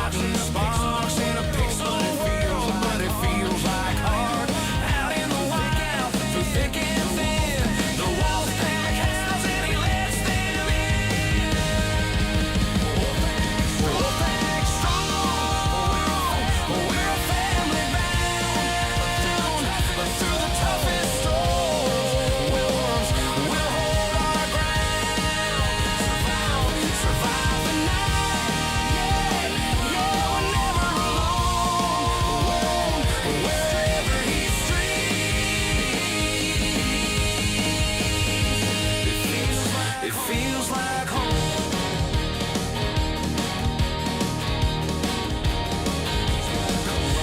watching sparks in a pixel world, but it feels like heart out in the wild, through thick and thin. The wolf pack howls and he lets them in. Wolf pack strong, we're a family bound, but through the toughest storms, we'll hold our ground. Survive the night, yeah, we're never alone. Wherever he streams, it feels like home.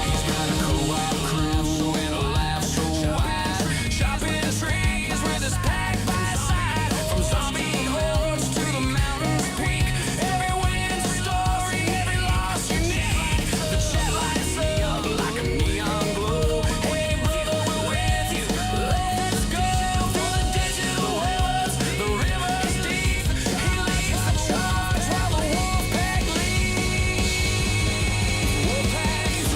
He's got a co-op crew and a laugh so wide, chopping trees with his pack by his side. From zombie hordes to the mountain's peak, every win's a story, every loss unique. The chat lights up like a neon glow. Hey brother, we're with you, let's go. Through the digital woods, the river's deep, he leads the charge while the wolf pack leads.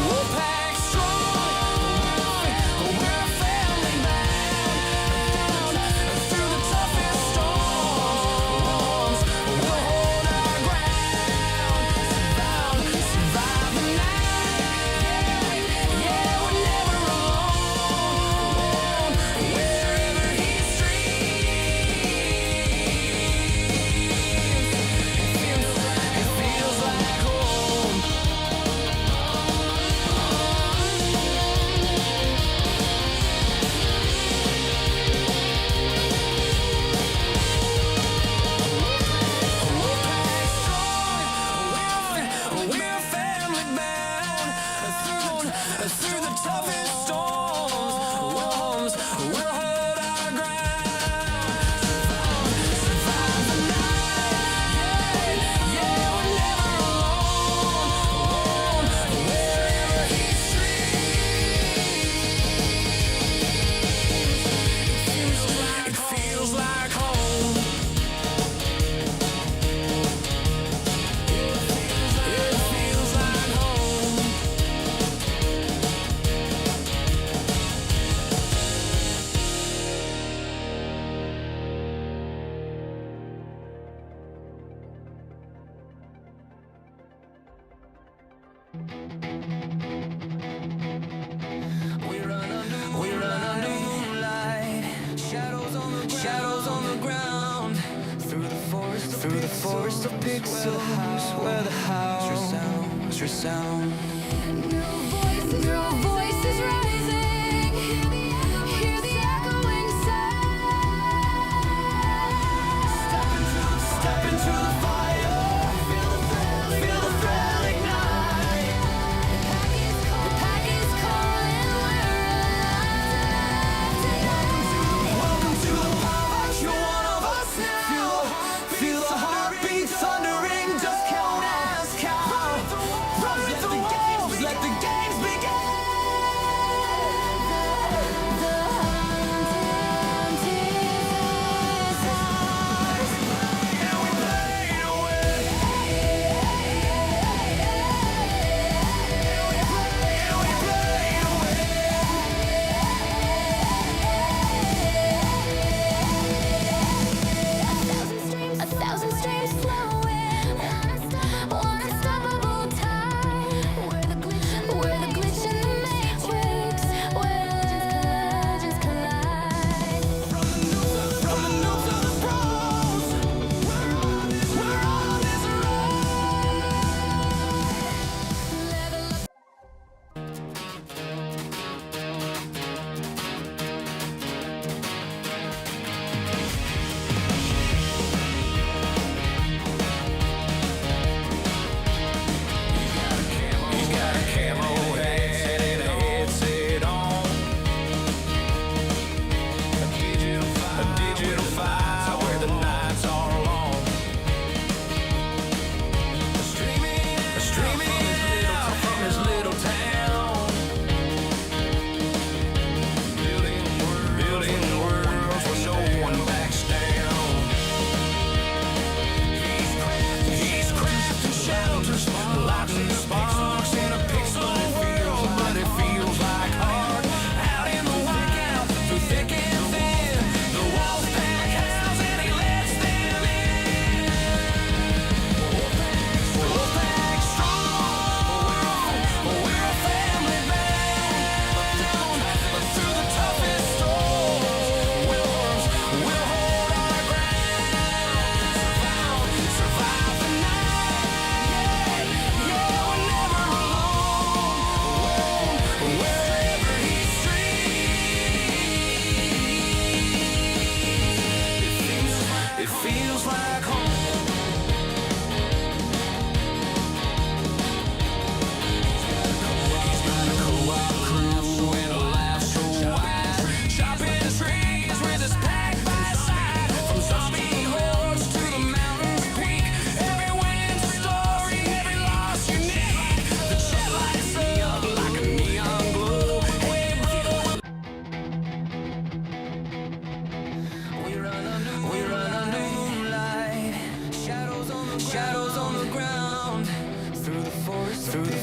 Wolf pack strong, we're a family bound, through the toughest storms, we'll hold our ground. Survive the night, yeah, we're never alone. Wherever he streams, it feels like home. We're a family bound, through the toughest storms, we'll hold our ground. Survive the night, yeah, we're never alone. Wherever he streams, it feels like home. It feels like home. We run under moonlight, shadows on the ground, through the forest of pixels, where the house resound. New voices rising. Hear the echoing sound. Step into the fire, feel the thrill ignite. The pack is calling, we're alive. Welcome to the pub, you're one of us now. Feel the heartbeat thundering, just count as cow. Run with the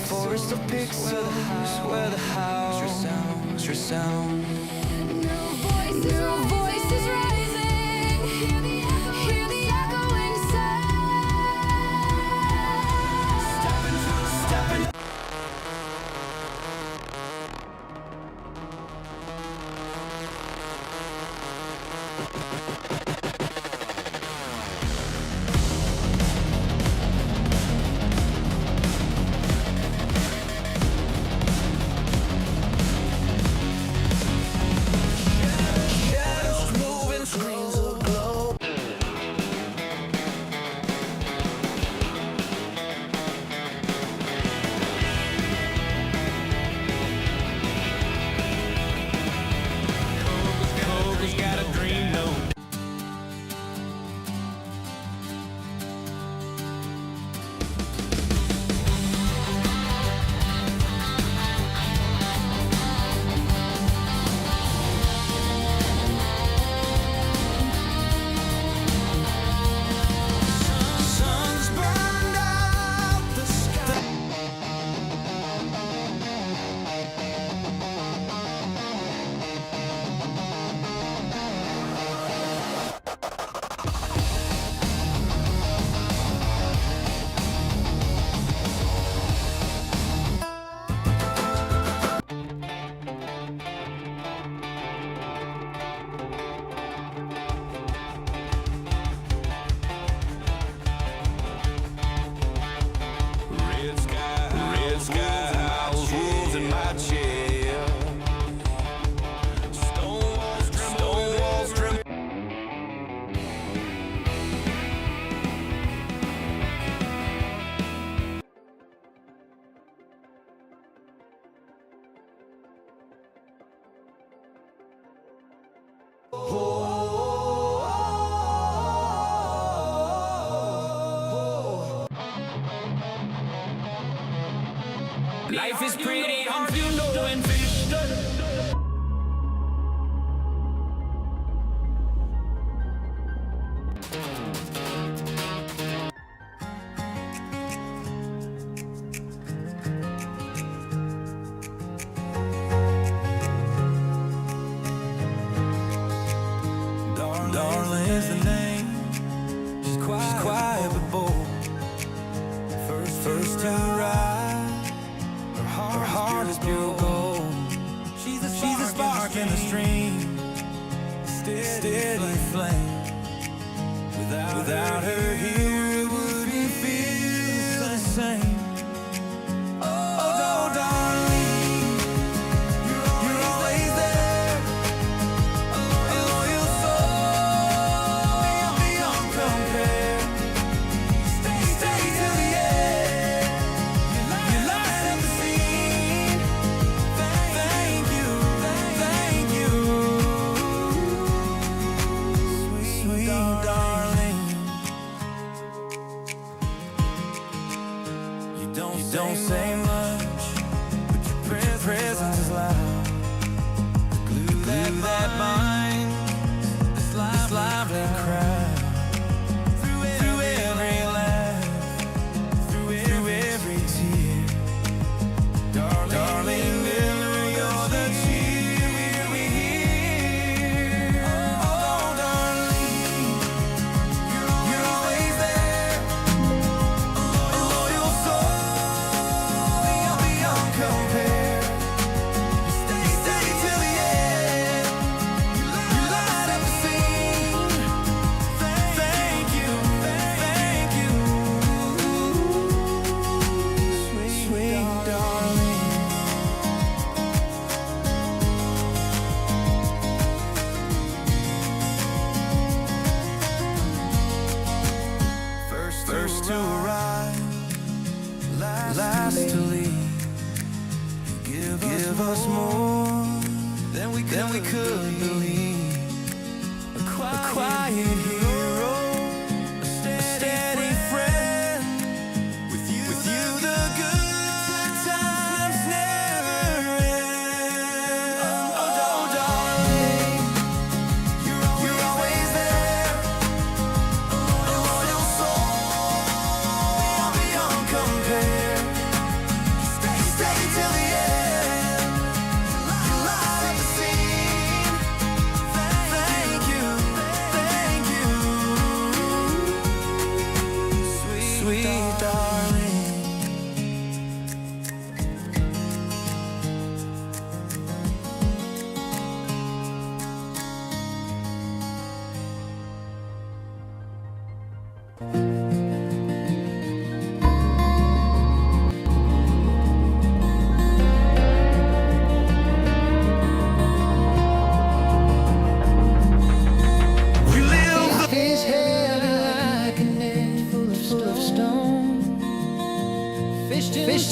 forest of pixels, where the house resounds, resounds. New voices rising. Hear the echoing sound. Step into shadows moving, screens aglow. Coco's got a dream note. Sun's burned out the sky. Red sky, howls, wolves in my chair. Stone walls tremble. Life is pretty, I'm feeling and fish. Darling's the name. She's quiet but bold. First to ride. Her heart is pure gold. She's a spark in the stream, steady flame. Without her here, it wouldn't feel the same. Oh, darling, you're always there. A loyal soul, beyond compare. Stay till the end. You light up the scene. Thank you, sweet darling. You don't say much, but your presence is loud. The glue that binds this lively crowd. Through every laugh, through every tear. Darling, you're the cheer we hear. Oh, darling, you're always there. A loyal soul, beyond compare. Stay till the end. You light up the scene. Thank you, sweet darling. First to arrive, last to leave. You give us more than we could believe. A quiet hero, a steady friend. With you the good times never end. Oh, darling, you're always there. A loyal soul, beyond compare.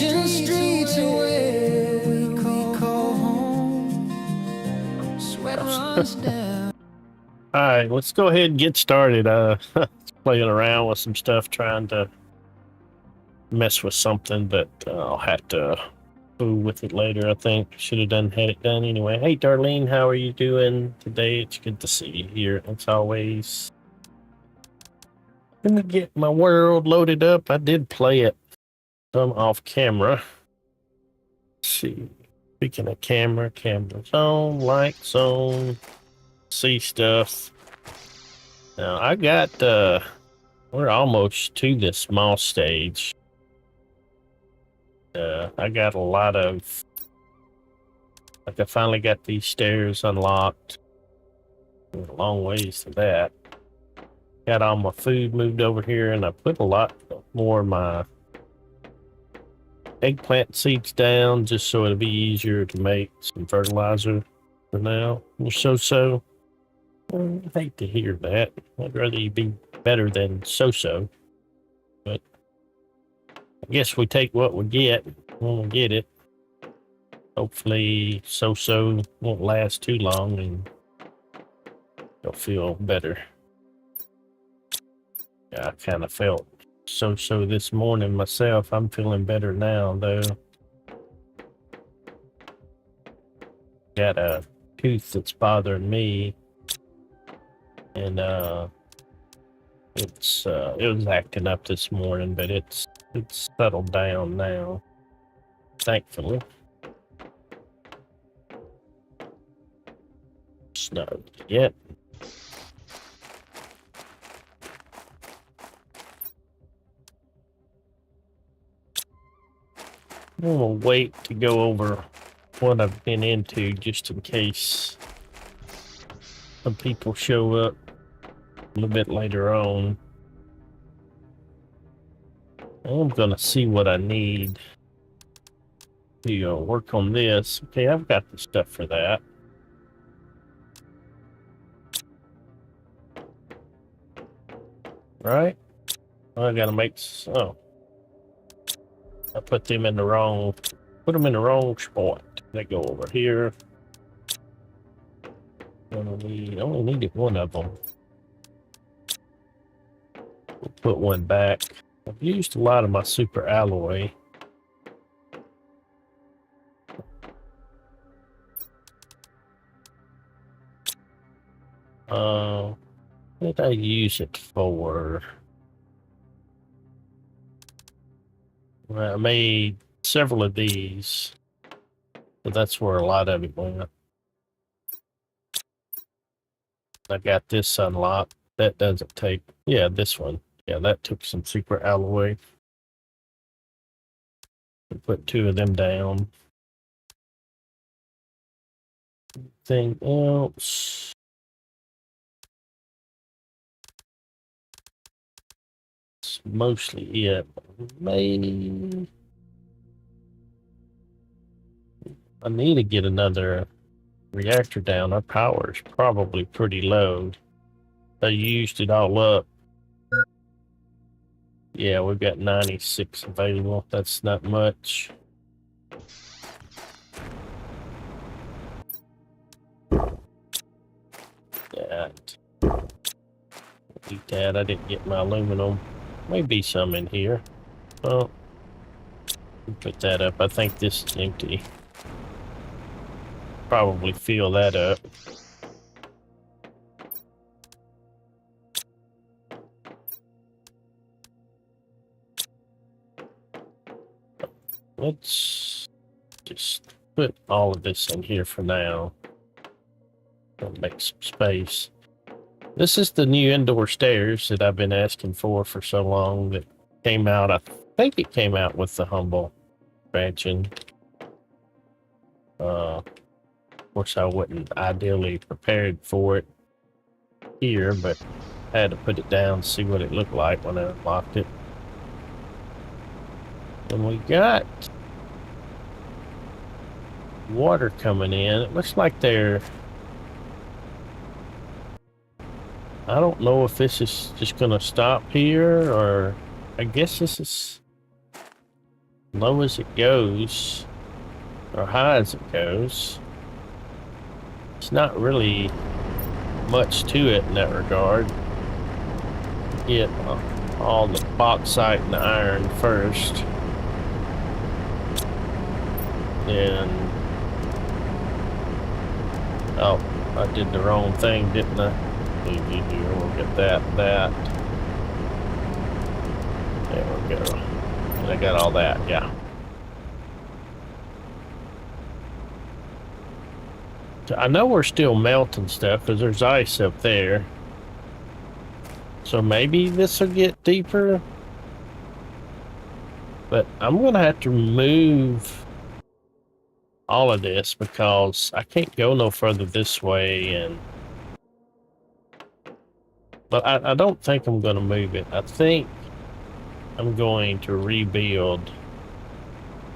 Virgin streets are where we call home. Sweat runs down. Alright, let's go ahead and get started. Playing around with some stuff, trying to mess with something, but I'll have to fool with it later, I think. Should have had it done anyway. Hey, Darlene, how are you doing today? It's good to see you here, as always. Let me get my world loaded up. I did play it some off camera. Let's see. Speaking of camera's on, lights on, see stuff. Now, I got, we're almost to this small stage. I got a lot of, like I finally got these stairs unlocked. A long ways to that. Got all my food moved over here, and I put a lot more of my eggplant seeds down just so it'll be easier to make some fertilizer for now. So. I hate to hear that. I'd rather you be better than so-so. But I guess we take what we get when we get it. Hopefully so-so won't last too long and you'll feel better. Yeah, I kind of felt so-so this morning myself. I'm feeling better now, though. Got a tooth that's bothering me. And it was acting up this morning, but it's settled down now, thankfully. Snow yet. I'm gonna wait to go over what I've been into just in case some people show up a little bit later on. I'm gonna see what I need to work on this. Okay, I've got the stuff for that. Right? I gotta make. Oh, I put them in the wrong. Put them in the wrong spot. They go over here. Only needed one of them. We'll put one back. I've used a lot of my super alloy. What did I use it for? Well, I made several of these, but that's where a lot of it went. I got this unlocked. That doesn't take, yeah, this one. Yeah, that took some super alloy. Put two of them down. Anything else? It's mostly it. Maybe I need to get another reactor down. Our power is probably pretty low. I used it all up. Yeah, we've got 96 available. That's not much. That. Eat that. I didn't get my aluminum. Maybe some in here. Well, put that up. I think this is empty. Probably fill that up. Let's just put all of this in here for now. I'll make some space. This is the new indoor stairs that I've been asking for so long that came out. I think it came out with the Humble expansion. Of course, I wasn't ideally prepared for it here, but I had to put it down to see what it looked like when I unlocked it. And we got water coming in. It looks like they're... I don't know if this is just going to stop here, or I guess this is low as it goes, or high as it goes, it's not really much to it in that regard. Get all the bauxite and the iron first. Then, oh, I did the wrong thing, didn't I? We'll get that. There we go. And I got all that, yeah. So I know we're still melting stuff because there's ice up there. So maybe this will get deeper. But I'm going to have to remove all of this because I can't go no further this way. But I don't think I'm going to move it. I think I'm going to rebuild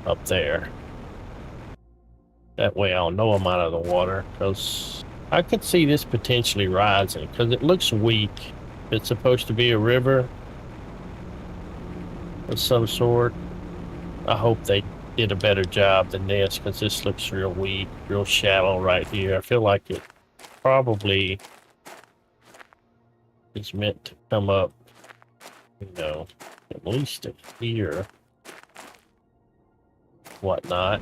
up there. That way I'll know I'm out of the water, because I could see this potentially rising because it looks weak. It's supposed to be a river of some sort. I hope they did a better job than this, because this looks real weak, real shallow right here. I feel like it probably is meant to come up, you know, at least here, whatnot.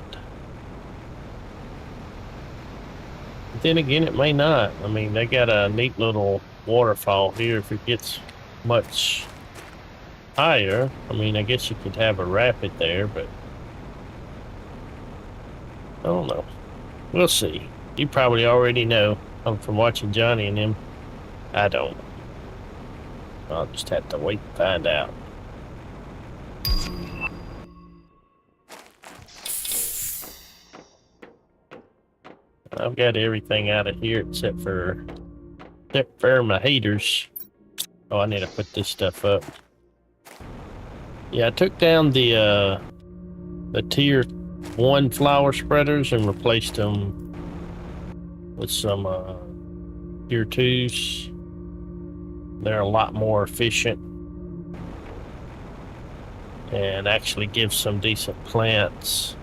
But then again, it may not. I mean, they got a neat little waterfall here. If it gets much higher, I mean, I guess you could have a rapid there, but I don't know. We'll see. You probably already know. From watching Johnny and him. I don't. I'll just have to wait and find out. I've got everything out of here except for my heaters. Oh, I need to put this stuff up. Yeah, I took down the tier 1 flower spreaders and replaced them with some tier 2s. They're a lot more efficient and actually give some decent plants.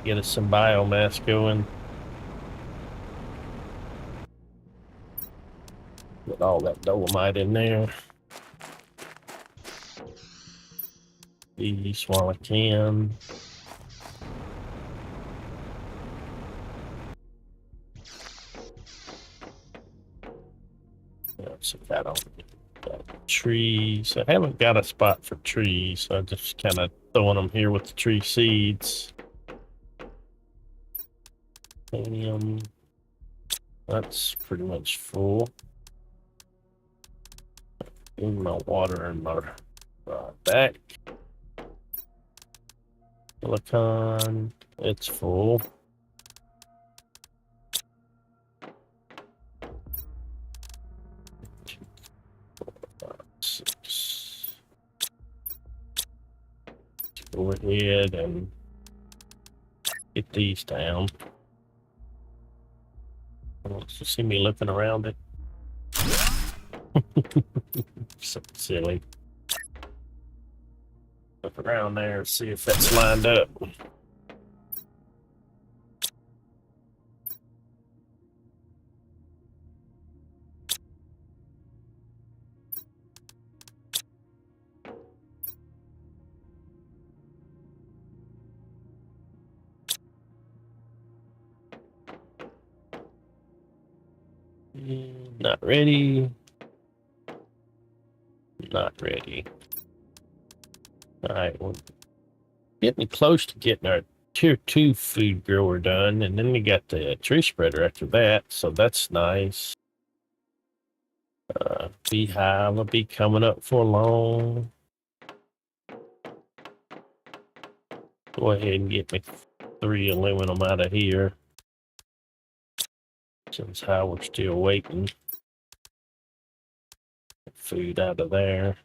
Get us some biomass going. Put all that dolomite in there. These while I can. Let's if that on trees. I haven't got a spot for trees, so I'm just kind of throwing them here with the tree seeds. That's pretty much full. In my water and my back. Silicon, it's full. Six. Go ahead and get these down. You see me looking around it? So silly. Look around there, see if that's lined up. Not ready. Not ready. Alright, we're getting close to getting our tier 2 food grower done, and then we got the tree spreader after that, so that's nice. Beehive will be coming up for long. Go ahead and get me 3 aluminum out of here. Since how we're still waiting. Food out of there.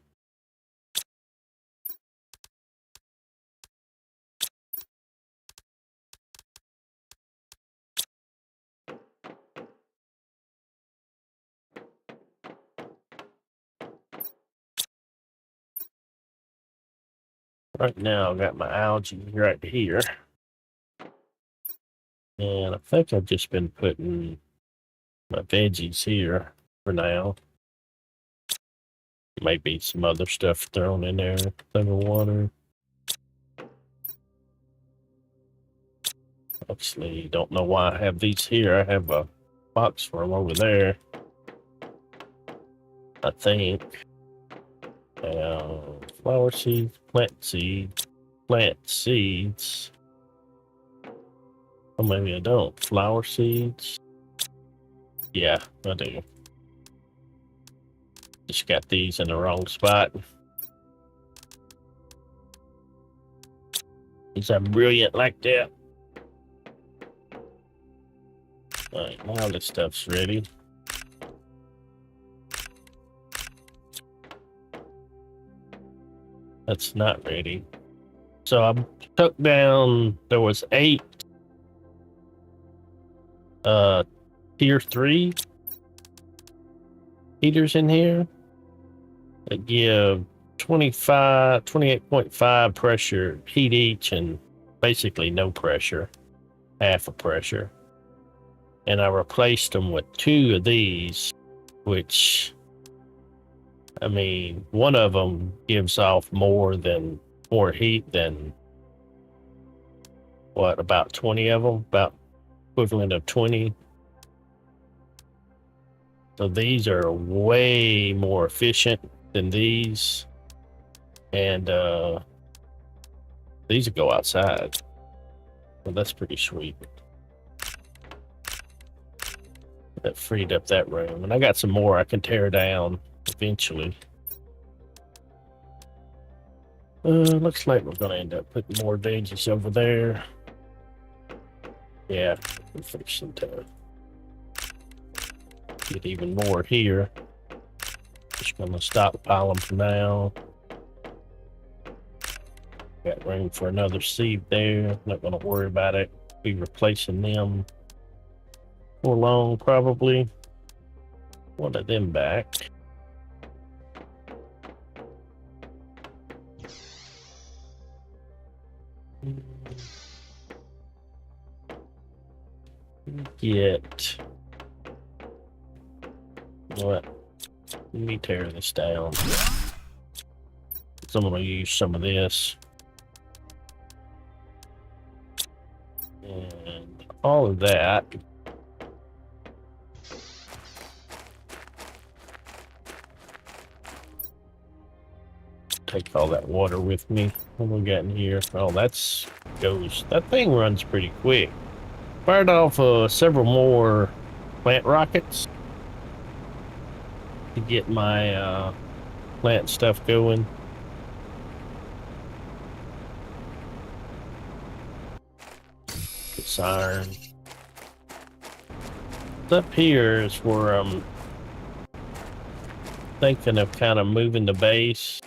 Right now, I got my algae right here. And I think I've just been putting my veggies here for now. Maybe some other stuff thrown in there. Thing of water. Obviously, don't know why I have these here. I have a box for them over there. I think. Flower seeds, plant seeds. Or maybe I don't. Flower seeds. Yeah, I do. Just got these in the wrong spot. Because I'm brilliant like that. Alright, now this stuff's ready. That's not ready. So I took down, there was 8 tier 3 heaters in here that give 28.5 pressure heat each and basically no pressure, half a pressure. And I replaced them with 2 of these, which, I mean, one of them gives off more heat than what, about 20 of them, about equivalent of 20. So these are way more efficient than these, and these go outside. Well, that's pretty sweet. That freed up that room, and I got some more I can tear down eventually. Looks like we're gonna end up putting more veggies over there. Yeah, we're fixing to get even more here. Just gonna stockpile them for now. Got room for another seed there. Not gonna worry about it. Be replacing them for long, probably. One of them back. Get what? Let me tear this down. So I'm gonna use some of this. And all of that. Take all that water with me. What we got in here? Oh, that thing runs pretty quick. Fired off several more plant rockets to get my plant stuff going. This iron. Up here is where I'm thinking of kind of moving the base,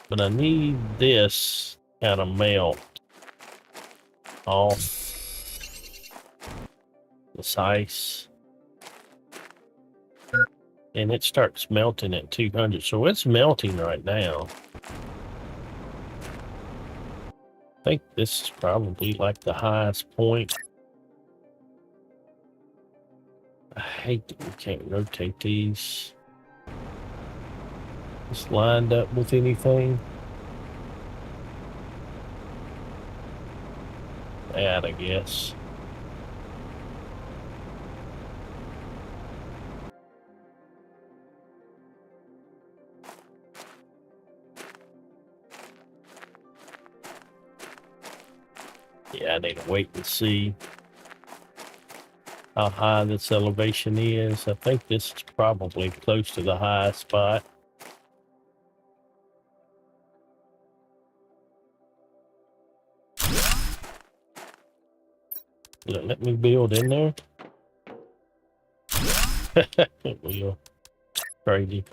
but I need this kind of melt off this ice. And it starts melting at 200, so it's melting right now. I think this is probably like the highest point. I hate that we can't rotate these. Just lined up with anything. That, I guess. Yeah, I need to wait and see how high this elevation is. I think this is probably close to the highest spot. Will it let me build in there? It will. Crazy.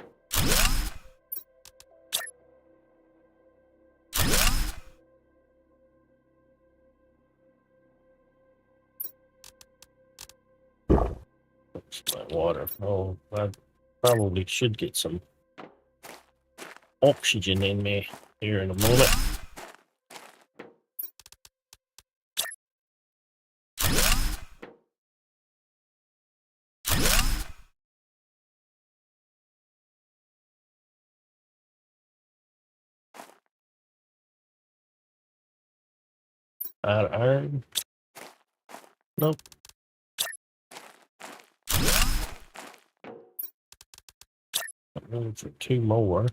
My water. Oh, I probably should get some oxygen in me here in a moment. Out of iron. Nope. Room for 2 more.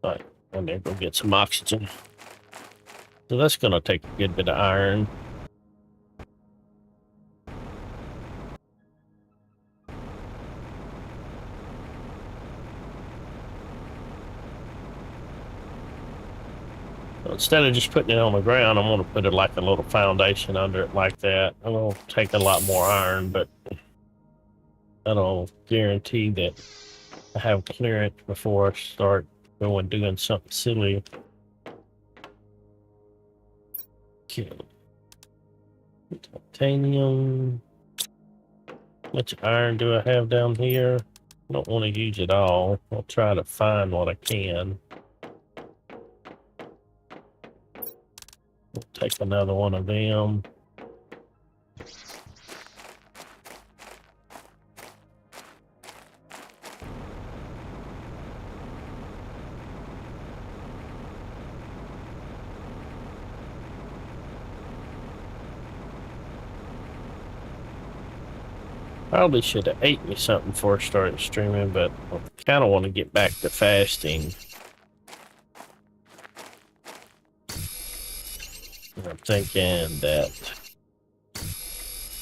Right, and then go get some oxygen. So that's gonna take a good bit of iron. So instead of just putting it on the ground, I'm gonna put it like a little foundation under it like that. I'm gonna take a lot more iron, but that'll guarantee that I have clearance before I start going doing something silly. Okay. Titanium. How much iron do I have down here? I don't want to use it all. I'll try to find what I can. We'll take another one of them. Probably should have ate me something before I started streaming, but I kind of want to get back to fasting. And I'm thinking that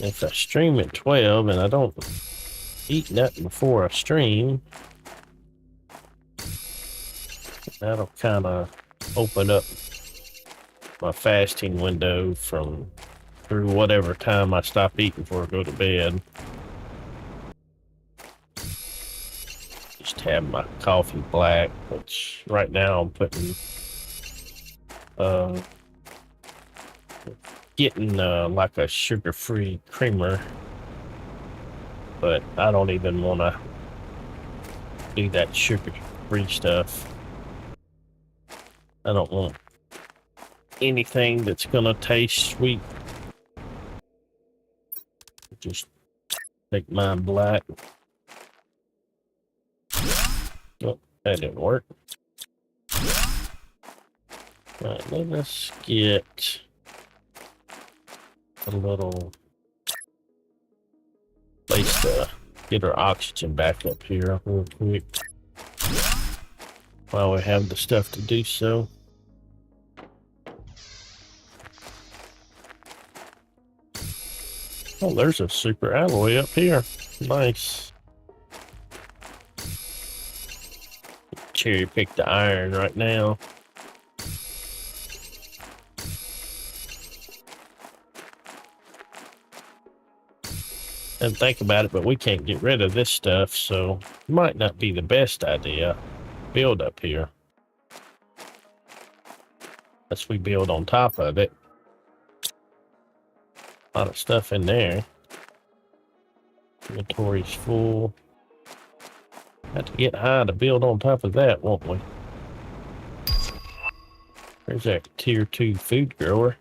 if I stream at 12 and I don't eat nothing before I stream, that'll kind of open up my fasting window from through whatever time I stop eating before I go to bed. Just have my coffee black, which right now I'm putting getting like a sugar-free creamer, but I don't even want to do that sugar-free stuff. I don't want anything that's gonna taste sweet. Just make mine black. Oh, that didn't work. Right, let us get a little place to get our oxygen back up here real quick while we have the stuff to do so. Oh, there's a super alloy up here. Nice. Cherry pick the iron right now. And think about it, but we can't get rid of this stuff, so it might not be the best idea. Build up here. Unless we build on top of it. A lot of stuff in there. Inventory's full. Have to get high to build on top of that, won't we? There's that tier 2 food grower.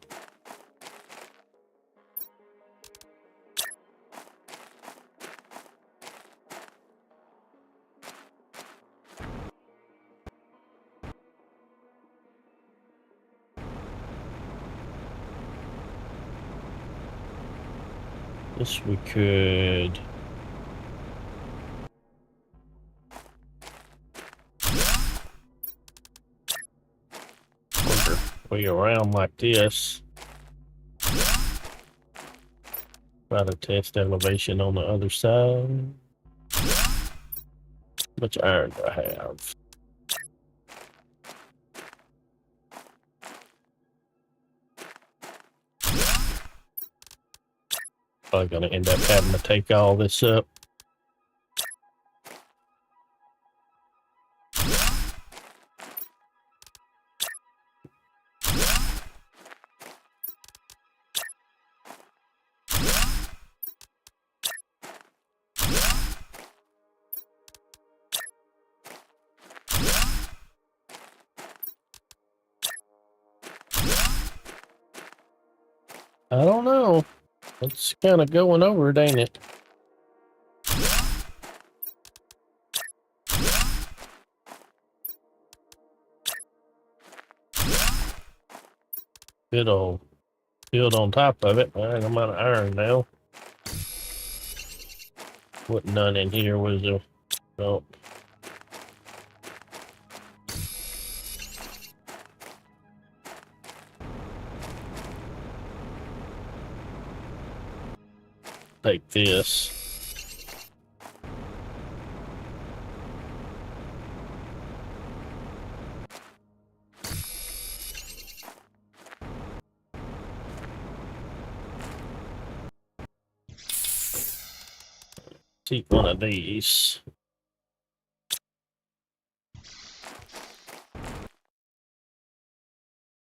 This we could... Wonder way around like this. Try to test elevation on the other side. How much iron do I have? Probably gonna end up having to take all this up. I don't know. It's kind of going over it, ain't it? Good old build on top of it. Alright, I'm out of iron now. What none in here was a no. Take this. Take one of these.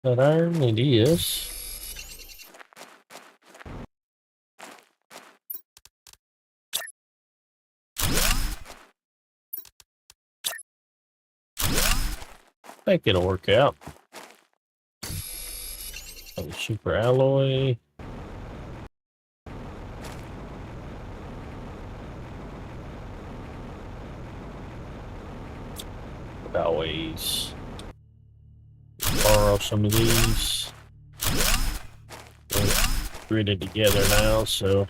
That iron it is. I think it'll work out. Oh, super alloy. Could always borrow some of these. They're gridded together now, so.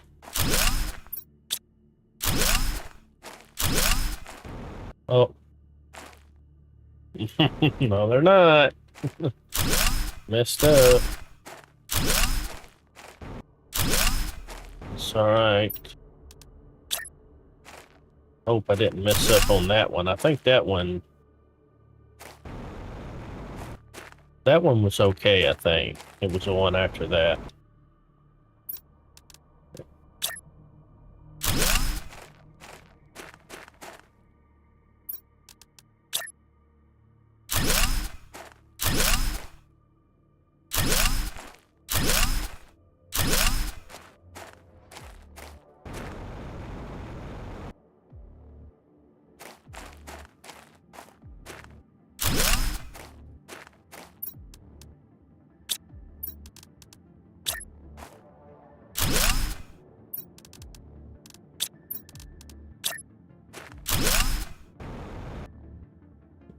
Oh. No, they're not. Messed up. It's alright. Hope I didn't mess up on that one. I think that one was okay, I think. It was the one after that.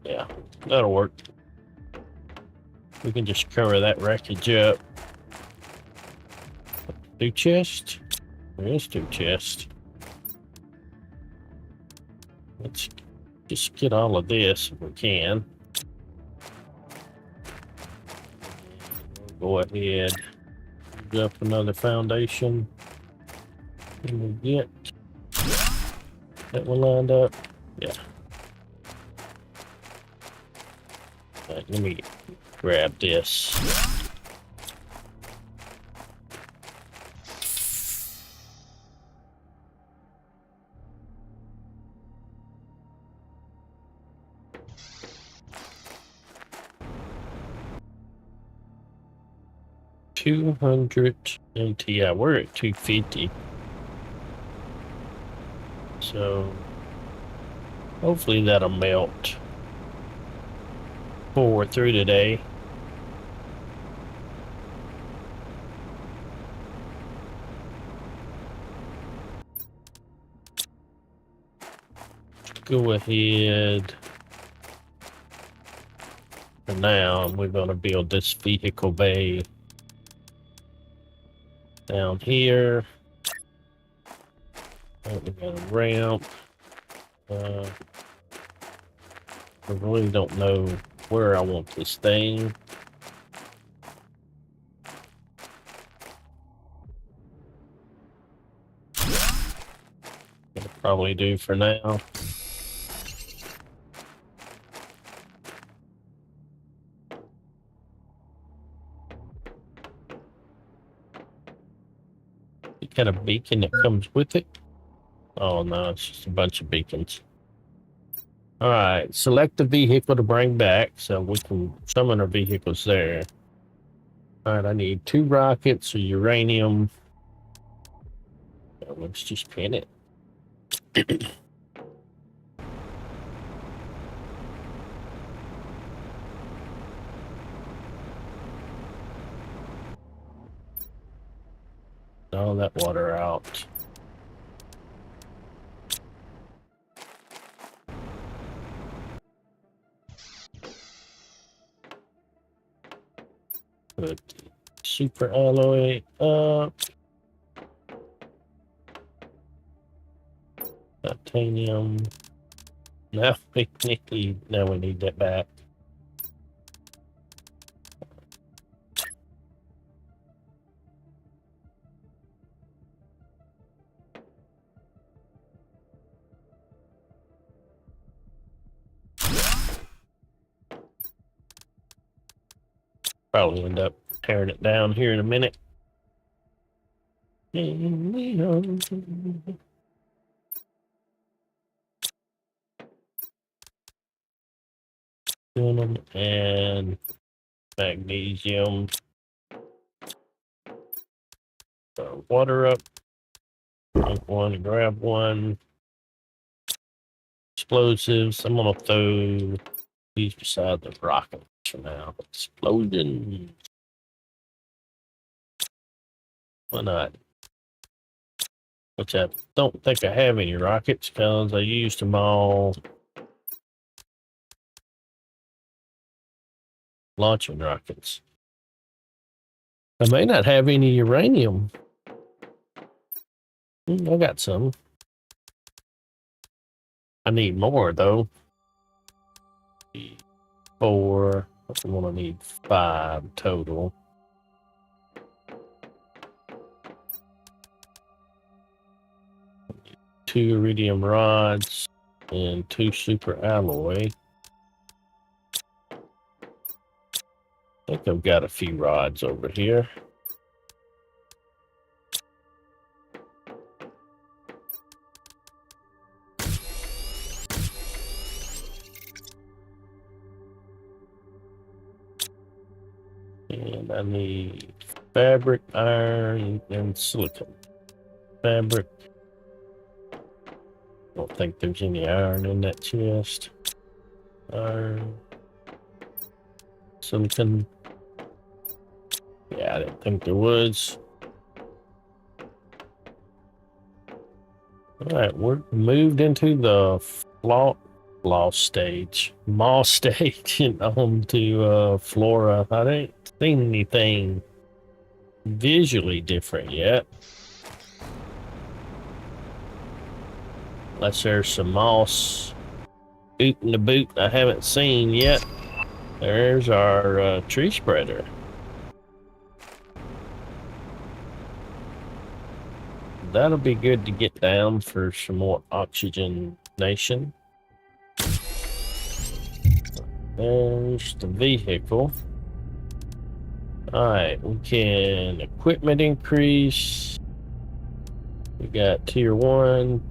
Yeah, that'll work. We can just cover that wreckage up. 2 chests? There is 2 chests. Let's just get all of this if we can. We'll go ahead, dig up another foundation. And we'll get that one lined up. Yeah. Right, let me grab this. $200 MTI. We're at 250. So hopefully that'll melt forward through today. Go ahead. For now, we're going to build this vehicle bay down here. We got a ramp. I really don't know where I want this thing. It'll probably do for now. What kind of beacon that comes with it? Oh no, it's just a bunch of beacons. All right, select the vehicle to bring back so we can summon our vehicles there. All right, I need 2 rockets or uranium. Let's just pin it. All that water out. Put super alloy up. Titanium. Now we need that back. Probably end up tearing it down here in a minute. And magnesium. Water up. Drink one, grab one. Explosives. I'm gonna throw these beside the rockets for now. Explosion. Why not? Which I don't think I have any rockets because I used them all launching rockets. I may not have any uranium. I got some. I need more though. 4. I'm gonna need 5 total. Two iridium rods and 2 super alloy. I think I've got a few rods over here. And I need fabric, iron, and silicon. Fabric. I don't think there's any iron in that chest. Iron. Silicon. Yeah, I didn't think there was. Alright, we're moved into the moss stage and on to flora. I ain't seen anything visually different yet. Unless there's some moss oot in the boot I haven't seen yet. There's our tree spreader. That'll be good to get down for some more oxygenation. There's the vehicle. Alright, we can equipment increase. We got tier 1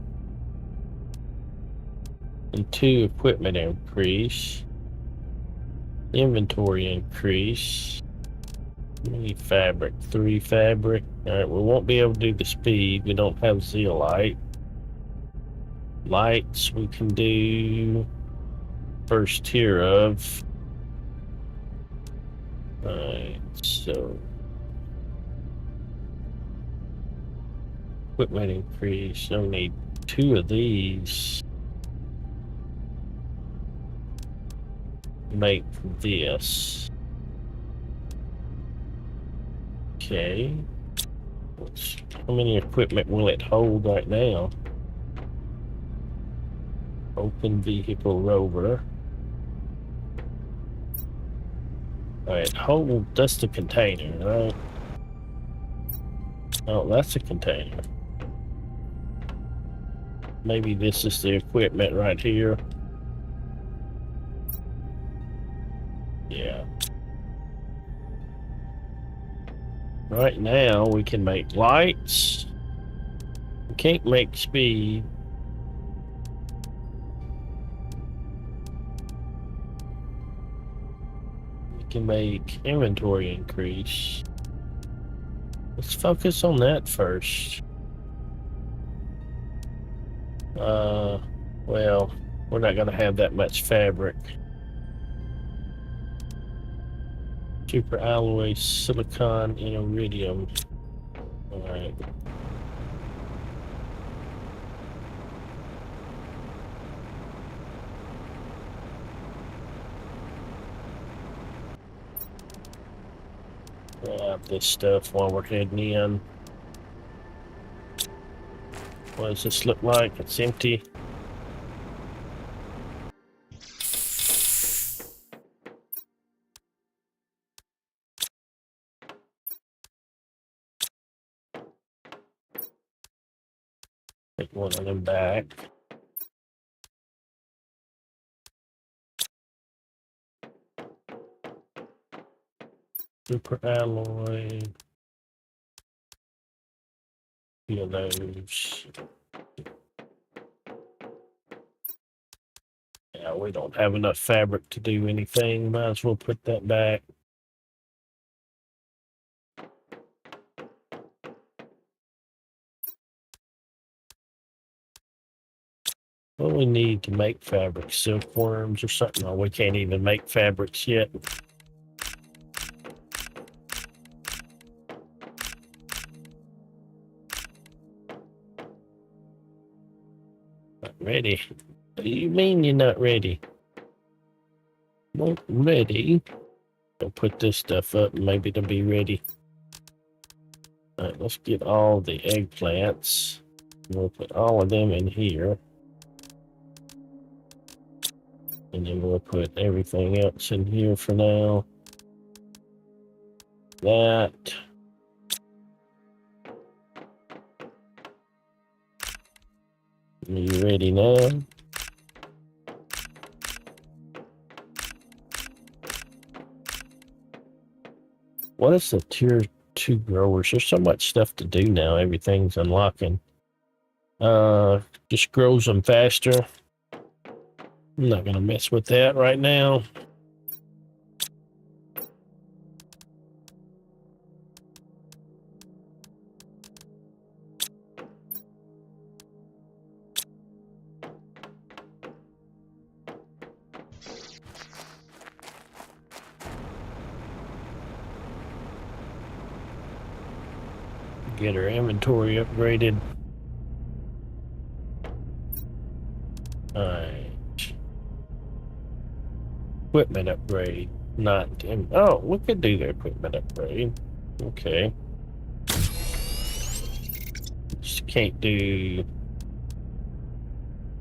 and 2 equipment increase. Inventory increase. We need fabric, 3 fabric. Alright, we won't be able to do the speed. We don't have zeolite. Lights we can do first tier of. Alright, so equipment increase. I need 2 of these. Make this. Okay. How many equipment will it hold right now? Open vehicle rover. Alright, hold, that's the container, right? Oh, that's a container. Maybe this is the equipment right here. Yeah. Right now, we can make lights. We can't make speed. We can make inventory increase. Let's focus on that first. Well, we're not going to have that much fabric. Super alloy, silicon, and iridium. Alright. Grab this stuff while we're heading in. What does this look like? It's empty. Take one of them back. Super alloy. Feel those. Yeah, we don't have enough fabric to do anything. Might as well put that back. What do we need to make fabric? Silkworms or something? Oh, we can't even make fabrics yet. Not ready. What do you mean you're not ready? Not ready. I'll put this stuff up and maybe it'll be ready. Alright, let's get all the eggplants. We'll put all of them in here. And then we'll put everything else in here for now. That. Are you ready now? What is the tier 2 growers? There's so much stuff to do now. Everything's unlocking. Just grows them faster. I'm not gonna mess with that right now. Get our inventory upgraded. Alright. Equipment upgrade. Not oh, we could do the equipment upgrade. Okay. Just can't do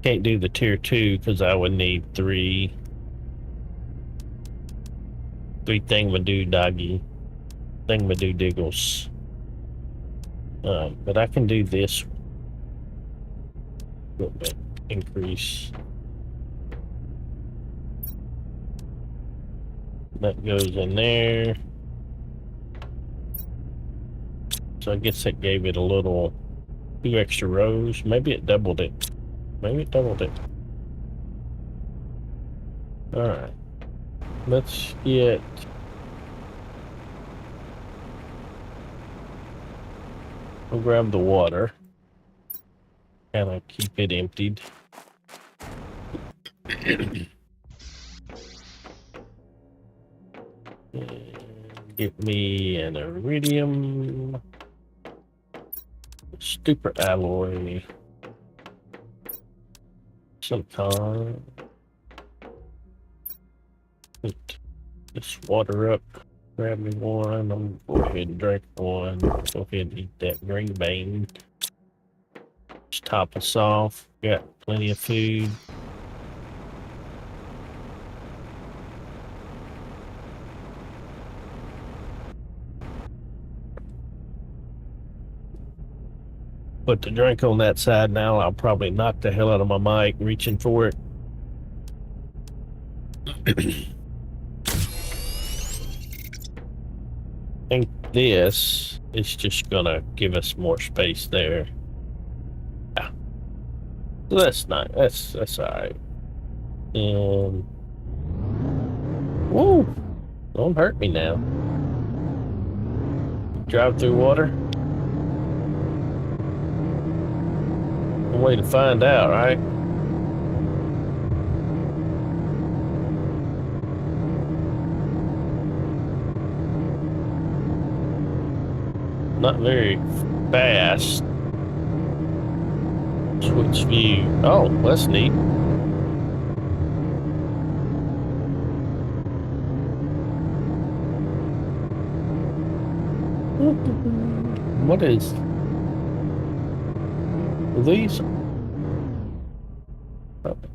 the tier 2 because I would need three thingamadoodiggles. But I can do this equipment increase. That goes in there. So I guess that gave it a little 2 extra rows. Maybe it doubled it. Alright. Let's get we'll grab the water. And I keep it emptied. Get me an iridium, super alloy, silicon. Put this water up. Grab me one. I'm gonna go ahead and drink one. Go ahead and eat that green bean. Just top us off. Got plenty of food. Put the drink on that side now. I'll probably knock the hell out of my mic reaching for it. I think this is just gonna give us more space there. Yeah. So that's not that's alright. And whoa! Don't hurt me now. Drive through water. A way to find out, right? Not very fast. Switch view. Oh, that's neat. What is these?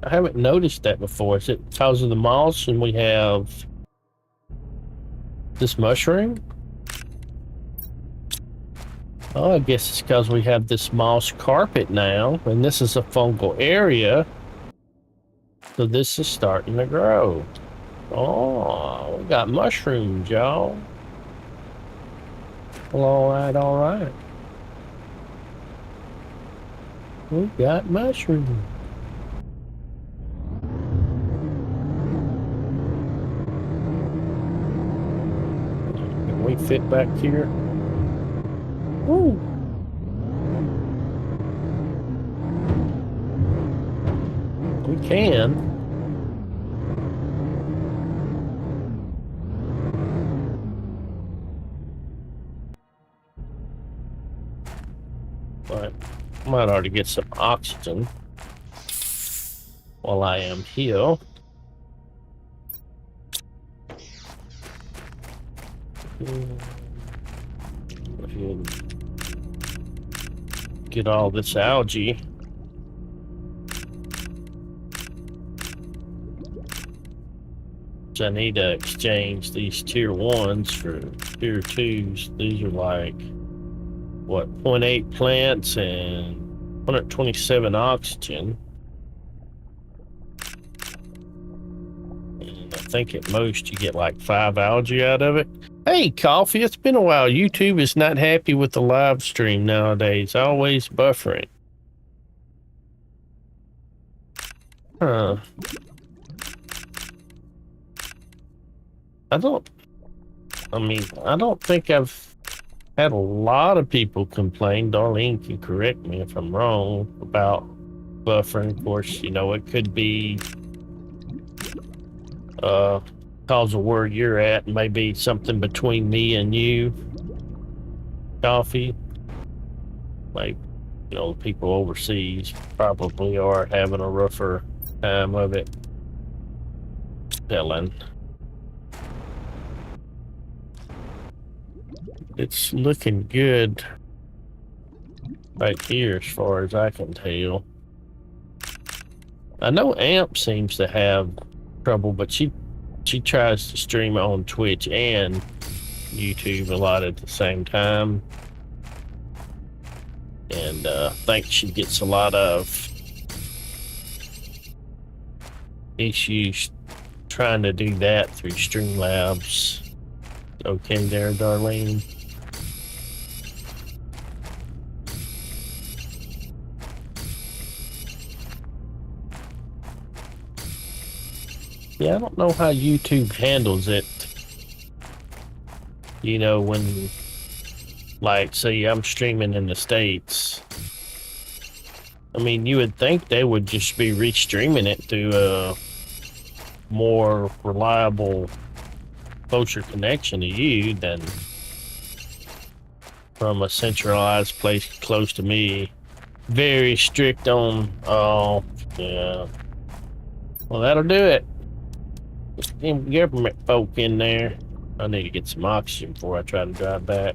I haven't noticed that before. Is it because of the moss and we have this mushroom? Oh, I guess it's because we have this moss carpet now, and this is a fungal area. So this is starting to grow. Oh, we got mushrooms, y'all. Well, all right. We got mushrooms. Can we fit back here? Ooh. We can. But I might already get some oxygen while I am here. Get all this algae. I need to exchange these tier 1s for tier 2s. These are like, what, 0.8 plants and 127 oxygen. And I think at most you get like 5 algae out of it. Hey, Coffee, it's been a while. YouTube is not happy with the live stream nowadays. Always buffering. Huh. I don't think I've had a lot of people complain. Darlene can correct me if I'm wrong about buffering. Of course, you know, it could be cause of where you're at, maybe something between me and you, Coffee. Like, you know, people overseas probably are having a rougher time of it. Telling. It's looking good right here as far as I can tell. I know Amp seems to have trouble, but she tries to stream on Twitch and YouTube a lot at the same time. And I think she gets a lot of issues trying to do that through Streamlabs. Okay there, Darlene. Yeah, I don't know how YouTube handles it. You know, when, like, say I'm streaming in the States. I mean, you would think they would just be restreaming it through a more reliable, closer connection to you than from a centralized place close to me. Very strict on, oh, yeah. Well, that'll do it. Government folk in there. I need to get some oxygen before I try to drive back.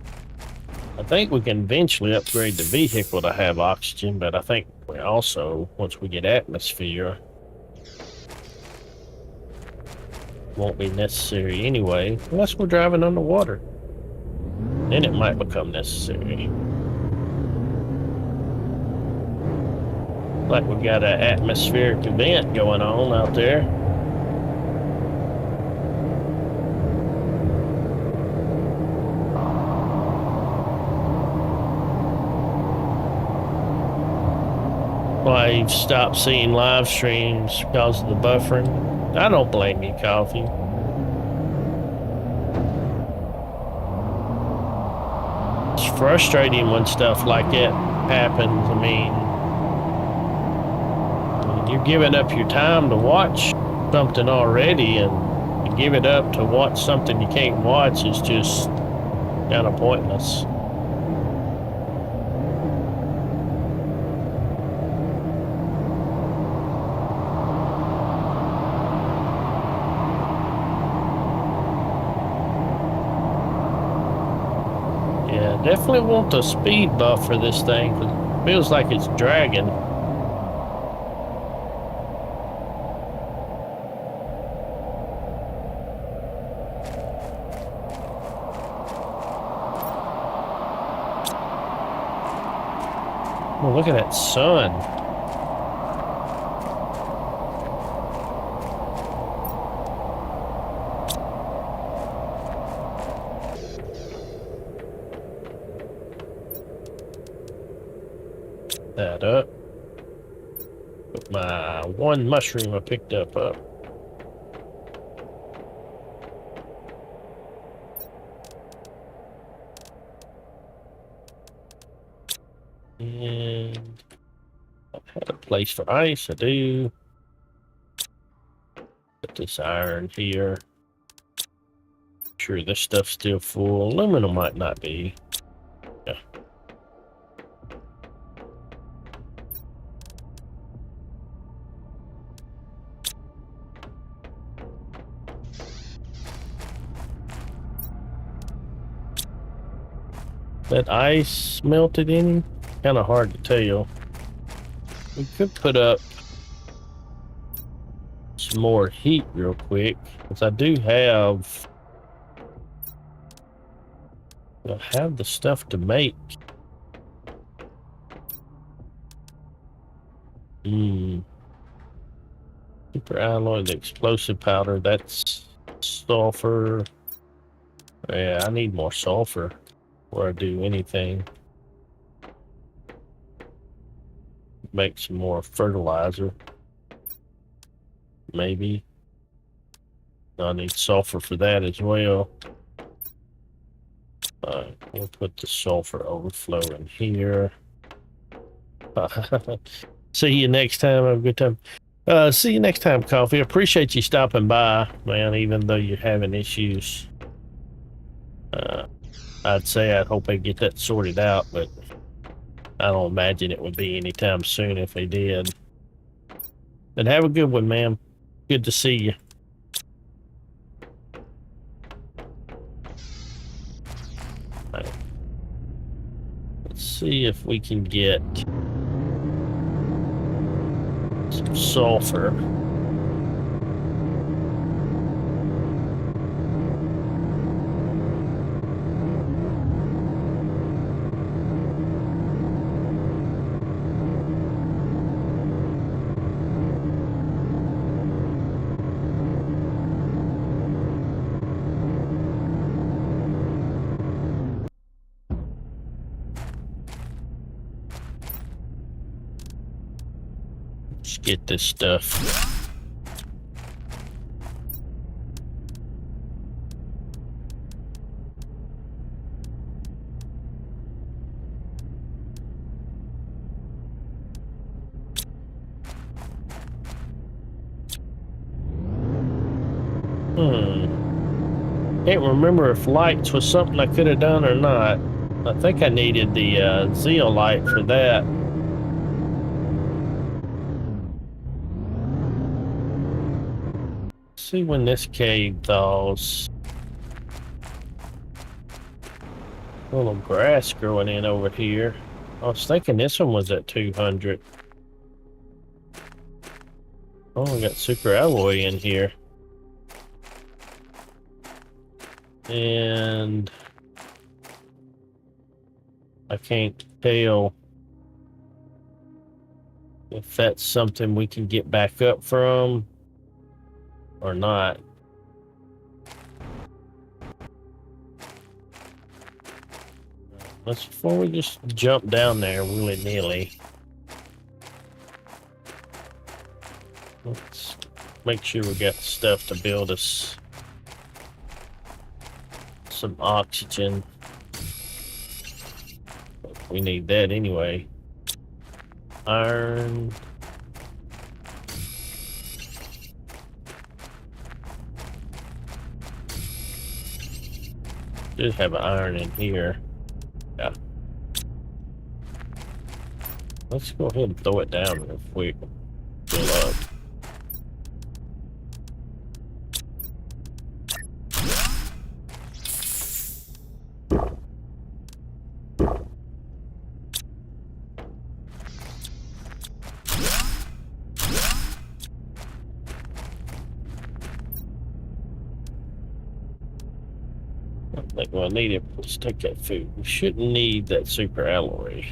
I think we can eventually upgrade the vehicle to have oxygen, but I think we also, once we get atmosphere, won't be necessary anyway, unless we're driving underwater. Then it might become necessary. Like we got an atmospheric event going on out there. I've stopped seeing live streams because of the buffering. I don't blame you, Coffee. It's frustrating when stuff like that happens. I mean, you're giving up your time to watch something already, and to give it up to watch something you can't watch is just kind of pointless. Yeah, Definitely want the speed buff for this thing, 'cause it feels like it's dragging. Oh, look at that sun. That up. Put my one mushroom I picked up. And I had a place for ice. I do. Put this iron here. Sure, this stuff's still full. Aluminum might not be. Yeah. That ice melted any? Kind of hard to tell. We could put up some more heat real quick, because I do have. I have the stuff to make. Super alloy, the explosive powder. That's sulfur. Yeah, I need more sulfur before I do anything. Make some more fertilizer. Maybe. I need sulfur for that as well. We'll put the sulfur overflow in here. See you next time. Have a good time. See you next time, Coffee. Appreciate you stopping by, man, even though you're having issues. I'd say I'd hope they get that sorted out, but I don't imagine it would be anytime soon if they did. And have a good one, man. Good to see you. Right. Let's see if we can get some sulfur. Let's get this stuff. Can't remember if lights was something I could have done or not. I think I needed the zeolite for that. See when this cave thaws. A little grass growing in over here. I was thinking this one was at 200. Oh, we got super alloy in here. And I can't tell if that's something we can get back up from or not. Before we just jump down there willy-nilly, let's make sure we got stuff to build us some oxygen. We need that anyway. Iron. Did have an iron in here. Yeah. Let's go ahead and throw it down real quick. Fill up. I think we'll need it. Let's take that food. We shouldn't need that super alloy.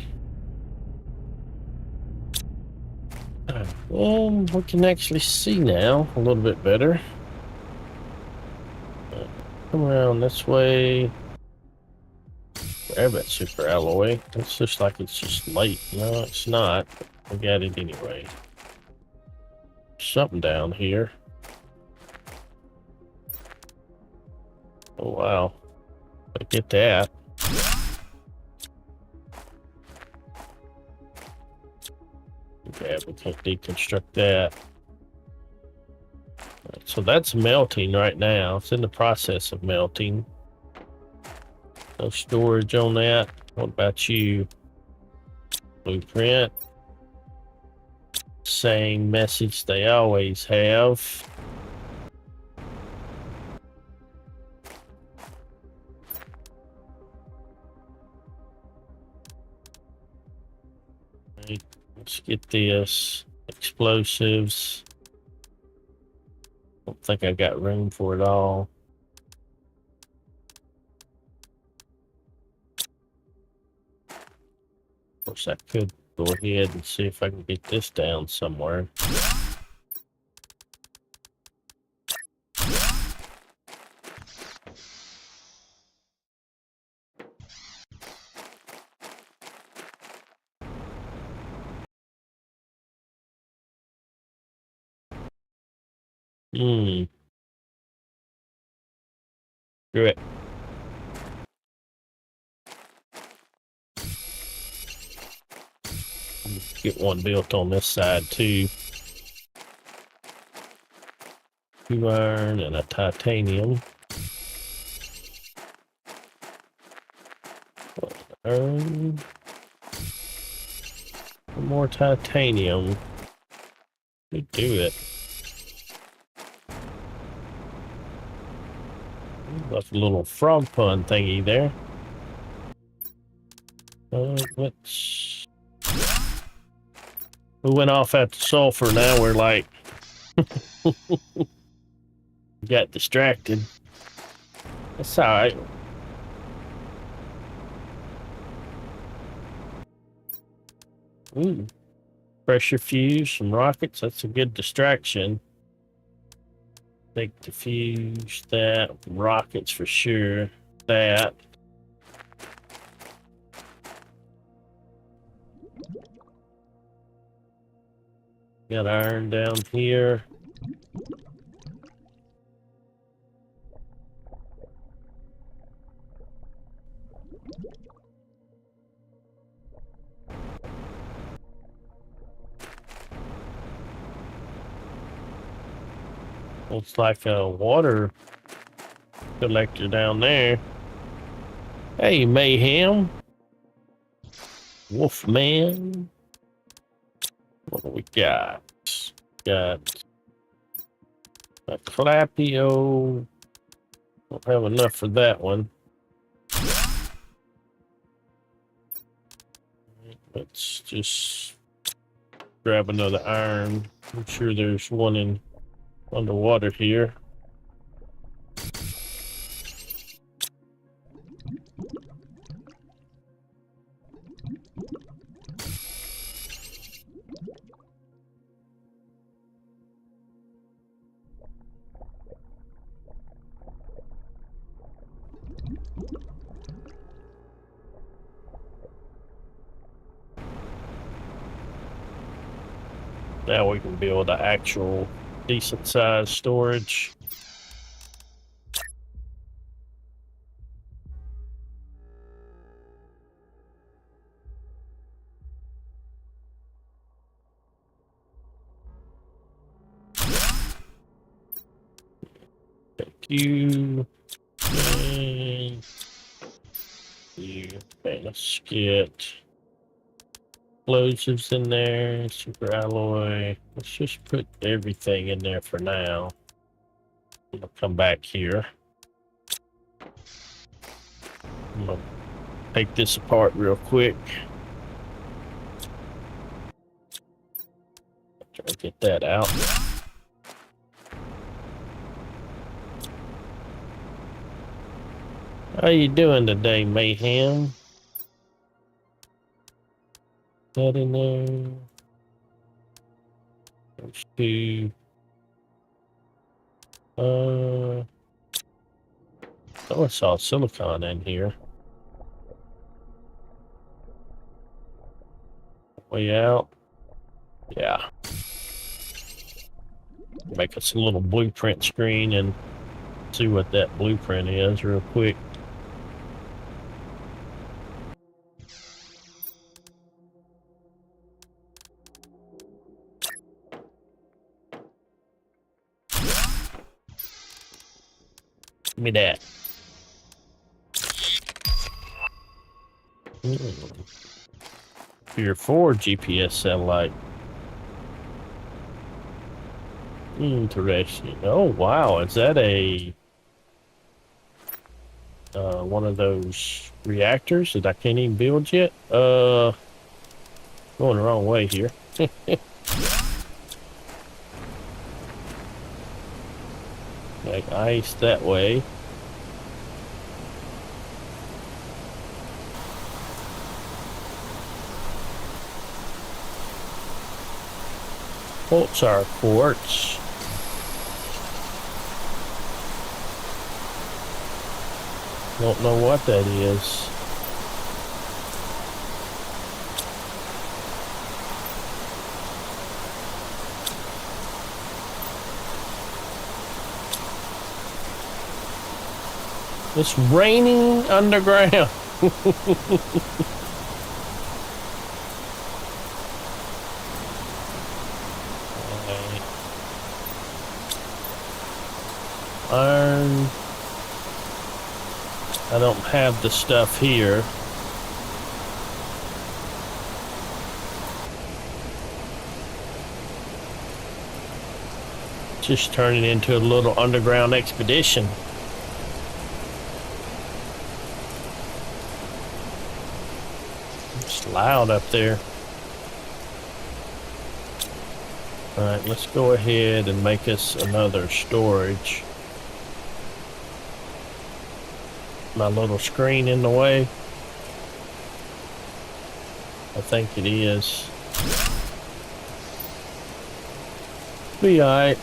We can actually see now a little bit better. Come around this way. Grab that super alloy. It's just like it's just late. No, it's not. I got it anyway. Something down here. Oh wow. I get that. Okay, we can't deconstruct that. Right, so that's melting right now. It's in the process of melting. No storage on that. What about you? Blueprint. Same message they always have. Right, let's get this. Explosives. Don't think I've got room for it all. Of course, I could go ahead and see if I can get this down somewhere. Hmm. Do it. Get one built on this side too. 2 iron and a titanium. One more titanium. We do it. Left a little frog pun thingy there. Let's. We went off at the sulfur. Now we're like got distracted. That's all right. Ooh, pressure fuse, some rockets. That's a good distraction. Take diffuse that. Rockets for sure. That. Got iron down here. Looks like a water collector down there. Hey, Mayhem. Wolfman. What do we got? Got a Clapio. Don't have enough for that one. Let's just grab another iron. I'm sure there's one in underwater here. Now we can build an actual decent sized storage. Thank you. And you. Okay, let's get explosives in there, super alloy. Let's just put everything in there for now. I'll come back here. I'm gonna take this apart real quick. Try to get that out. How you doing today, Mayhem? That in there. There's two. Oh, I saw silicon in here. Way out. Yeah. Make us a little blueprint screen and see what that blueprint is real quick. Give me that. Tier 4 GPS satellite. Interesting. Oh wow, is that a one of those reactors that I can't even build yet? Going the wrong way here. Like ice that way. Pulsar quartz. Don't know what that is. It's raining underground. Iron. I don't have the stuff here. Just turning into a little underground expedition. It's loud up there. Alright, let's go ahead and make us another storage. My little screen in the way? I think it is. Be alright.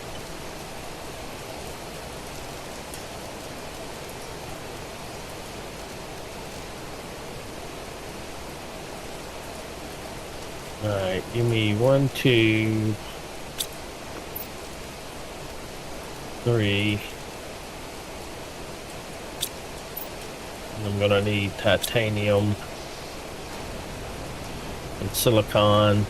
Alright, give me 1, 2, 3. I'm gonna need titanium and silicon.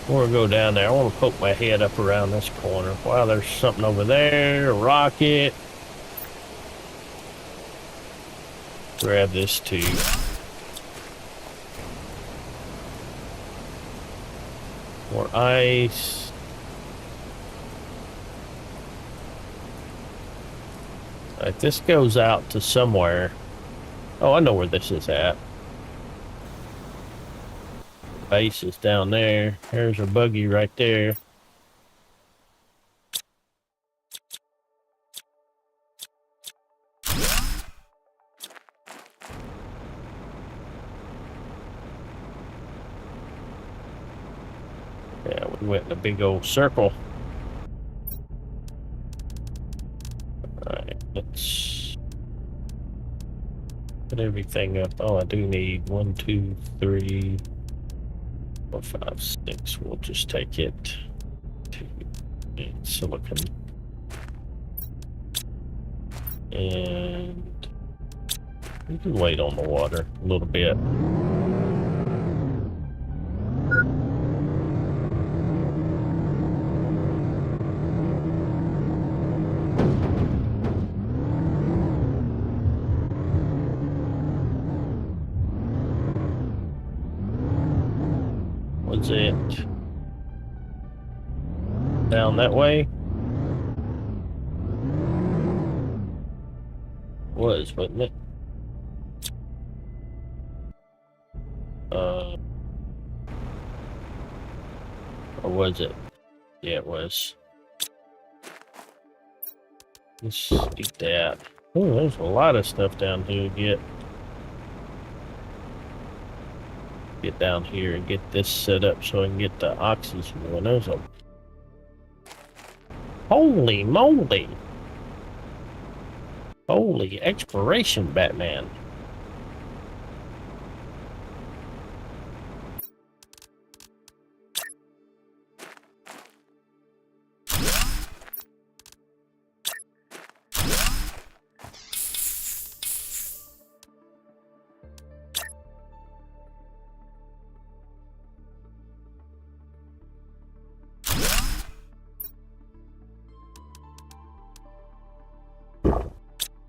We'll go down there. I want to poke my head up around this corner. Wow, there's something over there. A rocket. Grab this too. More ice. Alright, this goes out to somewhere. Oh, I know where this is at. Base is down there. There's a buggy right there. Yeah, we went in a big old circle. Alright, let's put everything up. Oh, I do need 1, 2, 3, 4, 5, 6. We'll just take it to silicon. And we can wait on the water a little bit. Was it down that way? was, wasn't it? Or was it? Yeah, it was. Let's eat that. Oh, there's a lot of stuff down here to get. Get down here and get this set up so I can get the oxygen going. There's a... Holy moly! Holy exploration, Batman.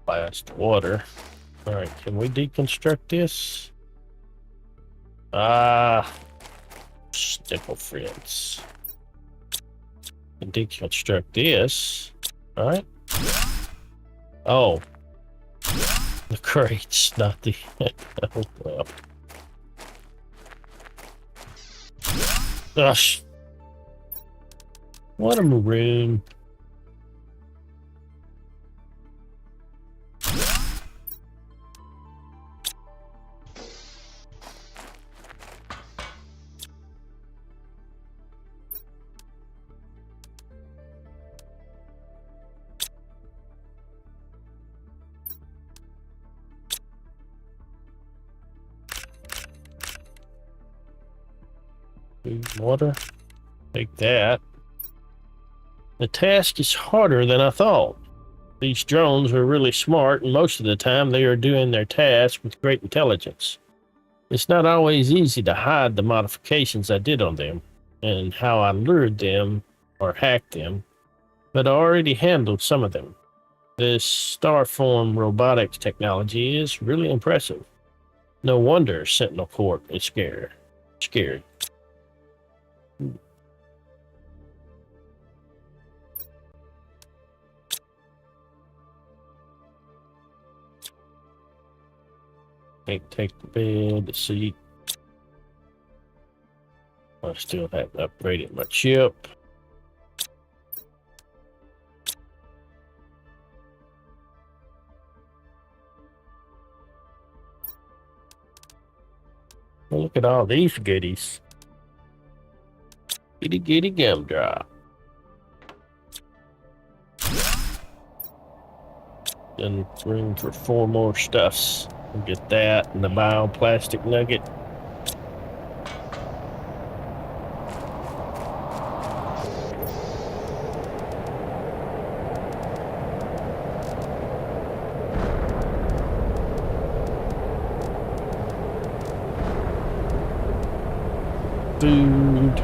Blast water. Alright, can we deconstruct this? Stickle friends. Can deconstruct this. Alright. Oh. The crates, not the... oh, well. Gosh. What a maroon. Water. Take that. The task is harder than I thought. These drones are really smart, and most of the time they are doing their task with great intelligence. It's not always easy to hide the modifications I did on them, and how I lured them or hacked them, but I already handled some of them. This Starform robotics technology is really impressive. No wonder Sentinel Corp is scared. Take the bed, the seat. I still haven't upgraded my chip. Well, look at all these goodies. Itty bitty gumdrop. Then room for 4 more stuffs. We'll get that and the bioplastic nugget. Food,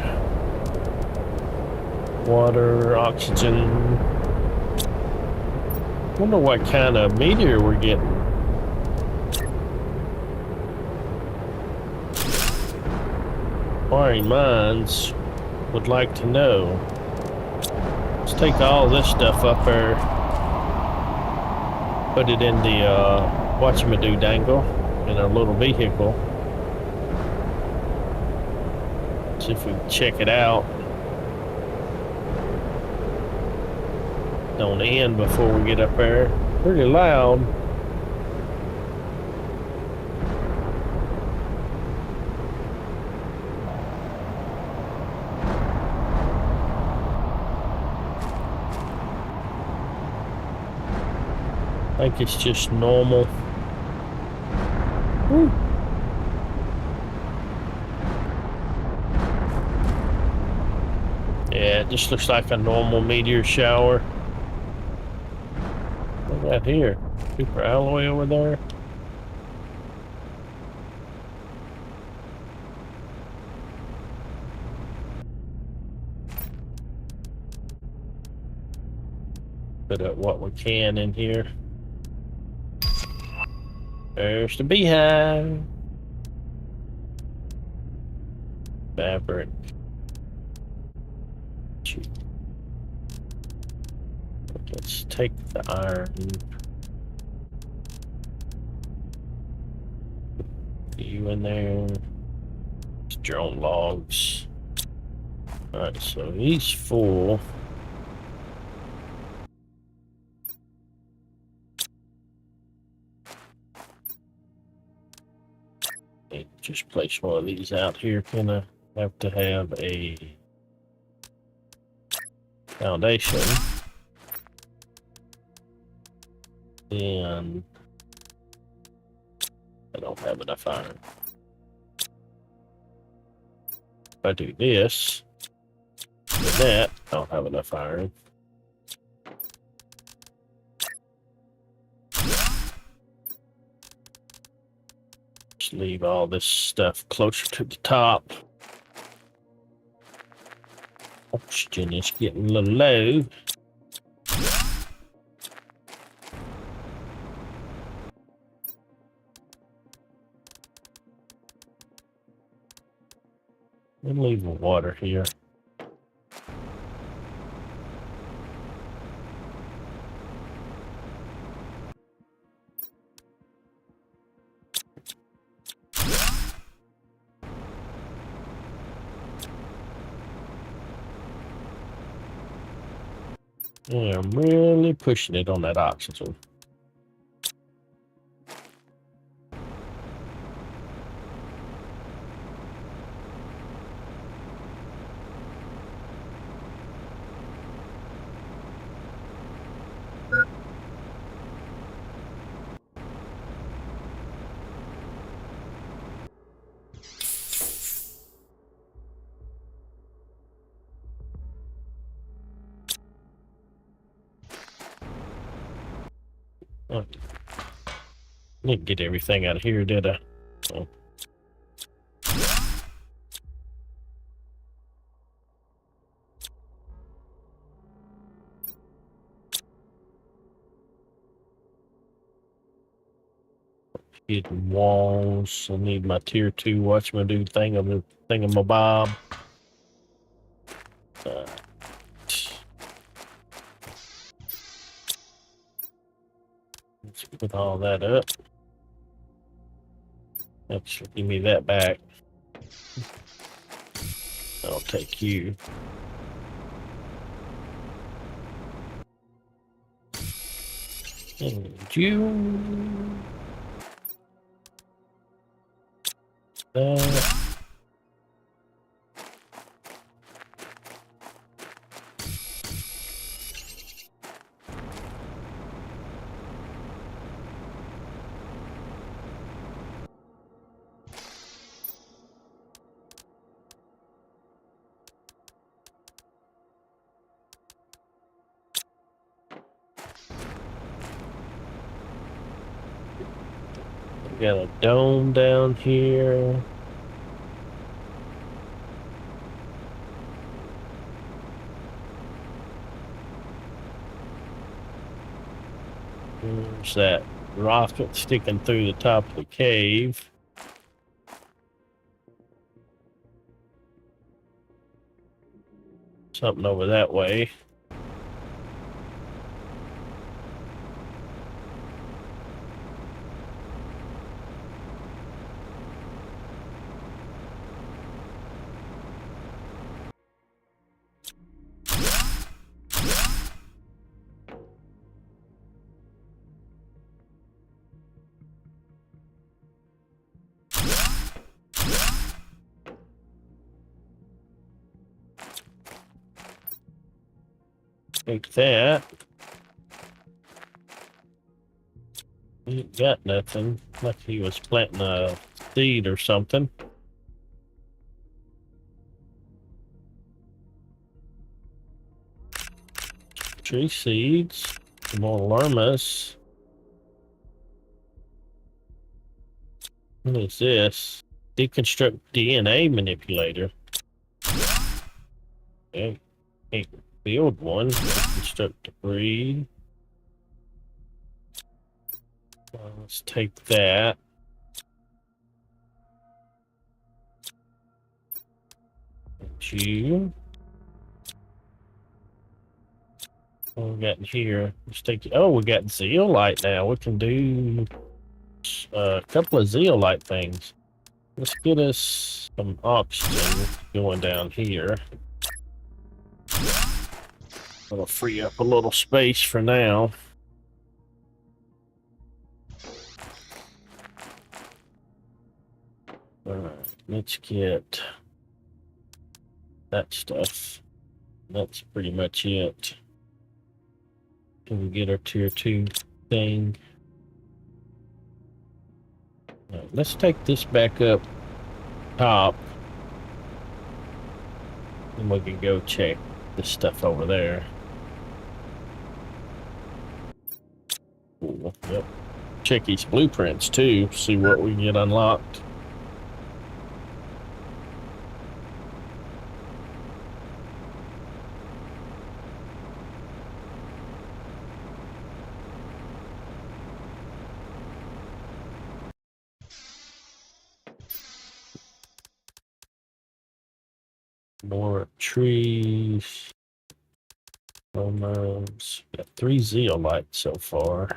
water, oxygen. Wonder what kind of meteor we're getting. Inquiring minds would like to know. Let's take all this stuff up there, put it in the whatchamadoo dangle in our little vehicle. See if we can check it out. Don't end before we get up there. Pretty loud. I think it's just normal. Woo. Yeah, it just looks like a normal meteor shower. Look at that here. Super alloy over there. Put up what we can in here. There's the beehive. Fabric. Let's take the iron. You in there. Just your own logs. Alright, so he's full. Just place one of these out here. Gonna have to have a foundation. Then I don't have enough iron. If I do this, and that, I don't have enough iron. Just leave all this stuff closer to the top. Oxygen is getting a little low. And leave the water here. Yeah, I'm really pushing it on that oxygen. Oh, didn't get everything out of here, did I? Oh. Hidden walls. I need my tier 2 watchman do thingamabob. Let's put all that up. Actually, give me that back. I'll take you. And you. That. We got a dome down here. There's that rocket sticking through the top of the cave. Something over that way. Take that. He ain't got nothing. Like he was planting a seed or something. Tree seeds. More llamas. What is this? Deconstruct DNA manipulator. Okay. Can't build one. Deconstruct debris. Let's take that. And you. What we got in here? Let's take. Oh, we got zeolite now. We can do a couple of zeolite things. Let's get us some oxygen going down here. That'll free up a little space for now. Alright, let's get that stuff. That's pretty much it. Can we get our tier 2 thing? Right, let's take this back up top. And we can go check this stuff over there. Cool. Yep. Check these blueprints too, see what we get unlocked. More trees. Biomes. Got 3 zeolites so far.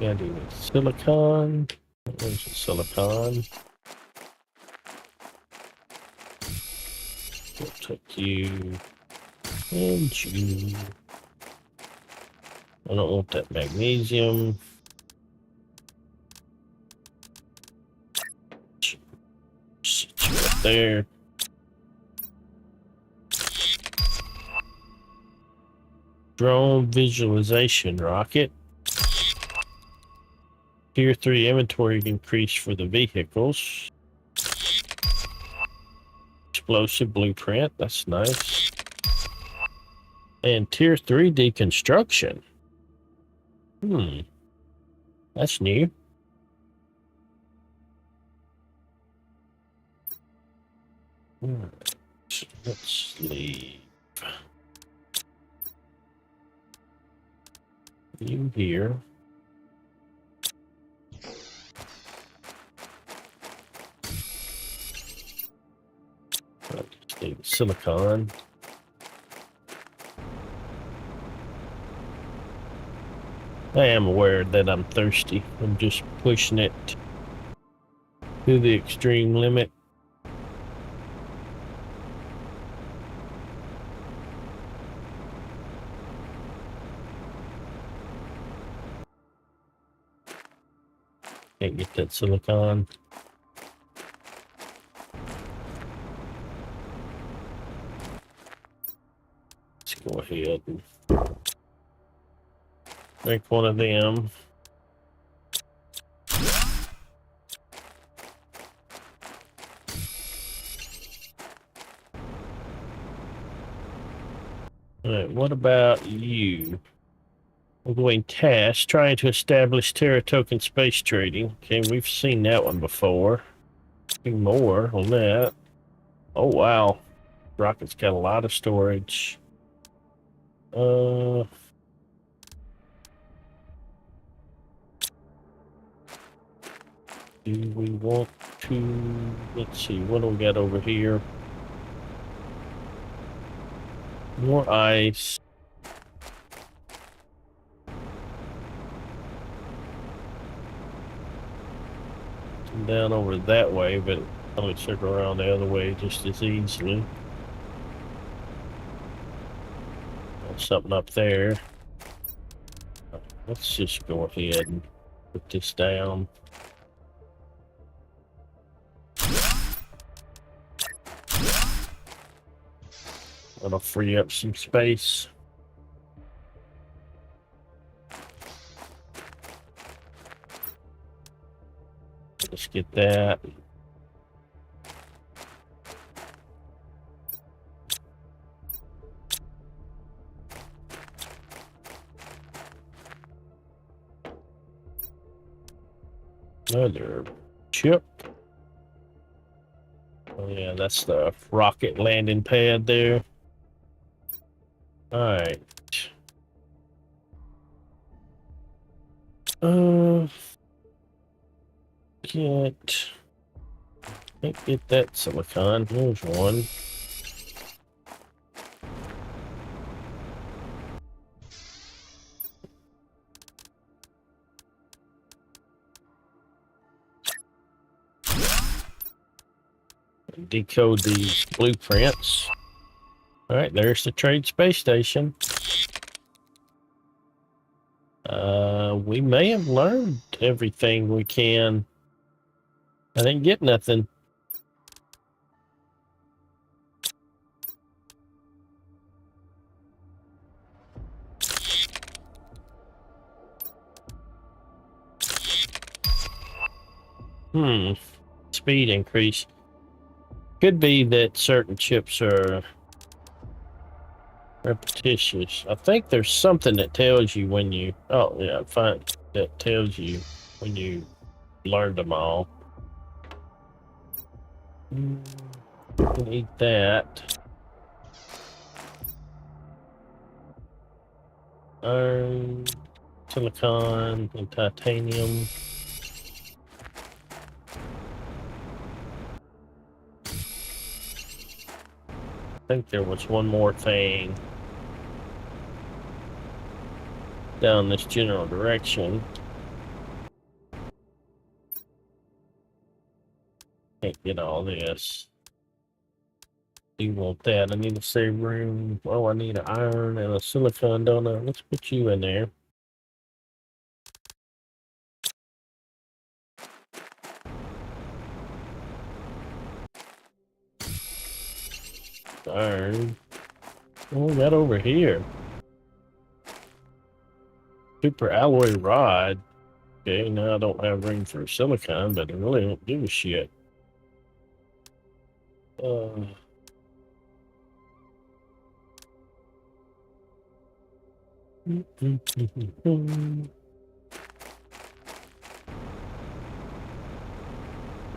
Got any silicon? There's the silicon. We'll take you and you. I don't want that magnesium. Sit you up there. Drone visualization rocket. Tier 3 inventory increase for the vehicles. Explosive blueprint, that's nice. And tier 3 deconstruction. That's new. Alright, let's leave you here. Let's leave silicon. I am aware that I'm thirsty. I'm just pushing it to the extreme limit. Can't get that silicon. Let's go ahead and make one of them. Alright, what about you? We're going task, trying to establish Terra token space trading. Okay, we've seen that one before. More on that. Oh wow. Rocket's got a lot of storage. Do we want to, let's see, what do we got over here? More ice. Down over that way, but probably circle around the other way just as easily. There's something up there. Let's just go ahead and put this down. That'll free up some space. Let's get that. Another chip. Oh yeah, that's the rocket landing pad there. All right. Uh, can't get that silicon. Here's one. Decode the blueprints. All right, there's the trade space station. We may have learned everything we can. I didn't get nothing. Speed increase. Could be that certain chips are repetitious. I think there's something that tells you when you... Oh, yeah, fine. That tells you when you learned them all. Can eat that. Iron, silicon, and titanium. I think there was one more thing down this general direction. Can't get all this. You want that? I need to save room. Oh, I need an iron and a silicon, don't I? Let's put you in there. Iron. What we got over here? Super alloy rod. Okay, now I don't have room for silicon, but I really don't give a shit.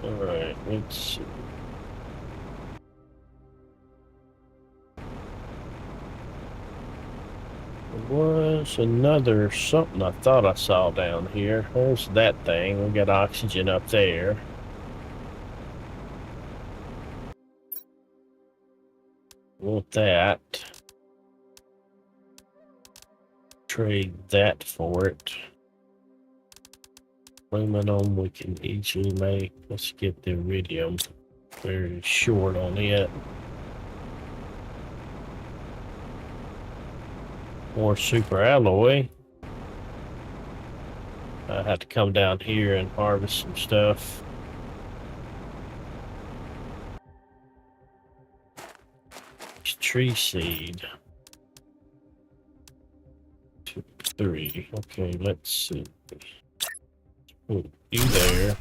Alright, let's see. There was another something I thought I saw down here. There's that thing. We got oxygen up there. Want that. Trade that for it. Aluminum we can easily make. Let's get the iridium. Very short on it. More super alloy. I have to come down here and harvest some stuff. It's tree seed. 2, 3. Okay, let's see. Put you there.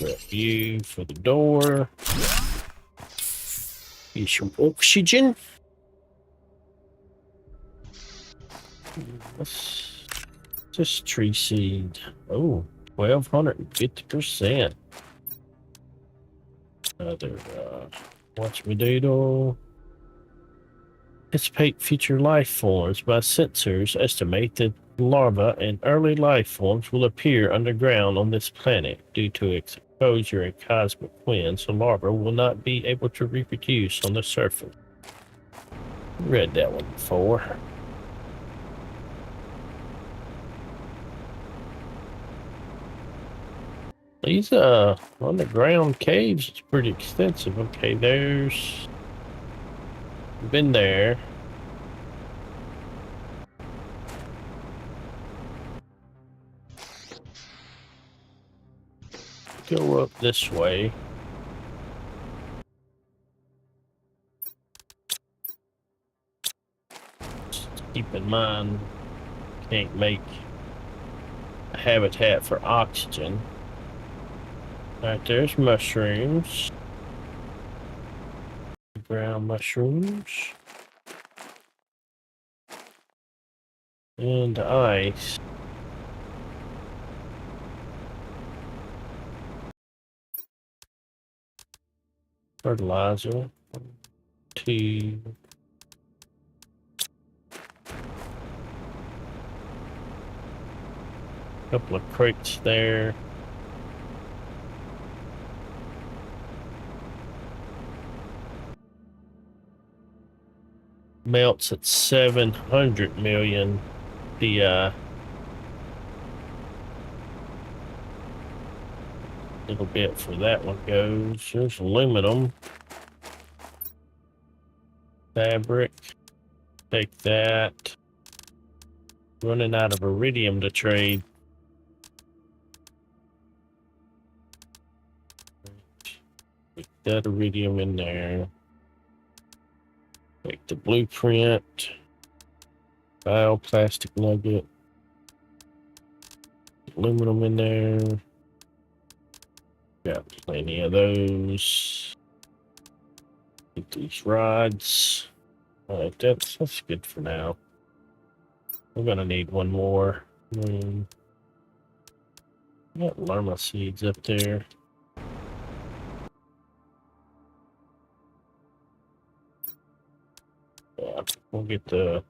Grab you for the door. Get some oxygen. What's this tree seed? Oh, 1250%. Another watch me doodle. Anticipate future life forms by sensors. Estimate that larvae and early life forms will appear underground on this planet due to exposure and cosmic winds. The larvae will not be able to reproduce on the surface. Read that one before. These underground caves is pretty extensive. Okay, there's been there. Go up this way. Just keep in mind, can't make a habitat for oxygen. Alright, there's mushrooms. Ground mushrooms. And ice. Fertilizer. 2. Couple of crates there. Melts at 700 million DI. Little bit for that one goes. There's aluminum. Fabric. Take that. Running out of iridium to trade. Put that iridium in there. Take the blueprint. Bioplastic nugget. Aluminum in there. Got plenty of those. Get these rods. Alright, that's good for now. We're gonna need one more. Got llama seeds up there. Yeah, we'll get the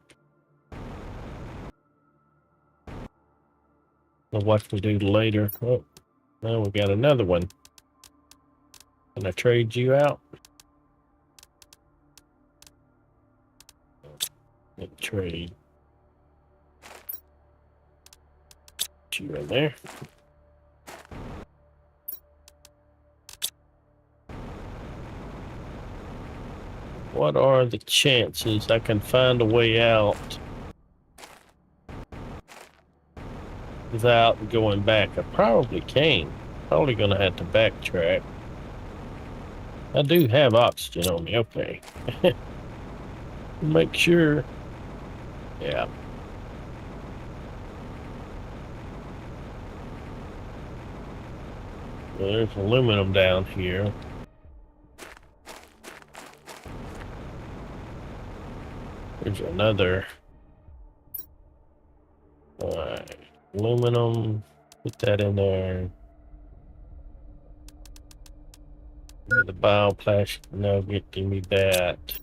what we do later. Oh, now we got another one. Can I trade you out? Trade you right there. What are the chances I can find a way out without going back? I probably can. Probably gonna have to backtrack. I do have oxygen on me. Okay. Make sure. Yeah. Well, there's aluminum down here. There's another. Alright. Aluminum. Put that in there. The bioplastic nugget. Give me that.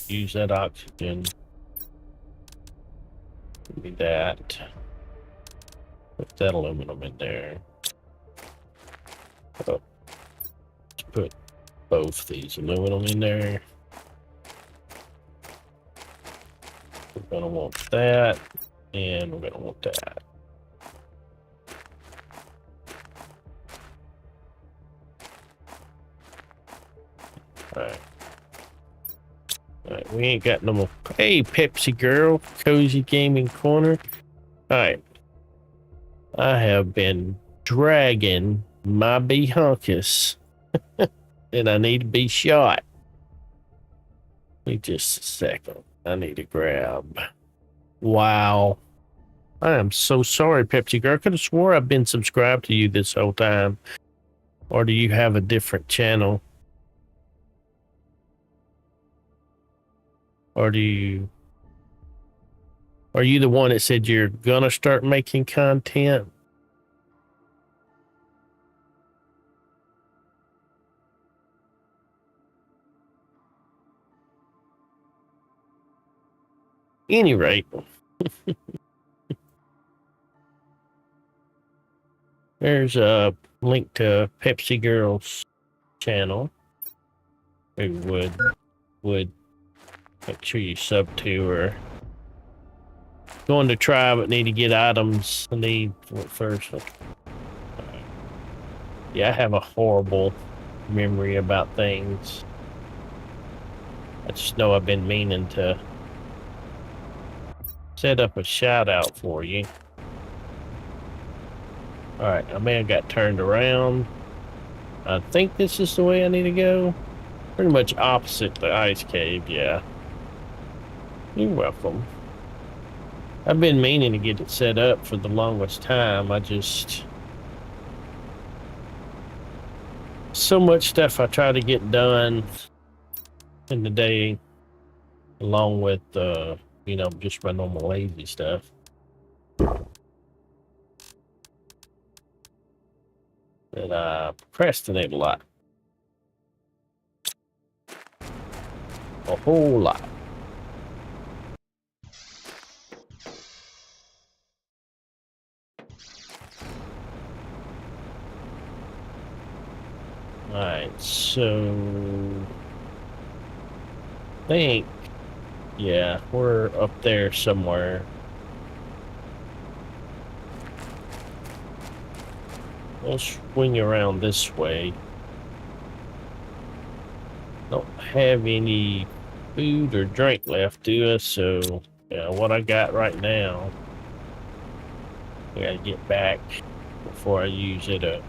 Use that oxygen. Give me that. Put that aluminum in there. Oh. Let's put both these aluminum in there. We're gonna want that, and we're gonna want that. Alright. Alright, we ain't got no more. Hey, Pepsi Girl, Cozy Gaming Corner. Alright. I have been dragging my behunkus, and I need to be shot. Wait just a second. I need to grab. Wow. I am so sorry, Pepsi Girl. I could have swore I've been subscribed to you this whole time. Or do you have a different channel? Or do you... Are you the one that said you're gonna start making content? Any rate, there's a link to Pepsi Girl's channel. Who would make sure you sub to her. Going to try, but need to get items. I need first. Yeah, I have a horrible memory about things. I just know I've been meaning to set up a shout out for you. Alright, I may have got turned around. I think this is the way I need to go. Pretty much opposite the ice cave, yeah. You're welcome. I've been meaning to get it set up for the longest time. I just... So much stuff I try to get done in the day, along with, you know, just my normal lazy stuff. That I procrastinate a lot. A whole lot. So I think, yeah, we're up there somewhere. We'll swing around this way. Don't have any food or drink left, do I? So, yeah, what I got right now, I gotta get back before I use it up.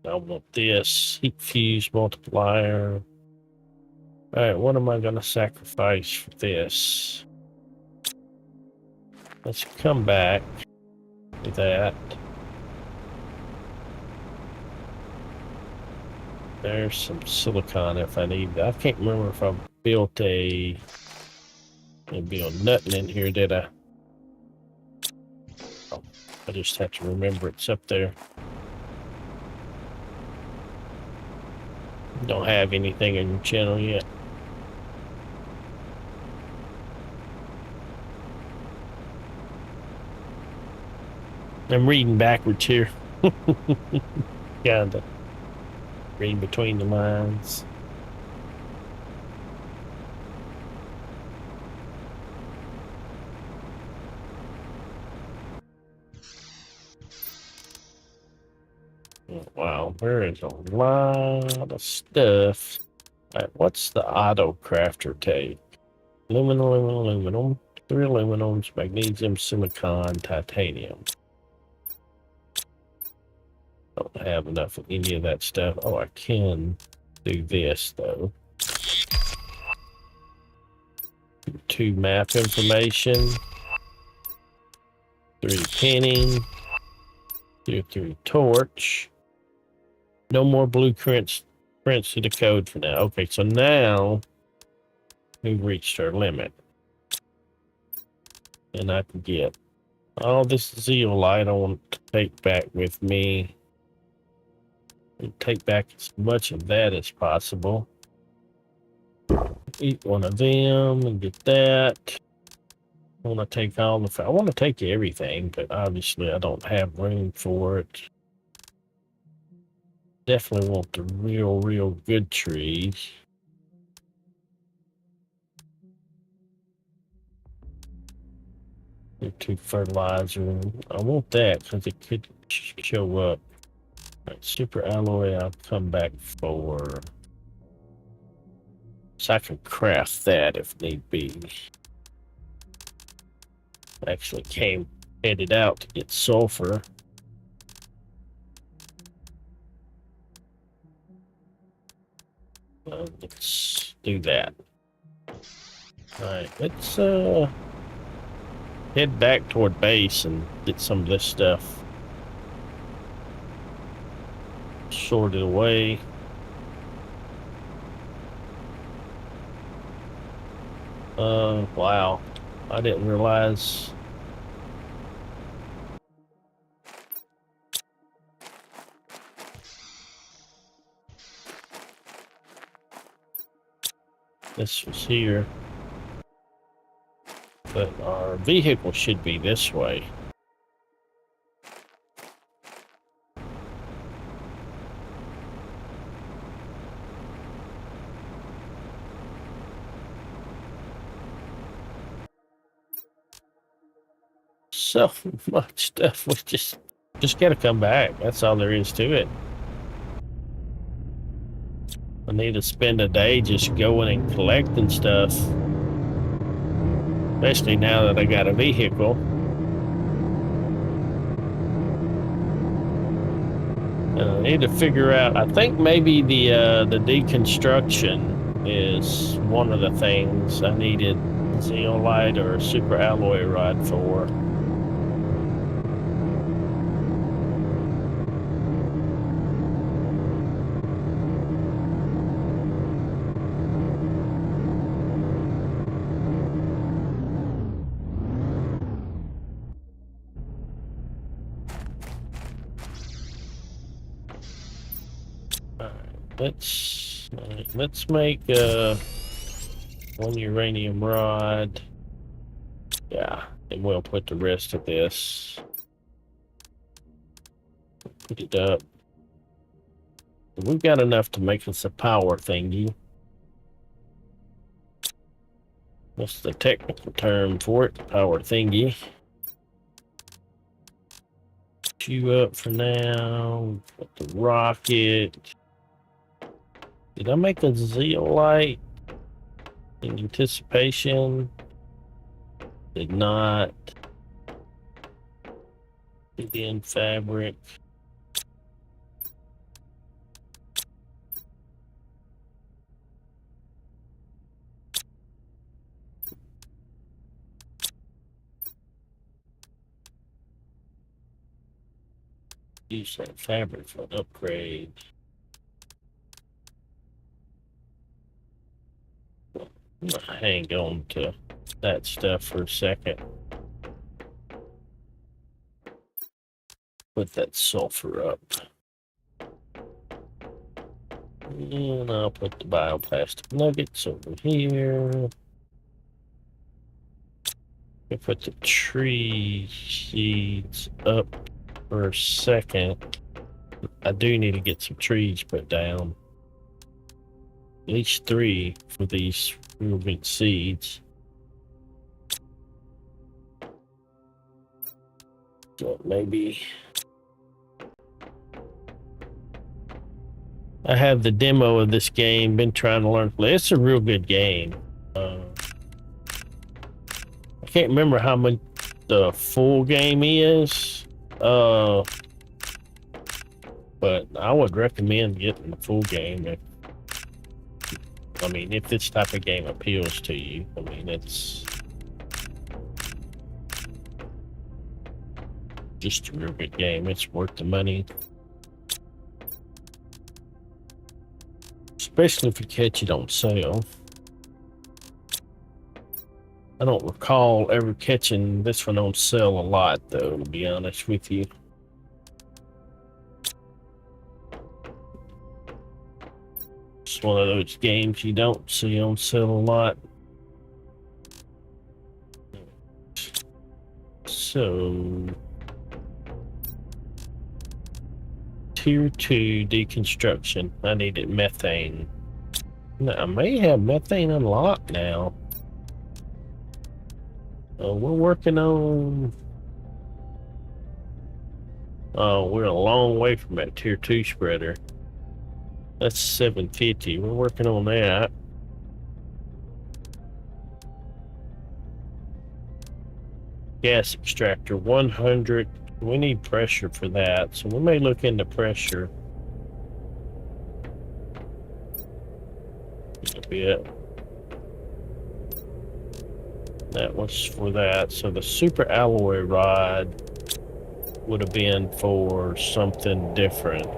I want this heat fuse multiplier. All right, what am I gonna sacrifice for this? Let's come back to that. There's some silicon if I need. I can't remember if I built maybe nothing in here, did I? Oh, I just have to remember it's up there. Don't have anything in your channel yet. I'm reading backwards here. Kinda. Reading between the lines. Oh, wow, there is a lot of stuff. All right, what's the auto crafter take? Aluminum, 3 aluminums, magnesium, silicon, titanium. Don't have enough of any of that stuff. Oh, I can do this though. 2 map information, 3 pinning, Tier 3 torch. No more blueprints to the code for now. Okay, so now we've reached our limit. And I can get all this zeolite I want to take back with me. And take back as much of that as possible. Eat one of them and get that. I want to take all the. I want to take everything, but obviously I don't have room for it. Definitely want the real good trees. To fertilizer. I want that because it could show up. Right, super alloy, I'll come back for. So I can craft that if need be. Actually headed out to get sulfur. Let's do that. Alright, let's head back toward base and get some of this stuff sorted away. Wow. I didn't realize. This was here. But our vehicle should be this way. So much stuff. We just gotta come back. That's all there is to it. I need to spend a day just going and collecting stuff. Especially now that I got a vehicle. And I need to figure out, I think maybe the deconstruction is one of the things I needed zeolite or super alloy rod for. Let's make one uranium rod. Yeah, and we'll put the rest of this Put it up. We've got enough to make us a power thingy. What's the technical term for it? Power thingy. Put you up for now. Put the rocket. Did I make a zeolite in anticipation? Did not. Again, fabric. Use that fabric for an upgrade. I'm gonna hang on to that stuff for a second. Put that sulfur up. And I'll put the bioplastic nuggets over here. I put the tree seeds up for a second. I do need to get some trees put down. At least 3 for these real big seeds. So maybe I have the demo of this game, been trying to learn to play. It's a real good game. I can't remember how much the full game is, but I would recommend getting the full game. If this type of game appeals to you. It's just a real good game. It's worth the money. Especially if you catch it on sale. I don't recall ever catching this one on sale a lot, though, to be honest with you. It's one of those games you don't see on sale a lot. So, Tier 2 deconstruction. I needed methane. I may have methane unlocked now. We're working on... we're a long way from that Tier 2 spreader. That's 750. We're working on that. Gas extractor, 100. We need pressure for that, so we may look into pressure a bit. That was for that. So the super alloy rod would have been for something different.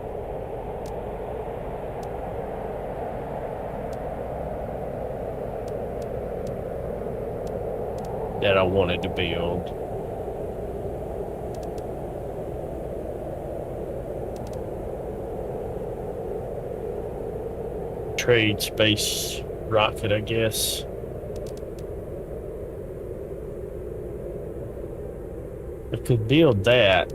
That I wanted to build. Trade space rocket, I guess. I could build that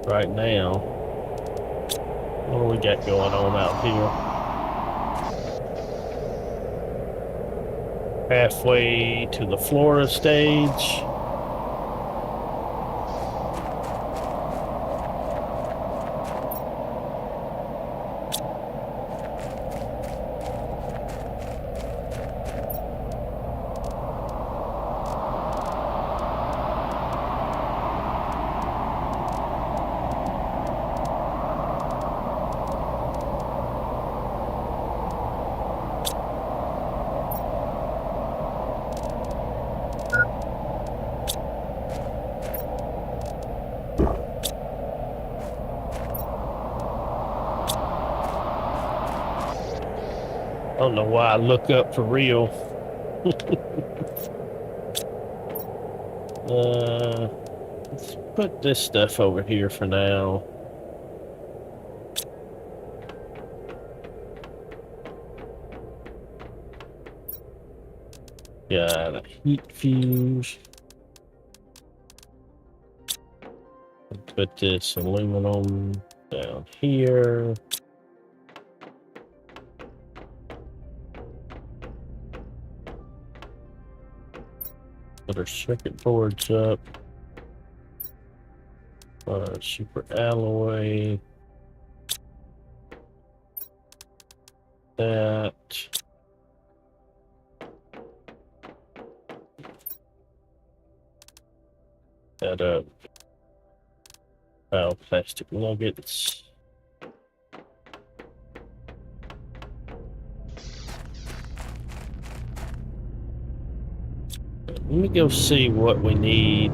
right now. What do we got going on out here? Halfway to the flora stage. I don't know why I look up for real. Let's put this stuff over here for now. Got a heat fuse. put this aluminum down here. Put our circuit boards up. Super alloy. That. That up. Plastic nuggets. Let me go see what we need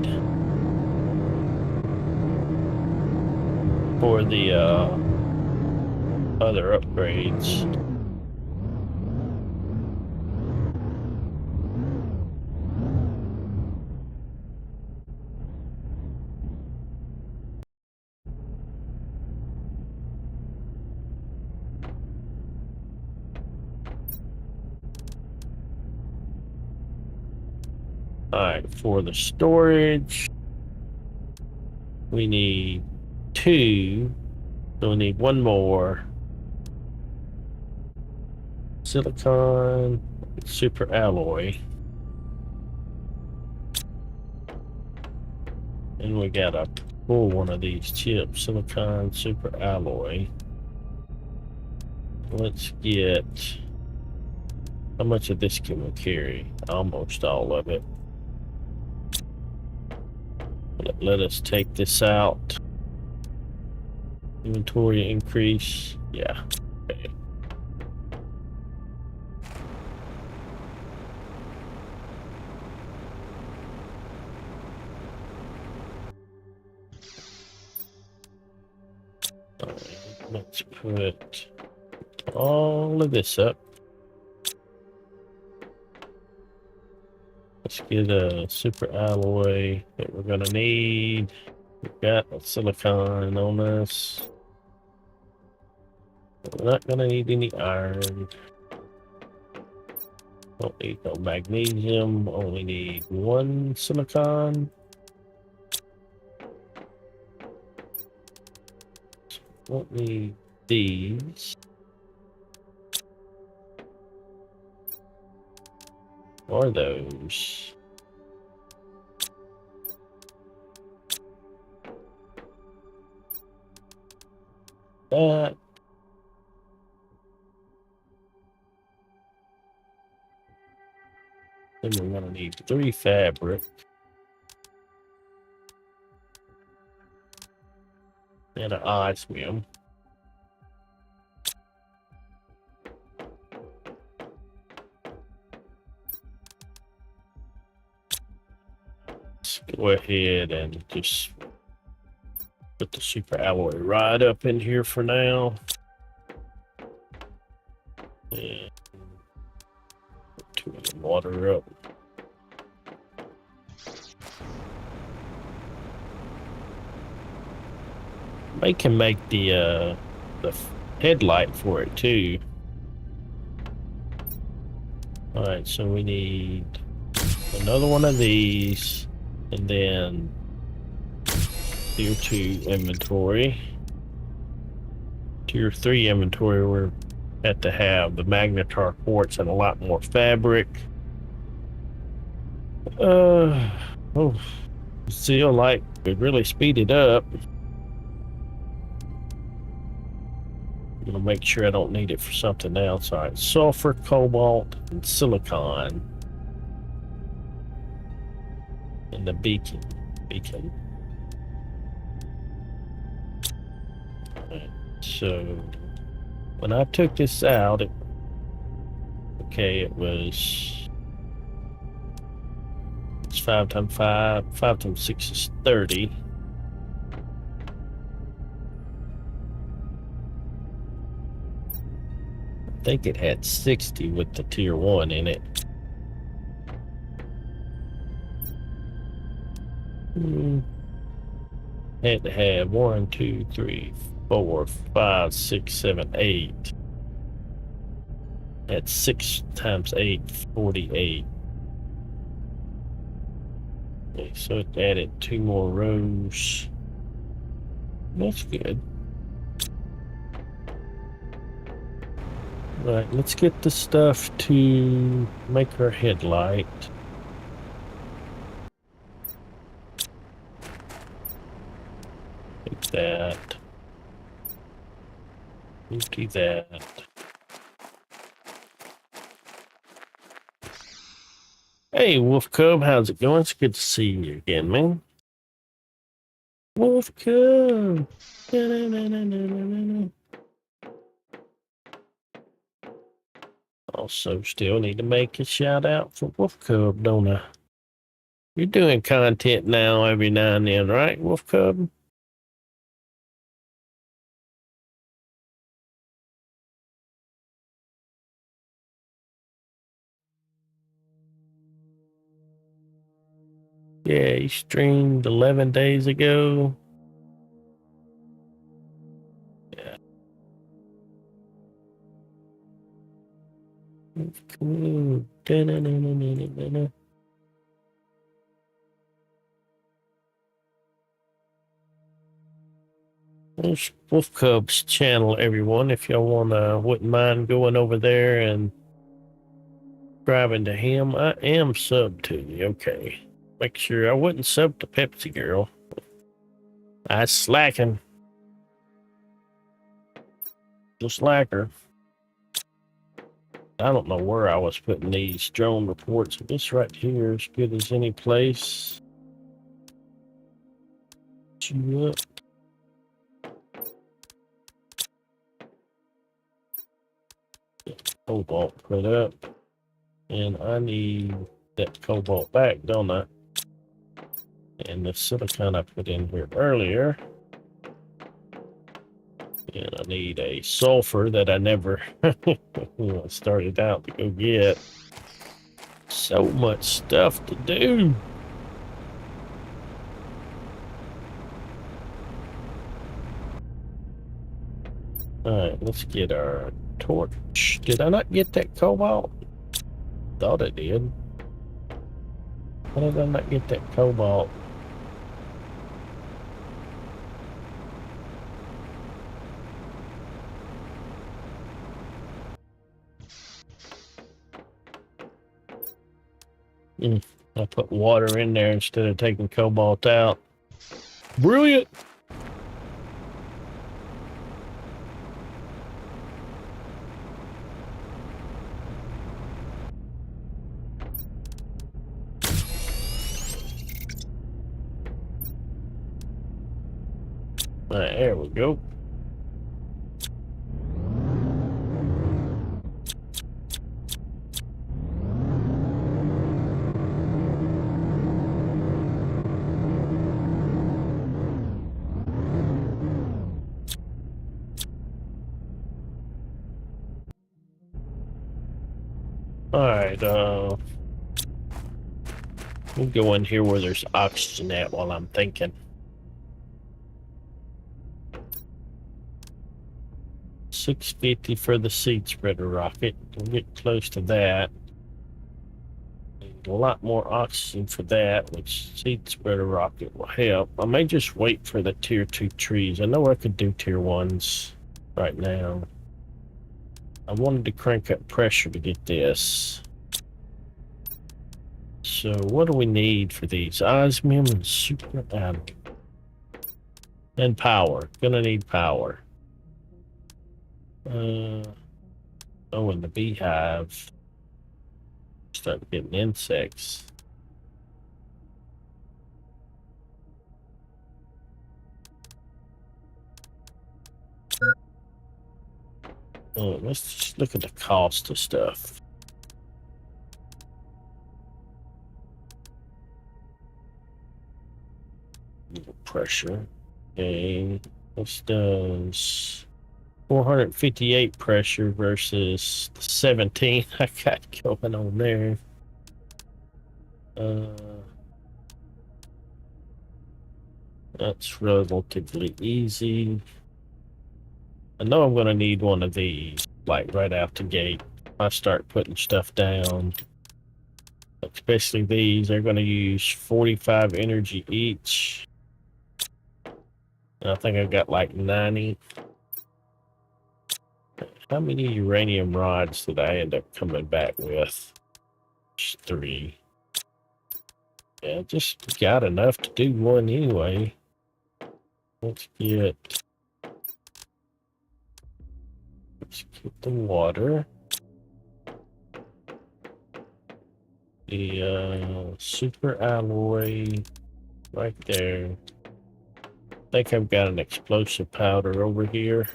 for the other upgrades. Alright, for the storage, we need 2, so we need 1 more. Silicon, super alloy. And we gotta pull one of these chips, silicon, super alloy. Let's get, how much of this can we carry? Almost all of it. Let us take this out. Inventory increase. Yeah. Okay. Let's put all of this up. Let's get a super alloy that we're gonna need. We've got a silicon on us. We're not gonna need any iron. Don't need no magnesium. Only need 1 silicon. Won't need these. Or those. That. Then we're gonna need 3 fabric. And an osmium. Let's go ahead and just put the super alloy right up in here for now. And put 2 water up. They can make the headlight for it too. All right, so we need another one of these, and then tier 2 inventory. Tier 3 inventory, we're at to have the magnetar quartz and a lot more fabric. Feel like we really speed it up. I'm gonna make sure I don't need it for something else. All right, sulfur, cobalt, and silicon. And the beacon. Right, so when I took this out, it was, it's 5 times 5. 5 times 6 is 30. I think it had 60 with the tier 1 in it. Had to have 1, 2, 3, 4, 5, 6, 7, 8. At 6 times 8, 48. Okay, so it added 2 more rows. That's good. Right, let's get the stuff to make our headlight. Take that. Empty that. Hey, Wolf Cub, how's it going? It's good to see you again, man. Wolf Cub. Also, still need to make a shout out for Wolf Cub, don't I? You're doing content now every now and then, right, Wolf Cub? Yeah, he streamed 11 days ago. Yeah. Cool. There's Wolf Cub's channel, everyone. If y'all wouldn't mind going over there and subscribing to him. I am sub to you. Okay. Make sure I wouldn't sub to Pepsi Girl. I slacking. Just like her. I don't know where I was putting these drone reports. This right here is good as any place. You up. Cobalt put up. And I need that cobalt back, don't I? And the silicon I put in here earlier. And I need a sulfur that I never started out to go get. So much stuff to do. Alright, let's get our torch. Did I not get that cobalt? Thought I did. Why did I not get that cobalt? I put water in there instead of taking cobalt out. Brilliant! Alright, there we go. Alright, we'll go in here where there's oxygen at while I'm thinking. $650 for the seed spreader rocket. We'll get close to that. Need a lot more oxygen for that, which seed spreader rocket will help. I may just wait for the tier 2 trees. I know I could do tier 1s right now. I wanted to crank up pressure to get this. So what do we need for these? Osmium and super atom. And power. Gonna need power. Oh, and the beehive. Start getting insects. Oh, let's just look at the cost of stuff. Pressure. Okay, this does 458 pressure versus the 17 I got going on there. That's relatively easy. I know I'm gonna need one of these, like right out the gate. I start putting stuff down. Especially these, they're gonna use 45 energy each. I think I got like 90. How many uranium rods did I end up coming back with? Just 3. Yeah, just got enough to do one anyway. Let's get the water. The super alloy right there. I think I've got an explosive powder over here.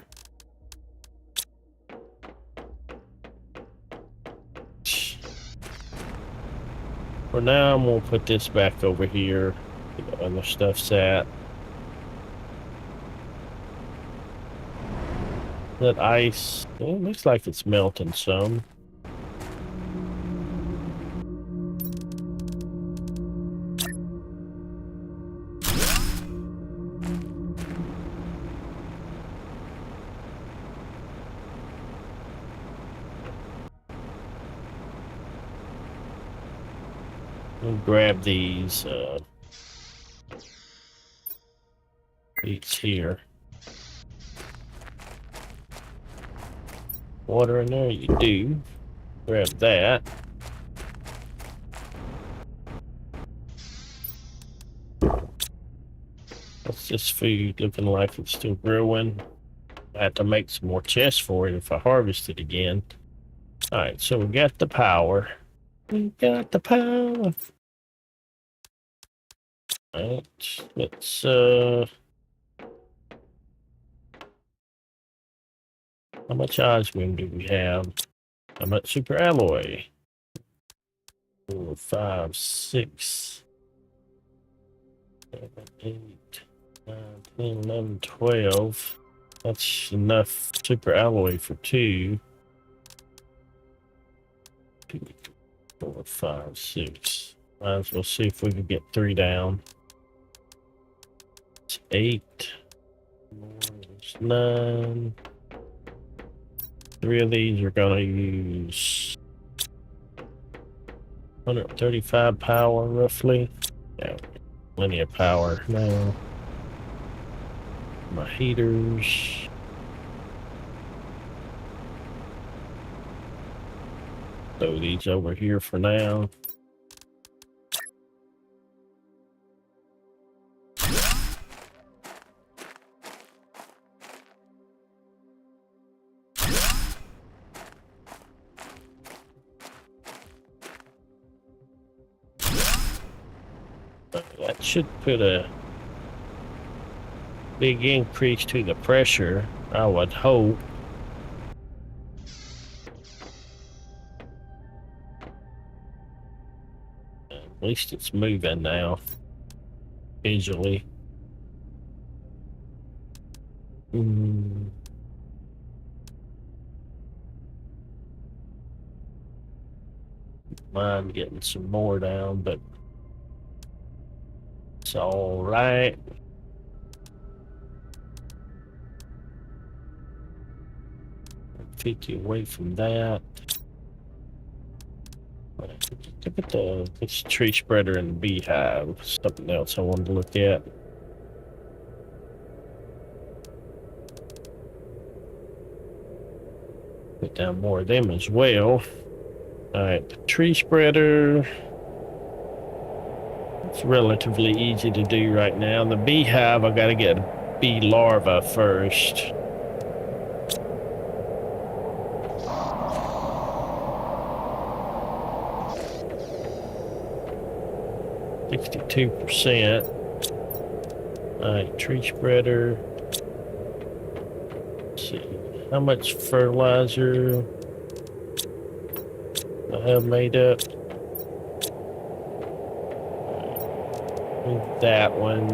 For now, I'm gonna put this back over here. The other stuff's at. That ice, it looks like it's melting some. We'll grab these here. Water in there, you do. Grab that. What's this food looking like it's still growing? I have to make some more chests for it if I harvest it again. Alright, so we got the power. We got the power. Alright, let's how much osmium do we have? How much super alloy? 4, 5, 6, 7, 8, 9, 10, 11, 12. That's enough super alloy for 2. 2, 4, 5, 6. Might as well see if we can get 3 down. It's 8. It's 9. 3 of these are gonna use 135 power roughly. Yeah, plenty of power now. My heaters. Throw these over here for now. That should put a big increase to the pressure, I would hope. At least it's moving now, visually. Mind getting some more down, but it's all right. Take you away from that. Look at this tree spreader and the beehive. Something else I wanted to look at. Put down more of them as well. Alright, the tree spreader. It's relatively easy to do right now. The beehive, I gotta get a bee larva first. %. Alright, tree spreader. Let's see. How much fertilizer I have made up? That one.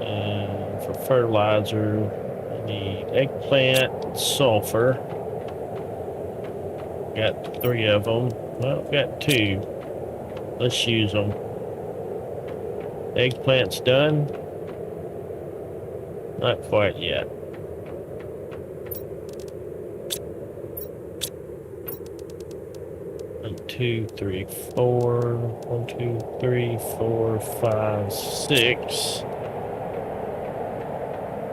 And for fertilizer, I need eggplant and sulfur. Got 3 of them. Well, got 2. Let's use them. Eggplant's done. Not quite yet. One, 2, 3, 4. 1, 2, 3, 4, 5, 6.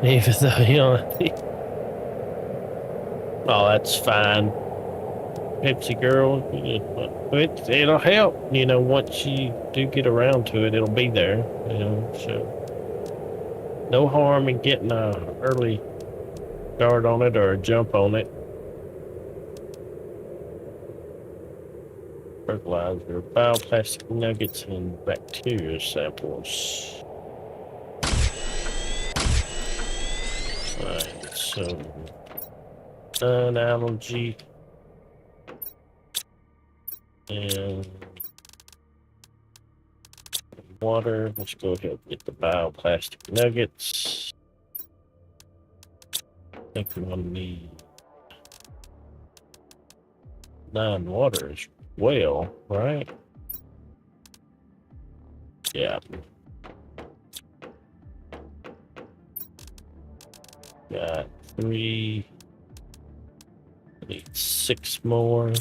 Even though, you know, oh, that's fine. Pepsi Girl, it'll help, you know, once you do get around to it, it'll be there, you know, so no harm in getting a early start on it or a jump on it. Fertilizer, bioplastic nuggets, and bacteria samples. Alright, so non-allergy and water. Let's go ahead and get the bioplastic nuggets. I think we want to need non-water as well, right? Yeah. Got 3. I need 6 more.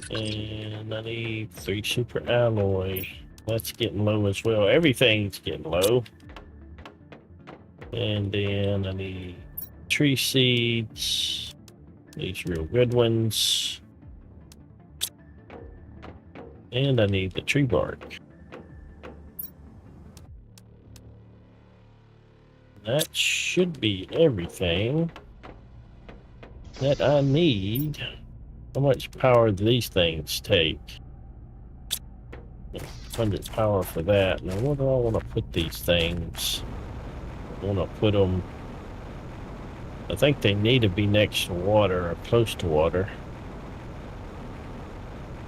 And I need 3 super alloy. That's getting low as well. Everything's getting low. And then I need tree seeds. These real good ones. And I need the tree bark. That should be everything that I need. How much power do these things take? 100 power for that. Now, where do I want to put these things? I want to put them... I think they need to be next to water or close to water.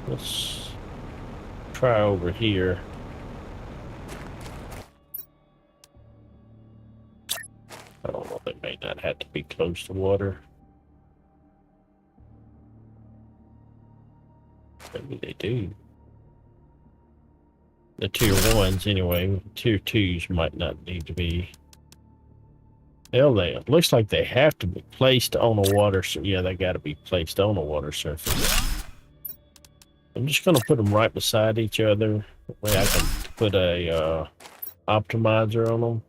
Let's try over here. I don't know, they may not have to be close to water. Maybe they do. The tier 1s anyway. Tier 2s might not need to be. Hell, it looks like they have to be placed on a water. So yeah, they got to be placed on a water surface. I'm just gonna put them right beside each other. That way I can put a optimizer on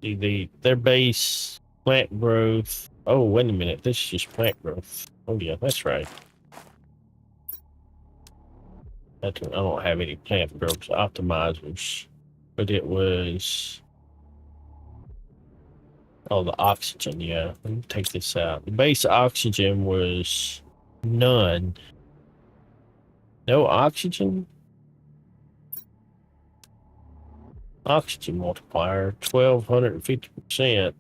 them. Their base plant growth. Oh, wait a minute. This is just plant growth. Oh yeah, that's right. I don't have any plant growth optimizers, but it was. Oh, the oxygen, yeah. Let me take this out. The base oxygen was none. No oxygen? Oxygen multiplier, 1250%.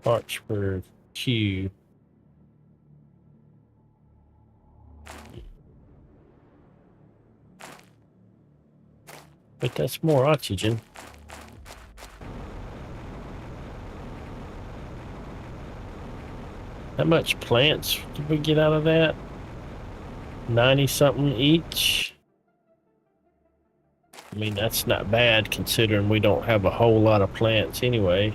Parts per Q. But that's more oxygen. How much plants did we get out of that? 90 something each. I mean, that's not bad considering we don't have a whole lot of plants anyway.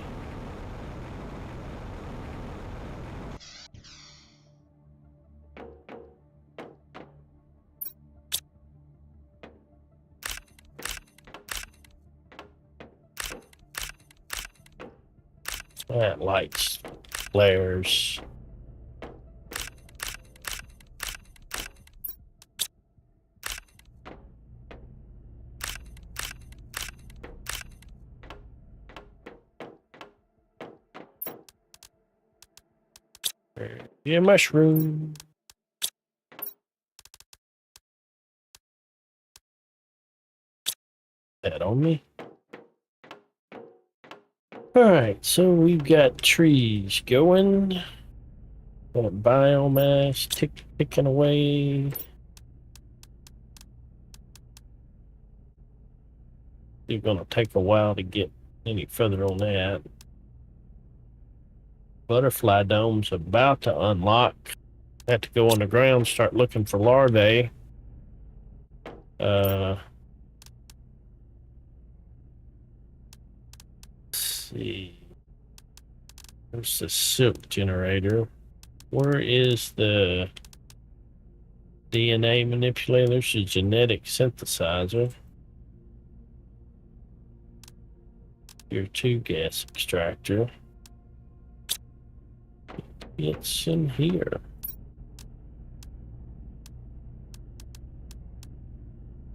That lights flares. Yeah, mushroom. That on me. All right, so we've got trees going. Got biomass ticking away. It's gonna take a while to get any further on that. Butterfly dome's about to unlock. Have to go underground, start looking for larvae. see. There's the silk generator. Where is the DNA manipulator? There's a genetic synthesizer. Tier 2 gas extractor. It's in here.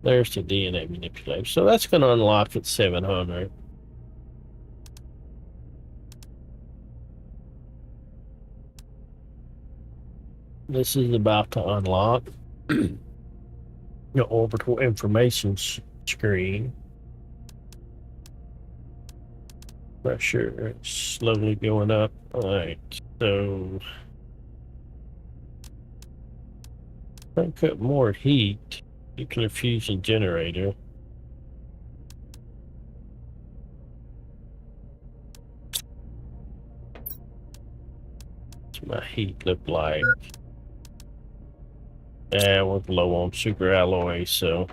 There's the DNA manipulator. So that's going to unlock at 700. This is about to unlock the orbital information screen. Pressure is slowly going up. Alright, so crank up more heat. Nuclear fusion generator. What's my heat look like? Yeah, we're low on super alloy, so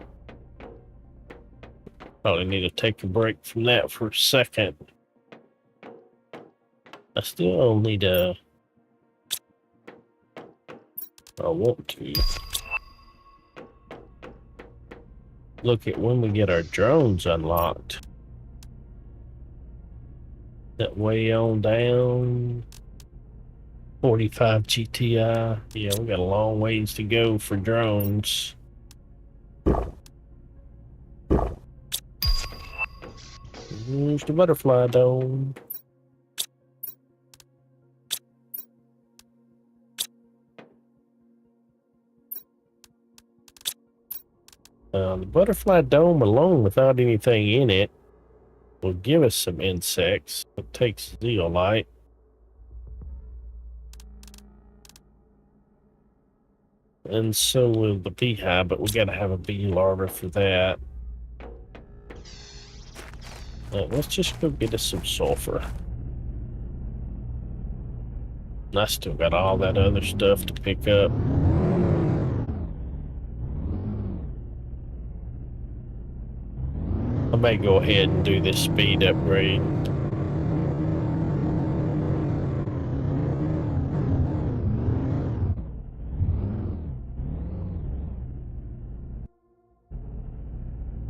probably need to take a break from that for a second. I still need to. I want to look at when we get our drones unlocked. That way on down. 45 GTI. Yeah, we got a long ways to go for drones. There's the butterfly dome. The butterfly dome alone without anything in it will give us some insects. It takes zeolite. And so will the beehive, but we gotta have a bee larva for that. Let's just go get us some sulfur. And I still got all that other stuff to pick up. I may go ahead and do this speed upgrade.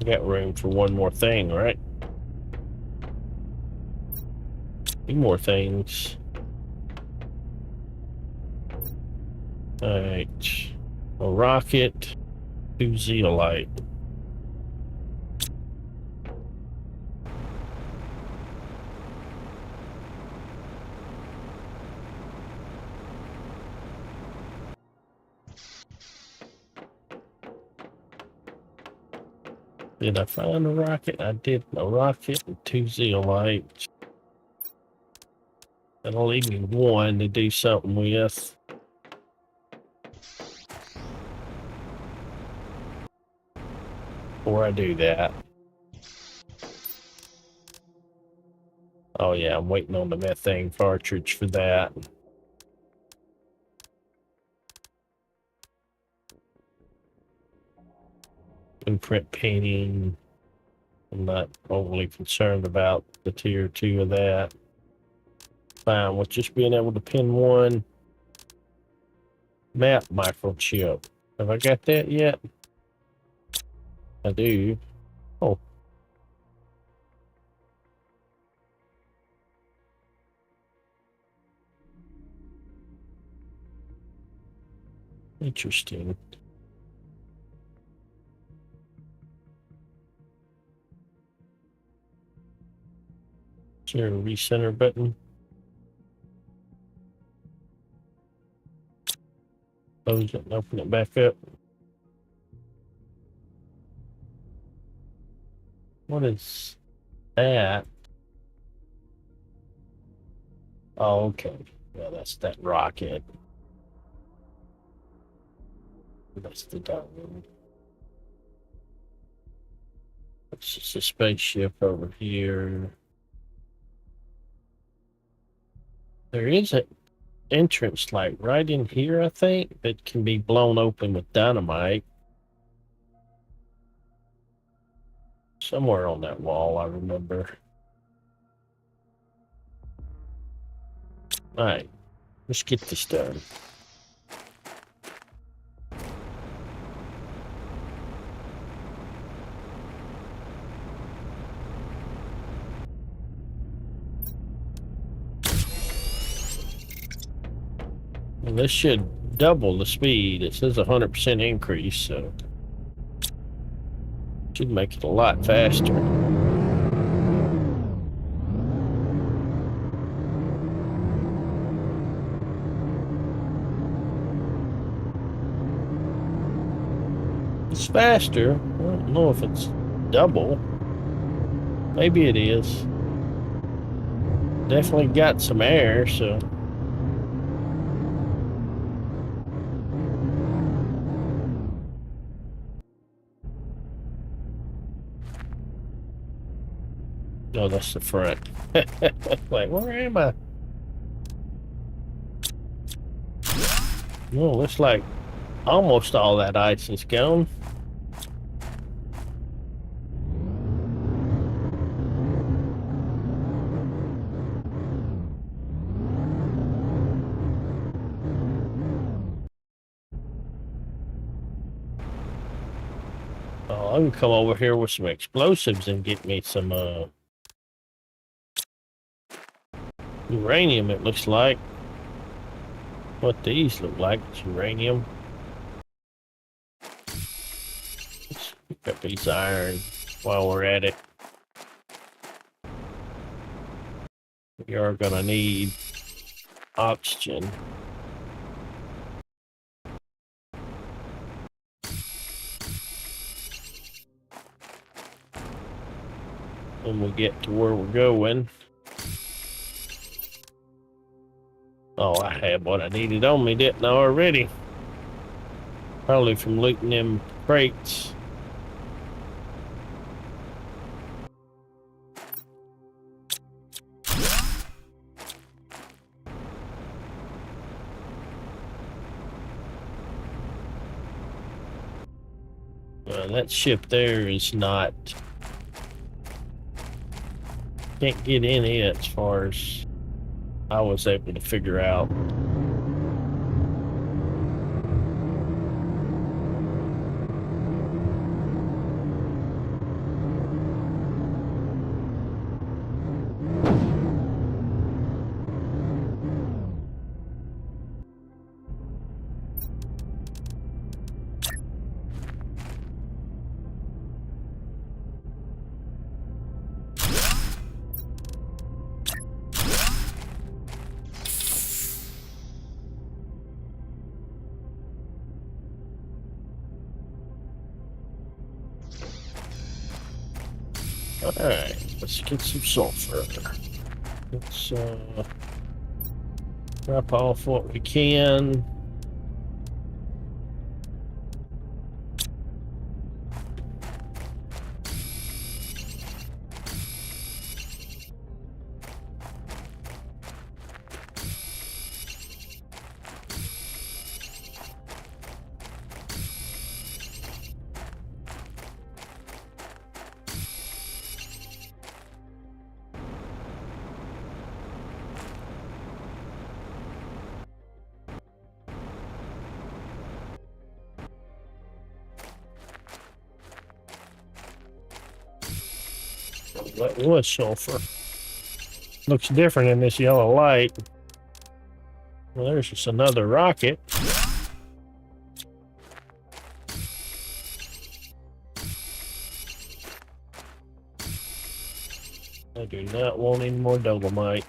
Got room for one more thing, right? 2 more things. Alright. A rocket, 2 zeolite. Did I find a rocket? I did. A rocket and 2 zeolites. That'll leave me 1 to do something with. Before I do that. Oh yeah, I'm waiting on the methane cartridge for that. Imprint painting. I'm not overly concerned about the tier 2 of that. Fine with just being able to pin 1 map microchip. Have I got that yet? I do. Oh. Interesting. Is there a recenter button? Close it and open it back up. What is that? Oh, okay. Yeah, that's that rocket. That's the dome. It's just a spaceship over here. There is an entrance like right in here, I think, that can be blown open with dynamite. Somewhere on that wall, I remember. Alright, let's get this done. And this should double the speed. It says 100% increase, so should make it a lot faster. It's faster. I don't know if it's double. Maybe it is. Definitely got some air, so. No, that's the front. Like, where am I? No, looks like almost all that ice is gone. Oh, I can come over here with some explosives and get me some uranium, it looks like. What these look like, it's uranium. Let's pick up these iron while we're at it. We are gonna need oxygen. When we get to where we're going. Oh, I had what I needed on me, didn't I already? Probably from looting them crates. Well, that ship there is not... Can't get in it as far as I was able to figure out. Alright, let's get some sulfur. Let's drop off what we can. That was sulfur. Looks different in this yellow light. Well, there's just another rocket. I do not want any more dolomite.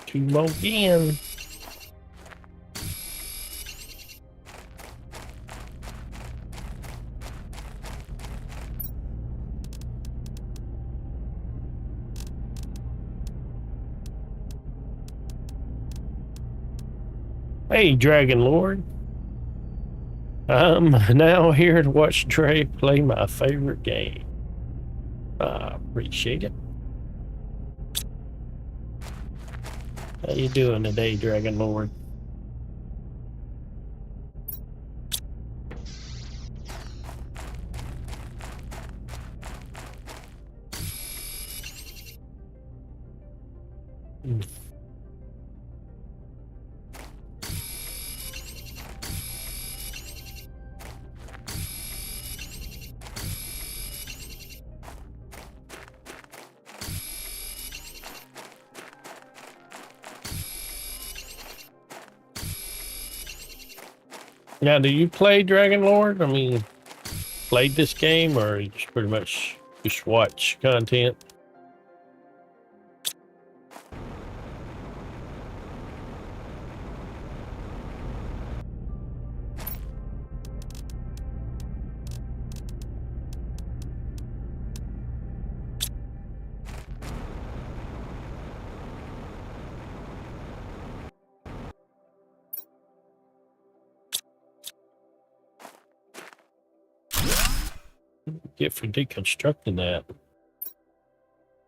Two more again. Hey, Dragon Lord. I'm now here to watch Dre play my favorite game. I appreciate it. How you doing today, Dragon Lord? Now, do you play Dragon Lord? I mean, played this game, or you just pretty much just watch content? Get for deconstructing that?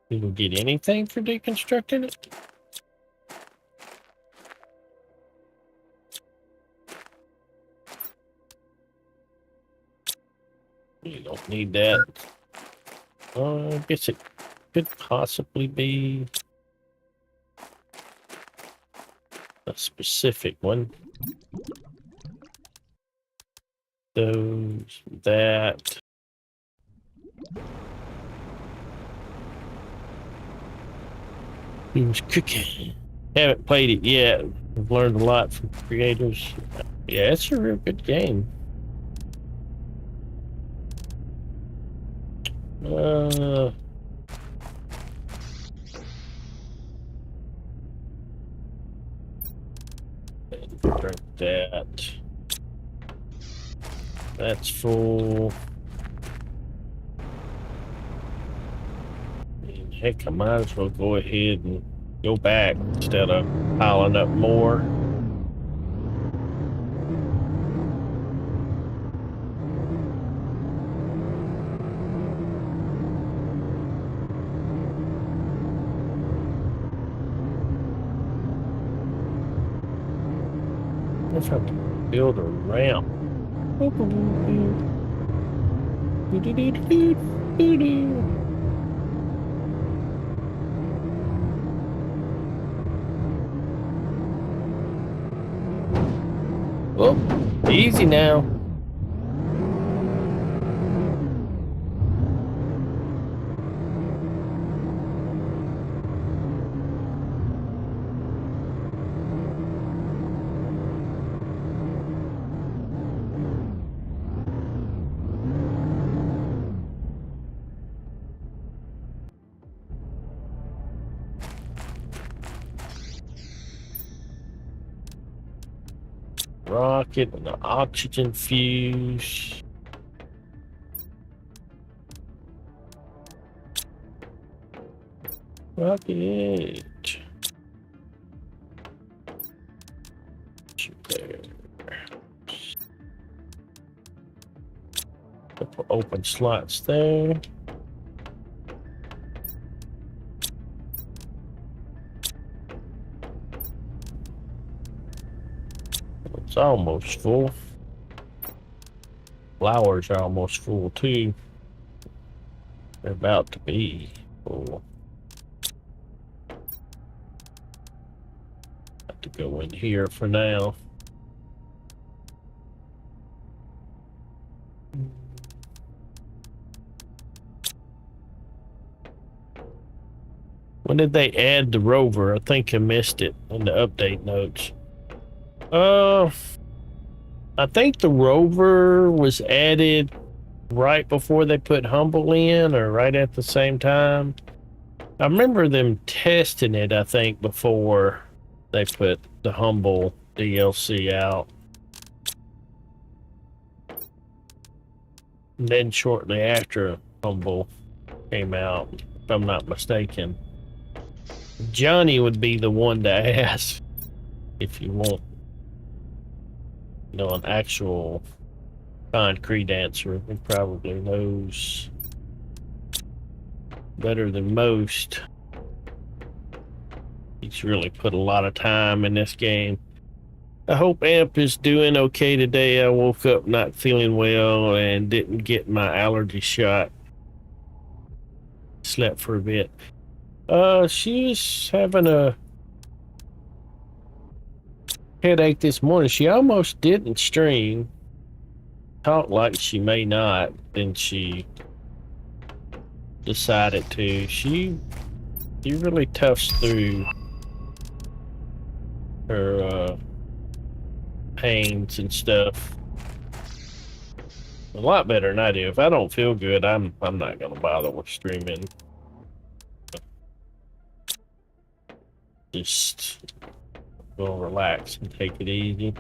You don't get anything for deconstructing it? You don't need that. I guess it could possibly be a specific one. Those, that. Who's cooking? Haven't played it yet. I've learned a lot from creators. Yeah, it's a real good game. Drink that. That's full. And heck, I might as well go ahead and go back instead of piling up more. If I have to build a ramp. Oh, easy now. Rocket and the oxygen fuse. Rocket. There. Couple open slots there. It's almost full. Flowers are almost full too. They're about to be full. Have to go in here for now. When did they add the rover? I think I missed it in the update notes. I think the rover was added right before they put Humble in, or right at the same time. I remember them testing it, I think, before they put the Humble DLC out. And then shortly after Humble came out, if I'm not mistaken. Johnny would be the one to ask if you want, you know, an actual concrete answer. He probably knows better than most. He's really put a lot of time in this game. I hope Amp is doing okay today. I woke up not feeling well and didn't get my allergy shot. Slept for a bit. She's having a headache this morning. She almost didn't stream. Talked like she may not. Then she decided to. She really toughs through her pains and stuff a lot better than I do. If I don't feel good, I'm not gonna bother with streaming. Just go relax and take it easy.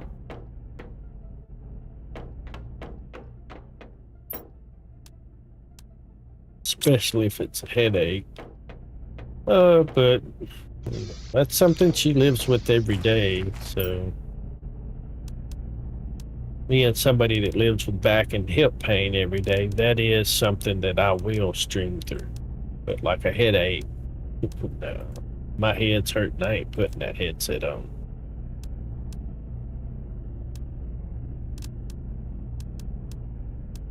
Especially if it's a headache. But that's something she lives with every day, so being somebody that lives with back and hip pain every day, that is something that I will stream through. But like a headache, no. My head's hurting, I ain't putting that headset on.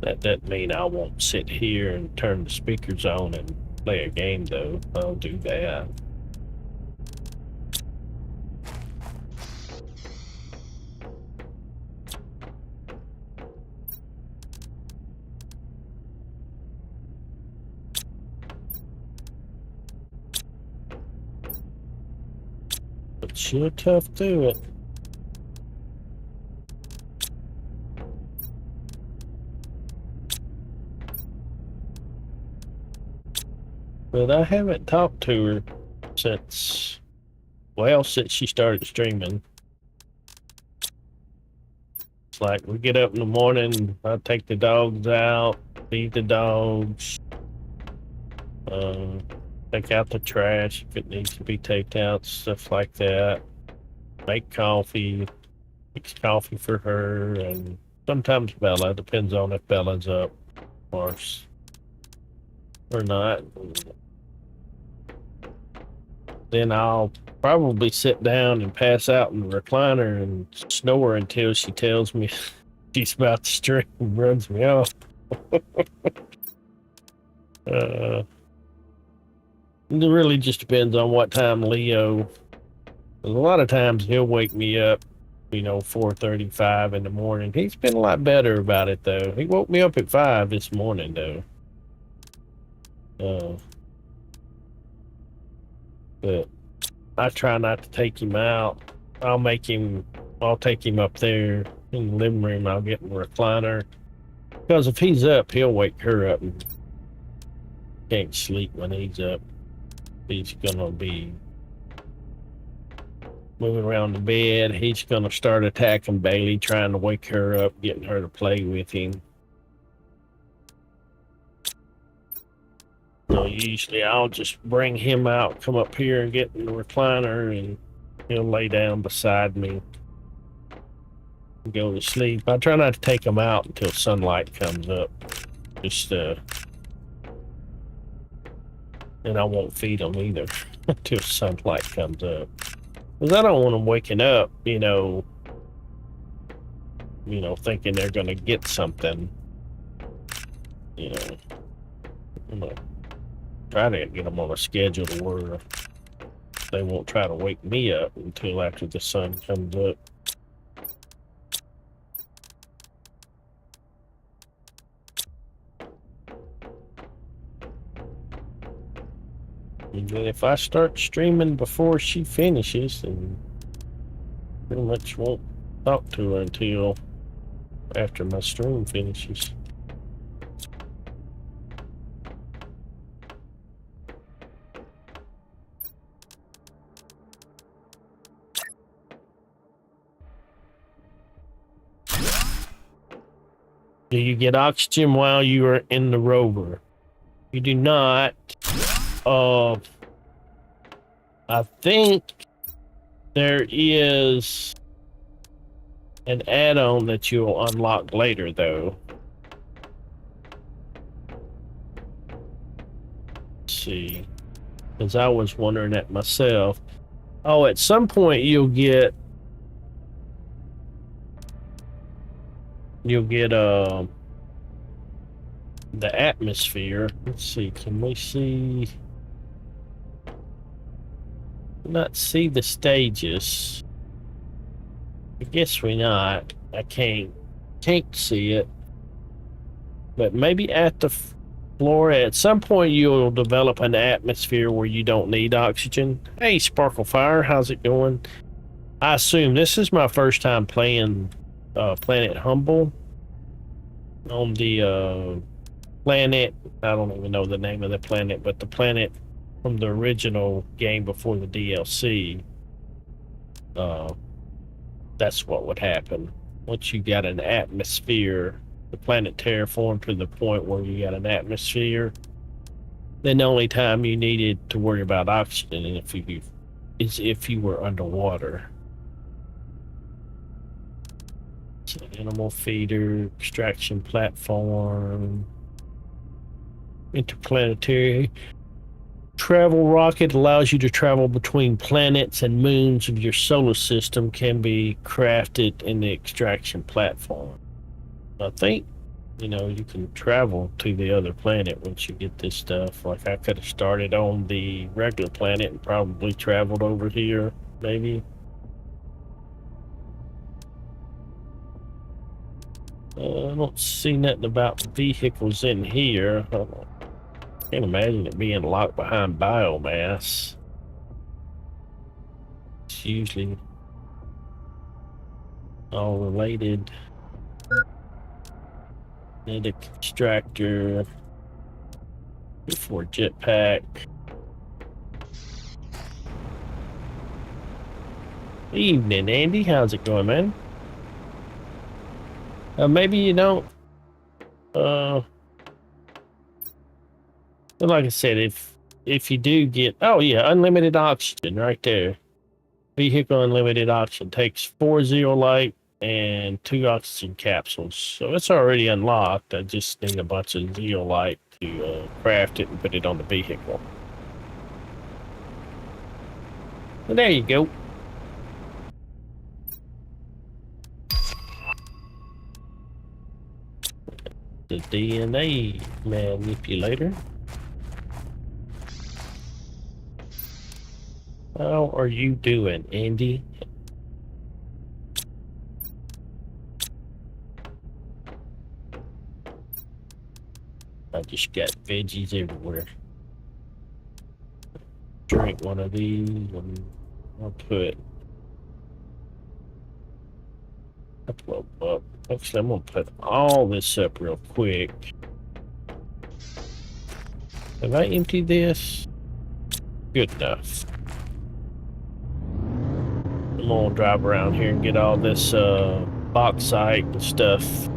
That doesn't mean I won't sit here and turn the speakers on and play a game, though. I'll do that. But she'll tough through it. But I haven't talked to her since she started streaming. It's like we get up in the morning, I take the dogs out, feed the dogs, take out the trash if it needs to be taken out, stuff like that. Make coffee, mix coffee for her, and sometimes Bella, depends on if Bella's up or not. Then I'll probably sit down and pass out in the recliner and snore until she tells me she's about to stream and runs me off. It really just depends on what time Leo. A lot of times he'll wake me up, 4:35 in the morning. He's been a lot better about it, though. He woke me up at 5 this morning, though. But I try not to take him out. I'll take him up there in the living room. I'll get in the recliner. Because if he's up, he'll wake her up and can't sleep when he's up. He's gonna be moving around the bed. He's gonna start attacking Bailey, trying to wake her up, getting her to play with him. So usually I'll just bring him out, come up here and get in the recliner, and he'll lay down beside me and go to sleep. I try not to take him out until sunlight comes up. And I won't feed him either until sunlight comes up. Because I don't want them waking up, thinking they're going to get something. I'm going to try to get them on a schedule where they won't try to wake me up until after the sun comes up. And then if I start streaming before she finishes, then pretty much won't talk to her until after my stream finishes. Do you get oxygen while you are in the rover? You do not. I think there is an add-on that you'll unlock later, though. Let's see. Because I was wondering that myself. Oh, at some point you'll get the atmosphere. Let's see, can we see? Not see the stages. I guess we not. I can't see it. But maybe at the floor, at some point you'll develop an atmosphere where you don't need oxygen. Hey, Sparkle Fire, how's it going? I assume this is my first time playing Planet Humble on the planet. I don't even know the name of the planet, but the planet from the original game before the DLC. That's what would happen once you got an atmosphere. The planet terraformed to the point where you got an atmosphere. Then the only time you needed to worry about oxygen is if you were underwater. So animal feeder, extraction platform, interplanetary travel rocket allows you to travel between planets and moons of your solar system. Can be crafted in the extraction platform. I think, you can travel to the other planet once you get this stuff. Like I could have started on the regular planet and probably traveled over here, maybe. I don't see nothing about vehicles in here. I can't imagine it being locked behind biomass. It's usually all related. Kinetic extractor before jetpack. Evening, Andy. How's it going, man? Maybe you don't. Like I said, if you do get, oh yeah, unlimited oxygen right there. Vehicle unlimited oxygen takes 4 zeolite and 2 oxygen capsules, so it's already unlocked. I just need a bunch of zeolite to craft it and put it on the vehicle. So there you go. The DNA manipulator. How are you doing, Andy? I just got veggies everywhere. Drink one of these and I'll put upload up. Actually, I'm gonna put all this up real quick. Have I emptied this? Good enough. I'm gonna drive around here and get all this bauxite and stuff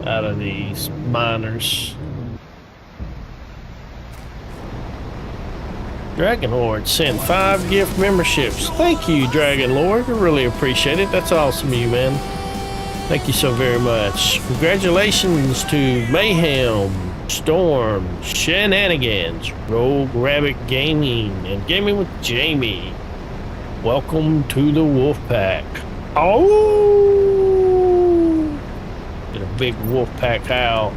out of these miners. Dragon Lord sent 5 gift memberships. Thank you, Dragon Lord. I really appreciate it. That's awesome of you, man. Thank you so very much. Congratulations to Mayhem, Storm, Shenanigans, Rogue Rabbit Gaming, and Gaming with Jamie. Welcome to the Wolfpack. Oh! Get a big Wolfpack howl.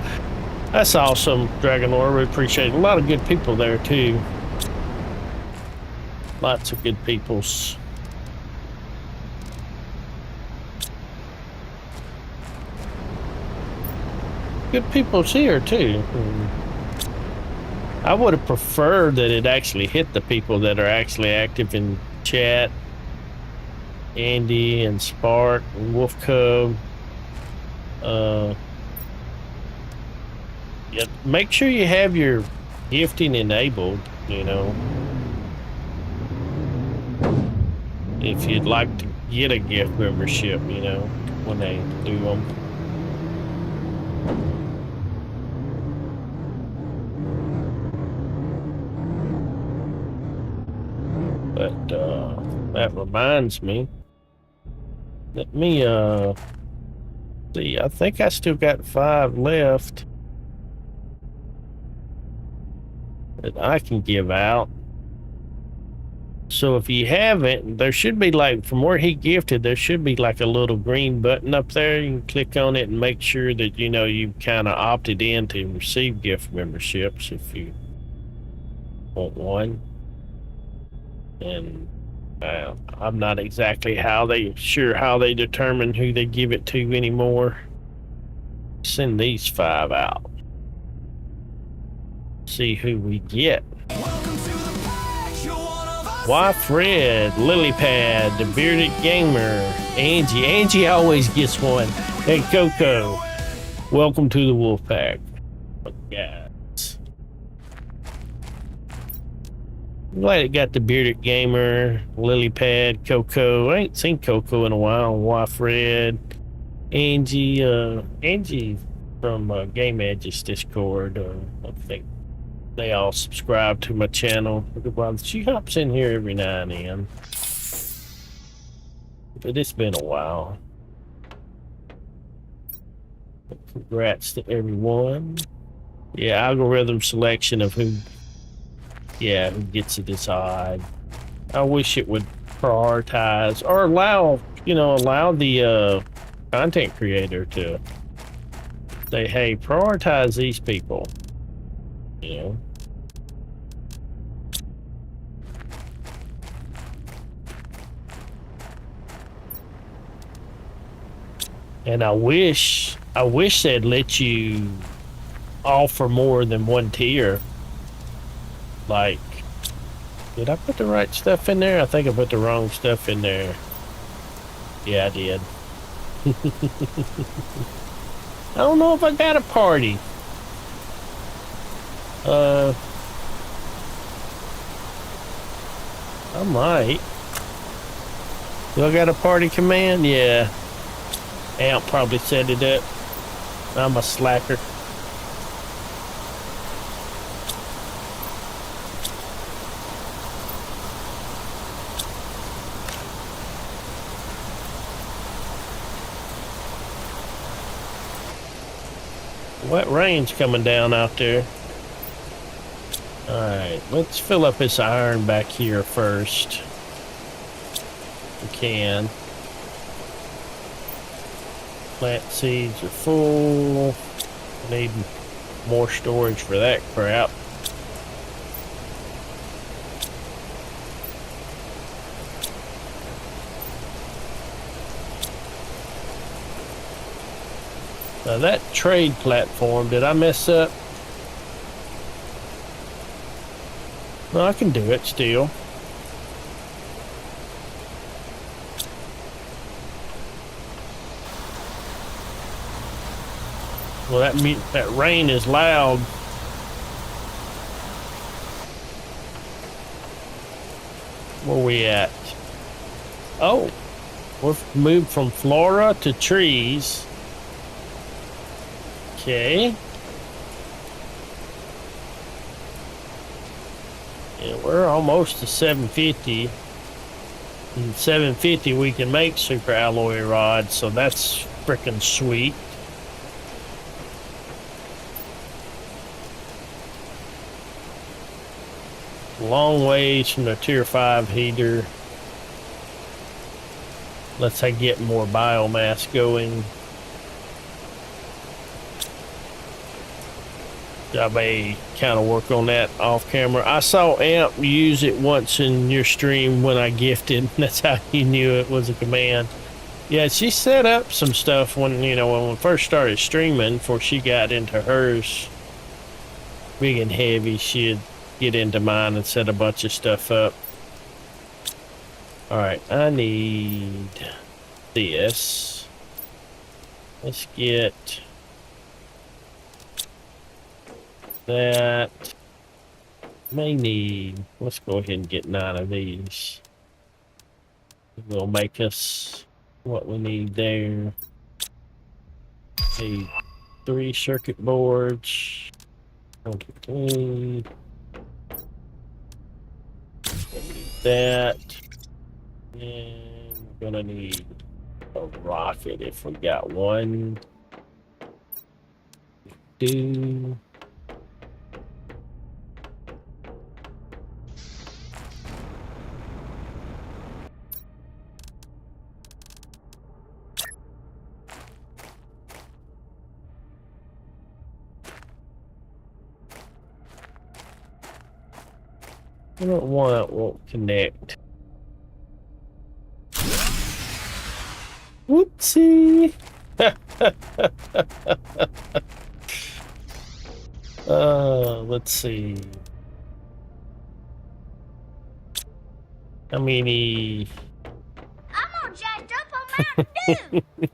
That's awesome, Dragon Lord. We appreciate it. A lot of good people there, too. Lots of good peoples. Good people's here too. I would have preferred that it actually hit the people that are actually active in chat. Andy and Spark and Wolf Cub. Yeah, make sure you have your gifting enabled, if you'd like to get a gift membership, when they do them. But that reminds me. Let me see. I think I still got 5 left. that I can give out. So if you haven't, there should be like, from where he gifted, there should be like a little green button up there. You can click on it and make sure that, you know, you've kind of opted in to receive gift memberships if you want one. And I'm not exactly sure how they determine who they give it to anymore. Send these 5 out. See who we get. Fred, Lilypad, the Bearded Gamer, Angie. Angie always gets one. And Coco. Welcome to the Wolf Pack. Guys. I'm glad it got the Bearded Gamer, Lilypad, Coco. I ain't seen Coco in a while. Fred, Angie, Angie from Game Edge's Discord. I think they all subscribe to my channel. She hops in here every now and then. But it's been a while. Congrats to everyone. Yeah, algorithm selection of who gets it is odd. I wish it would prioritize or allow the content creator to say, hey, prioritize these people. You know. And I wish they'd let you offer more than one tier. Like, did I put the right stuff in there? I think I put the wrong stuff in there. Yeah, I did. I don't know if I got a party. I might. Do I got a party command? Yeah. Amp probably set it up. I'm a slacker. Wet rain's coming down out there. Alright, let's fill up this iron back here first. We can. Plant seeds are full. Need more storage for that crap. Now that trade platform, did I mess up? No, I can do it still. Well, that rain is loud. Where we at? Oh, we've moved from flora to trees. Okay. Yeah, we're almost to 750. And 750 we can make super alloy rods, so that's freaking sweet. Long ways from the tier 5 heater. Let's get more biomass going. I may kind of work on that off camera. I saw Amp use it once in your stream when I gifted. That's how you knew it was a command. Yeah, she set up some stuff when we first started streaming, before she got into hers big and heavy. She'd get into mine and set a bunch of stuff up. All right, I need this. Let's get that. May need, let's go ahead and get 9 of these. Will make us what we need there. Need 3 circuit boards. 23. That. And we're gonna need a rocket if we got one. 2. I don't want, won't connect. Whoopsie. Let's see. How many? I'm gonna jacked up on Mountain Dew.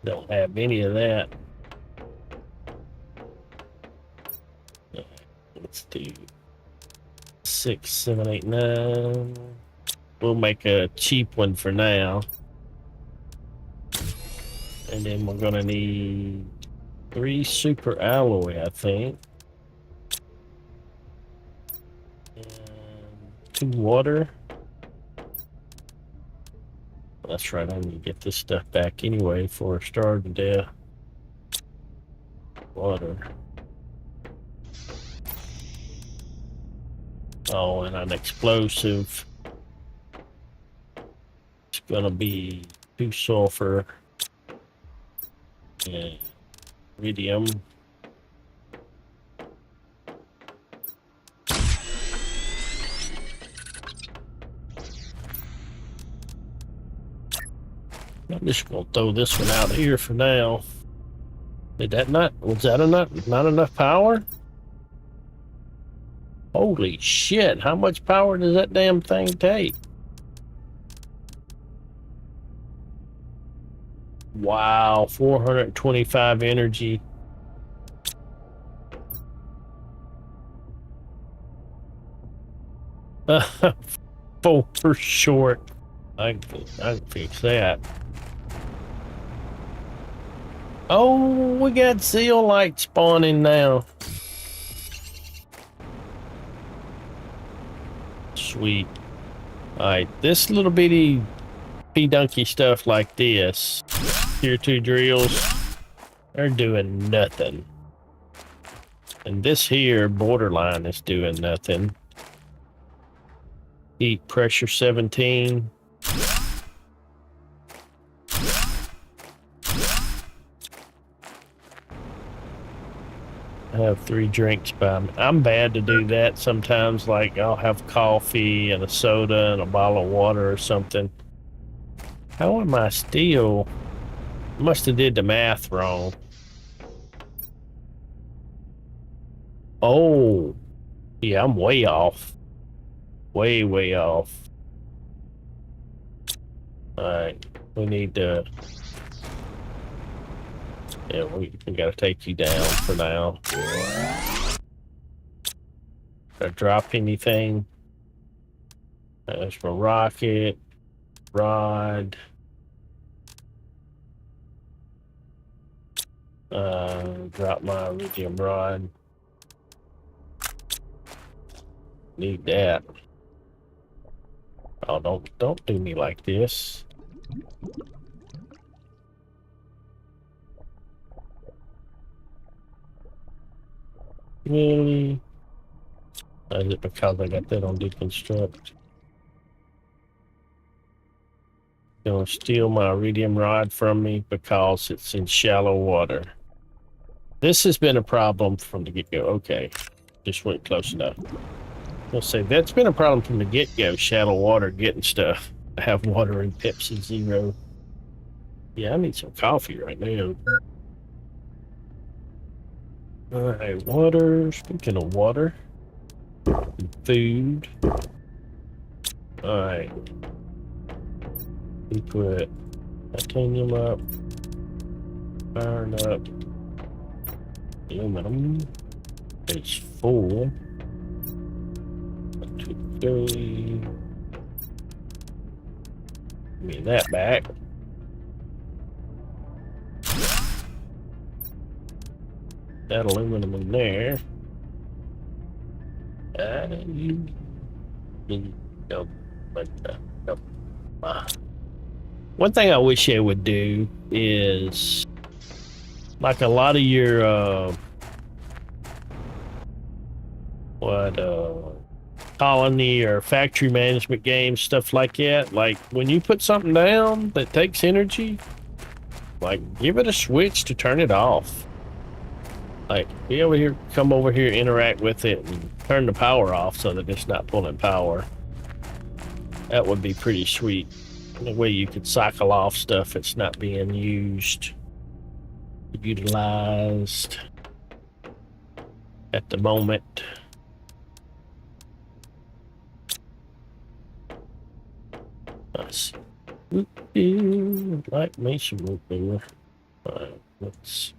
Don't have any of that. Let's do 6, 7, 8, 9. We'll make a cheap one for now. And then we're gonna need 3 super alloy, I think. And 2 water. That's right, I need to get this stuff back anyway for starving to death. Water. Oh, and an explosive. It's gonna be 2 sulfur and iridium. I'm just gonna throw this one out here for now. Did that not? Was that not enough power? Holy shit! How much power does that damn thing take? Wow, 425 energy. Uh, 4 short. I can fix that. Oh, we got zeolite spawning now. Sweet. Alright, this little bitty pedunky stuff like this, tier 2 drills, they're doing nothing. And this here borderline is doing nothing. Heat pressure 17. I have 3 drinks by me. I'm bad to do that sometimes, like I'll have coffee and a soda and a bottle of water or something. How am I still? Must have did the math wrong. Oh, yeah, I'm way off. Way off. Alright, we need to... Yeah, we gotta take you down for now. Gotta drop anything. There's my rocket, rod. Drop my iridium rod. Need that. Oh, don't do me like this. Really? Is it because I got that on deconstruct? Gonna steal my iridium rod from me because it's in shallow water. This has been a problem from the get-go. Okay, just went close enough. I'll say that's been a problem from the get-go. Shallow water, getting stuff. I have water in Pepsi Zero. Yeah, I need some coffee right now. Alright, water. Speaking of water, and food. Alright. We put titanium up, iron up, aluminum. It's full. 1, 2, 3. Give me that back. That aluminum in there. Nope. But nope. One thing I wish they would do is, like a lot of your colony or factory management games, stuff like that. Like when you put something down that takes energy, like give it a switch to turn it off. Like, be over here, come over here, interact with it, and turn the power off so that it's not pulling power. That would be pretty sweet. The way you could cycle off stuff that's not being used, utilized at the moment. Nice. Like me some root beer. Alright, let's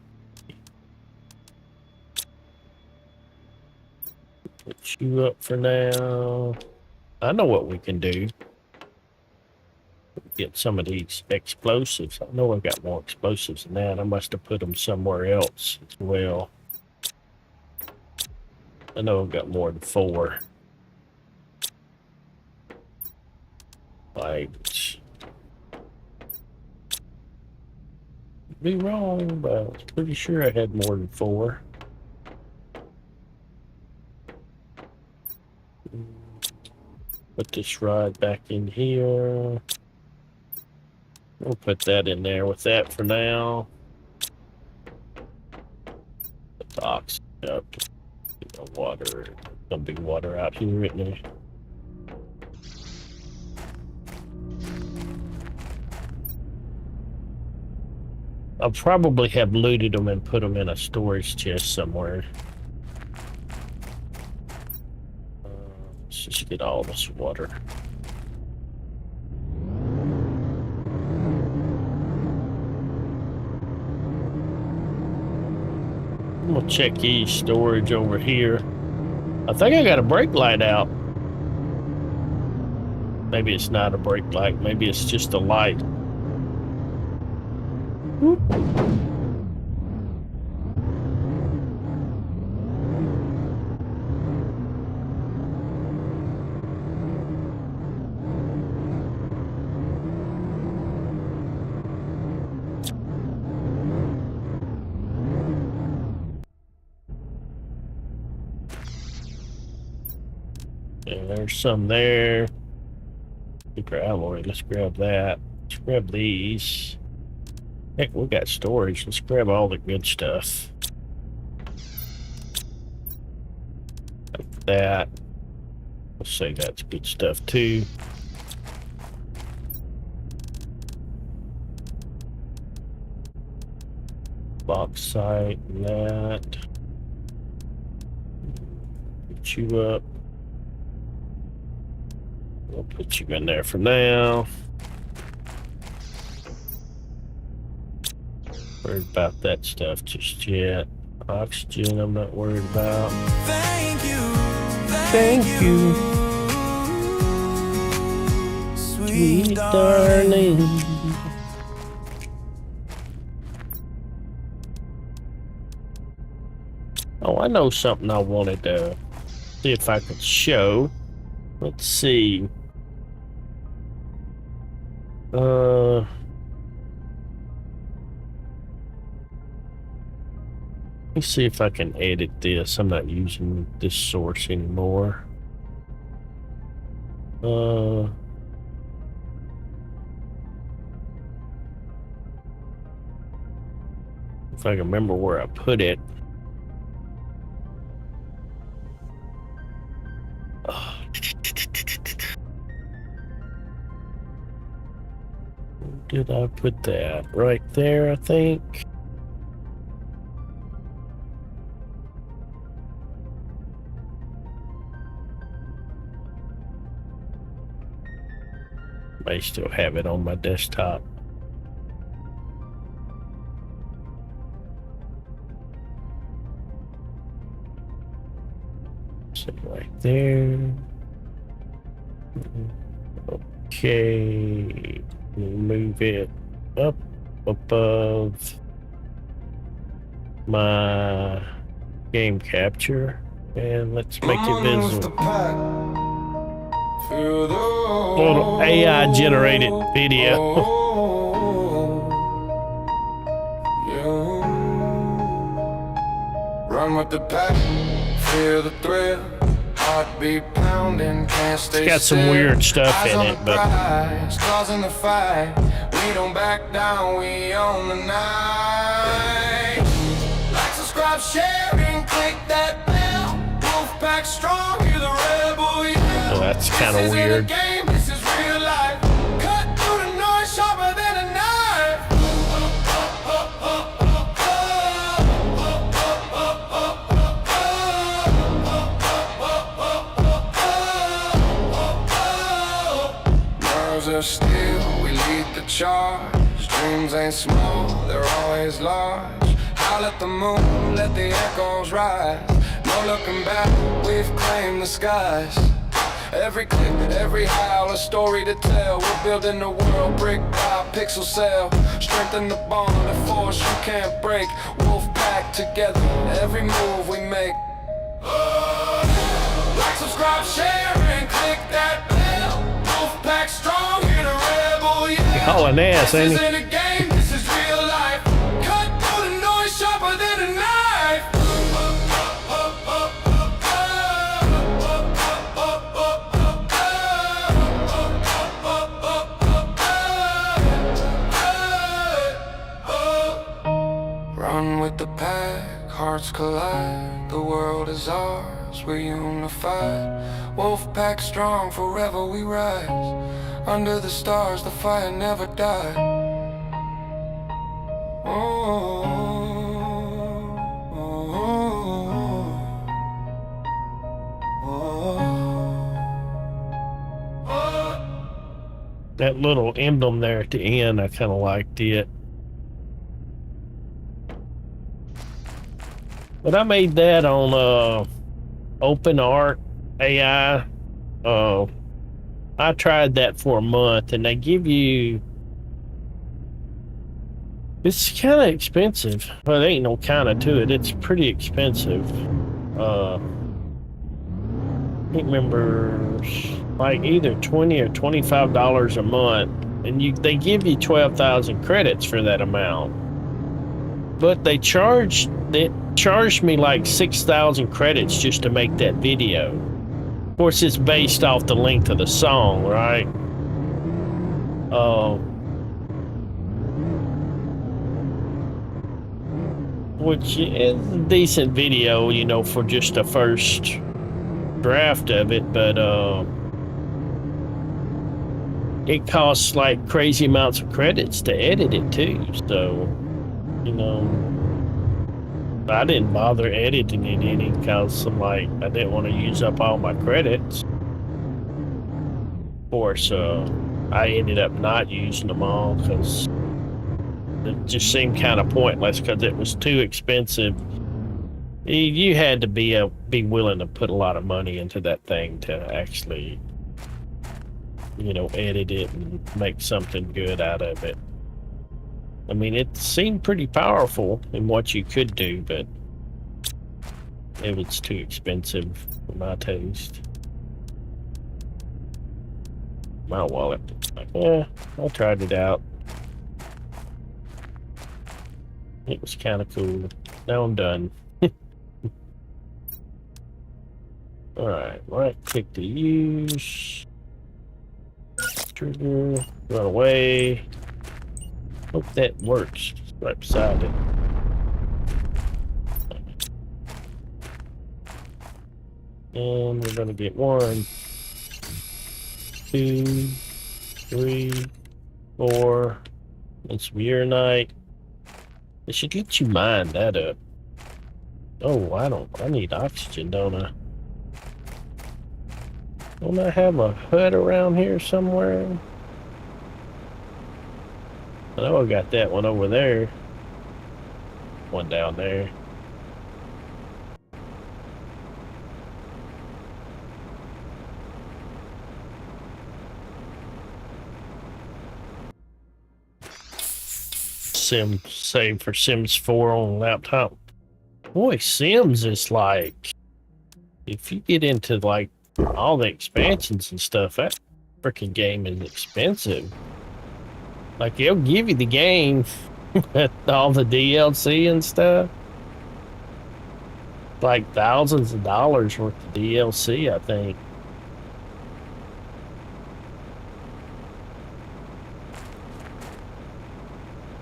put you up for now. I know what we can do. Get some of these explosives. I know I've got more explosives than that. I must have put them somewhere else as well. I know I've got more than 4. Like, be wrong, but I was pretty sure I had more than 4. Put this rod back in here. We'll put that in there with that for now. Put the oxygen up. Water. Some big water out here, isn't there? I'll probably have looted them and put them in a storage chest somewhere. Let's just get all this water. I'm gonna check E's storage over here. I think I got a brake light out. Maybe it's not a brake light. Maybe it's just a light. Whoop. And there's some there. Super alloy. Let's grab that. Let's grab these. Heck, we got storage. Let's grab all the good stuff. Like that. Let's say that's good stuff too. Bauxite and that. Put you up. We'll put you in there for now. Worried about that stuff just yet. Oxygen, I'm not worried about. Thank you. Thank you, Sweet darling. Oh, I know something I wanted to see if I could show. Let's see. Let me see if I can edit this. I'm not using this source anymore. If I can remember where I put it. Did I put that right there, I think? May still have it on my desktop. So right there. Okay. Move it up above my game capture and let's make it visible. Little AI generated video. Run with the pack, feel the thrill, heartbeat pounding, can't stay It's got some still. weird stuff Eyes in on it, the but prize, stars in the fight. We don't back down, we own the night. Like, subscribe, subscribe, share, and click that bell. Wolfpack strong, you're the rebel, yeah. Oh, that's kind of This isn't weird. a game, this is real life. Cut through the noise, sharper than a knife. Nerves are still, we lead the charge. Dreams ain't small, they're always large. Howl at the moon, let the echoes rise. No looking back, we've claimed the skies. Every click, every howl, a story to tell. We're building the world brick by pixel cell. Strengthen the bond, a force you can't break. Wolf pack together, every move we make. Like, subscribe, share, and click that bell. Wolf pack strong, you're the rebel, yeah. Hauling ass, ain't This he? isn't a game, this is real life. Cut through the noise, sharper than a knife. Run with the pack, hearts collide. The world is ours, we're unified. Wolf pack strong, forever we rise. Under the stars, the fire never died. Oh, That little emblem there at the end, I kind of liked it. But I made that on OpenArt AI. I tried that for a month, and they give you. It's kind of expensive. Well, there ain't no kind of to it. It's pretty expensive. I can't remember, like either $20 or $25 a month, and they give you 12,000 credits for that amount. But they charged me like 6,000 credits just to make that video. Of course, it's based off the length of the song, right? Which is a decent video, you know, for just a first draft of it, but it costs like crazy amounts of credits to edit it too, so, you know, I didn't bother editing it any because I'm like, I didn't want to use up all my credits. Of course, I ended up not using them all because it just seemed kind of pointless because it was too expensive. You had to be willing to put a lot of money into that thing to actually, you know, edit it and make something good out of it. I mean, it seemed pretty powerful in what you could do, but it was too expensive for my taste. My wallet. Like, yeah, I tried it out. It was kind of cool. Now I'm done. Alright, right click to use. Trigger. Run away. Hope that works. Right beside it. And we're gonna get 1, 2, 3, 4. And some uranite. It should let you mine that up. Oh, I need oxygen, don't I? Don't I have a hut around here somewhere? I know I got that one over there. One down there. Save for Sims 4 on laptop. Boy, Sims is like, if you get into like all the expansions and stuff, that freaking game is expensive. Like, they'll give you the game with all the DLC and stuff. Like thousands of dollars worth of DLC, I think.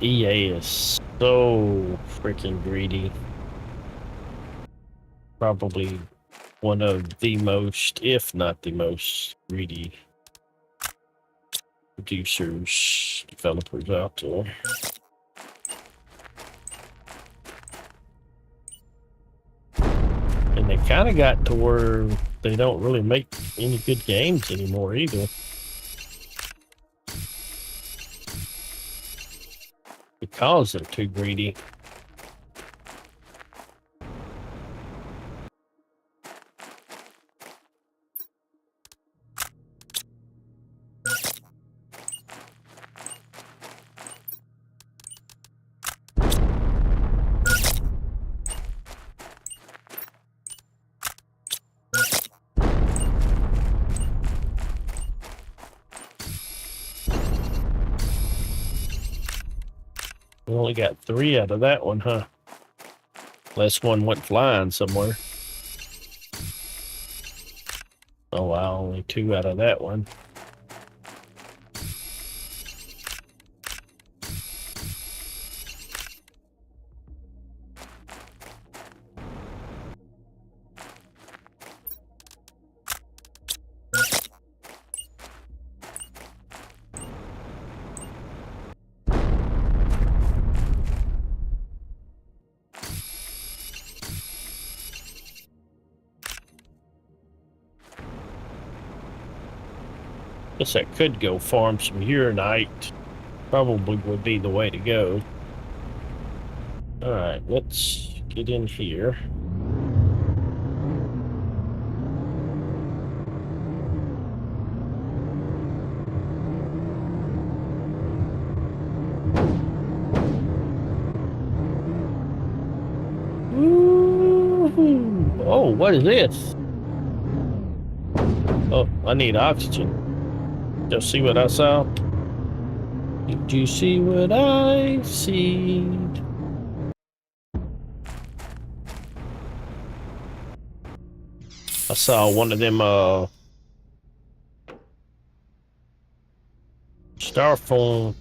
EA is so freaking greedy. Probably one of the most, if not the most, greedy producers, developers out there. And they kind of got to where they don't really make any good games anymore either. Because they're too greedy. We only got 3 out of that one, huh? Unless one went flying somewhere. Oh wow, only 2 out of that one. Guess I could go farm some uranite. Probably would be the way to go. Alright, let's get in here. Woo-hoo. Oh, what is this? Oh, I need oxygen. Y'all see what I saw? Did you see what I see? I saw one of them styrofoam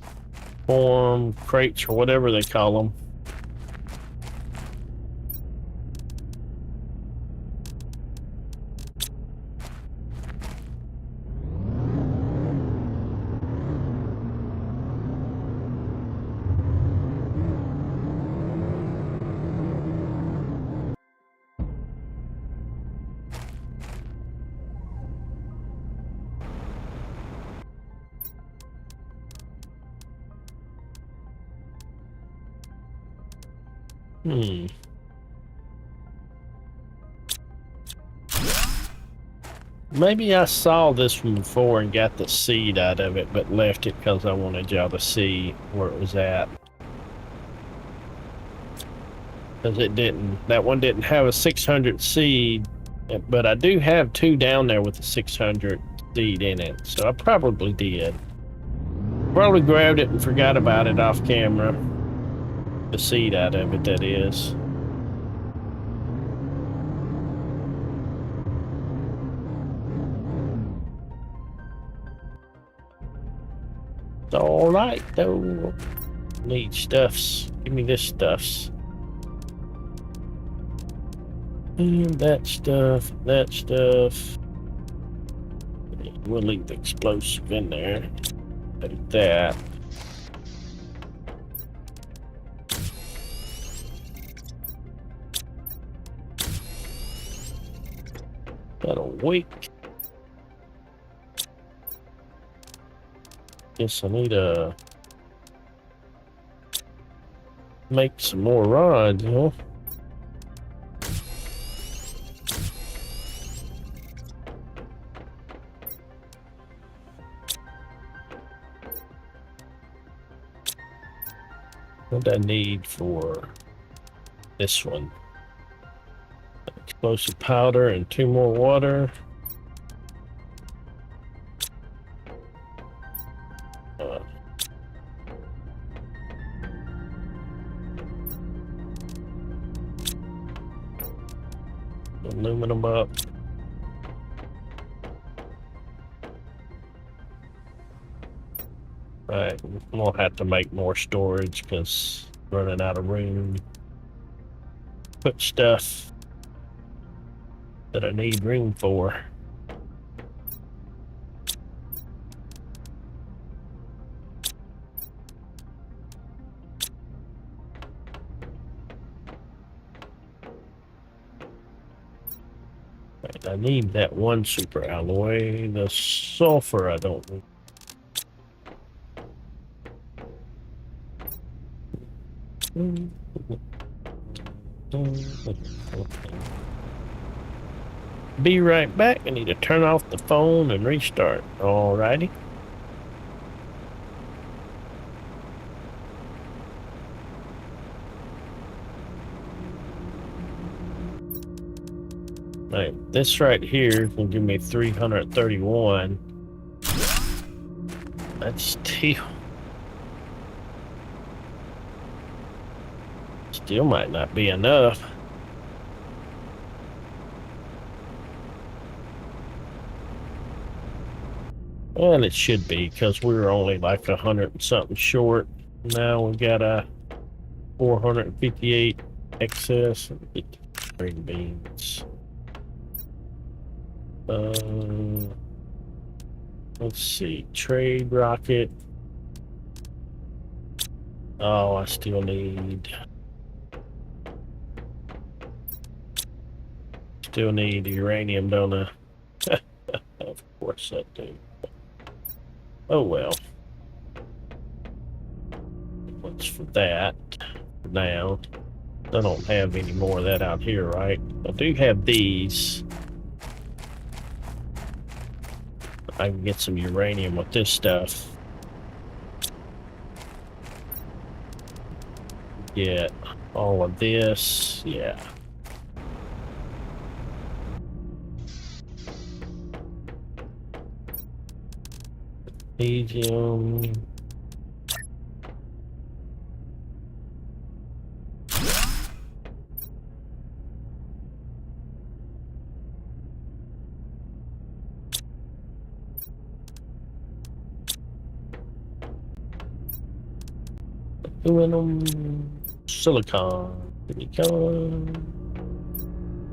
form crates or whatever they call them. Maybe I saw this one before and got the seed out of it, but left it because I wanted y'all to see where it was at. Because that one didn't have a 600 seed, but I do have 2 down there with a 600 seed in it, so I probably did. Probably grabbed it and forgot about it off camera. The seed out of it, that is. It's all right though. Need stuffs. Give me this stuffs. And that stuff, that stuff. We'll leave the explosive in there. Like that. That'll wait. Guess I need to make some more rods, you know? What do I need for this one? Explosive powder and 2 more water. Aluminum up. Right, we'll have to make more storage because running out of room. Put stuff. that I need room for. Right, I need that one super alloy. The sulfur I don't need. Be right back. I need to turn off the phone and restart. Alrighty. Right, this right here will give me 331. That's still might not be enough. Well, it should be, because we were only like 100 and something short. Now we got a 458 excess. Green beans. Let's see. Trade rocket. Oh, I still need uranium, don't I? Of course I do. Oh well. What's for that for now? I don't have any more of that out here, right? I do have these. I can get some uranium with this stuff. Get all of this, yeah. Medium. Aluminum, silicon,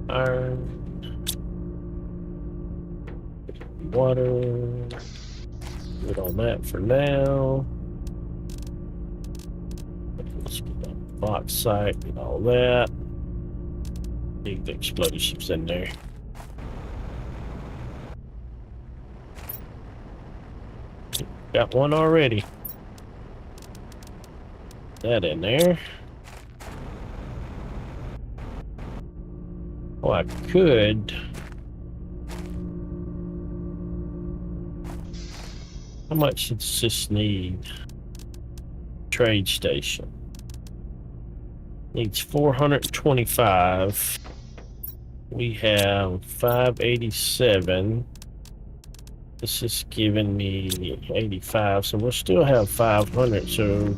iron, water. Good on that for now. Let's get that bauxite and all that. Leave the explosives in there. Got one already. That in there. Oh, I could. How much does this need? Trade station. Needs 425. We have 587. This is giving me 85, so we'll still have 500. So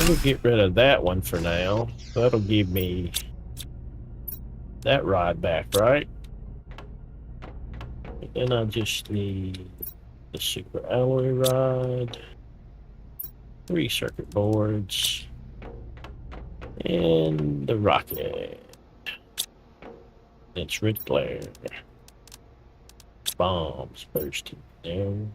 we'll get rid of that one for now. That'll give me that rod back, right? And then I just need the super alloy rod, 3 circuit boards, and the rocket. It's red glare. Bombs bursting down.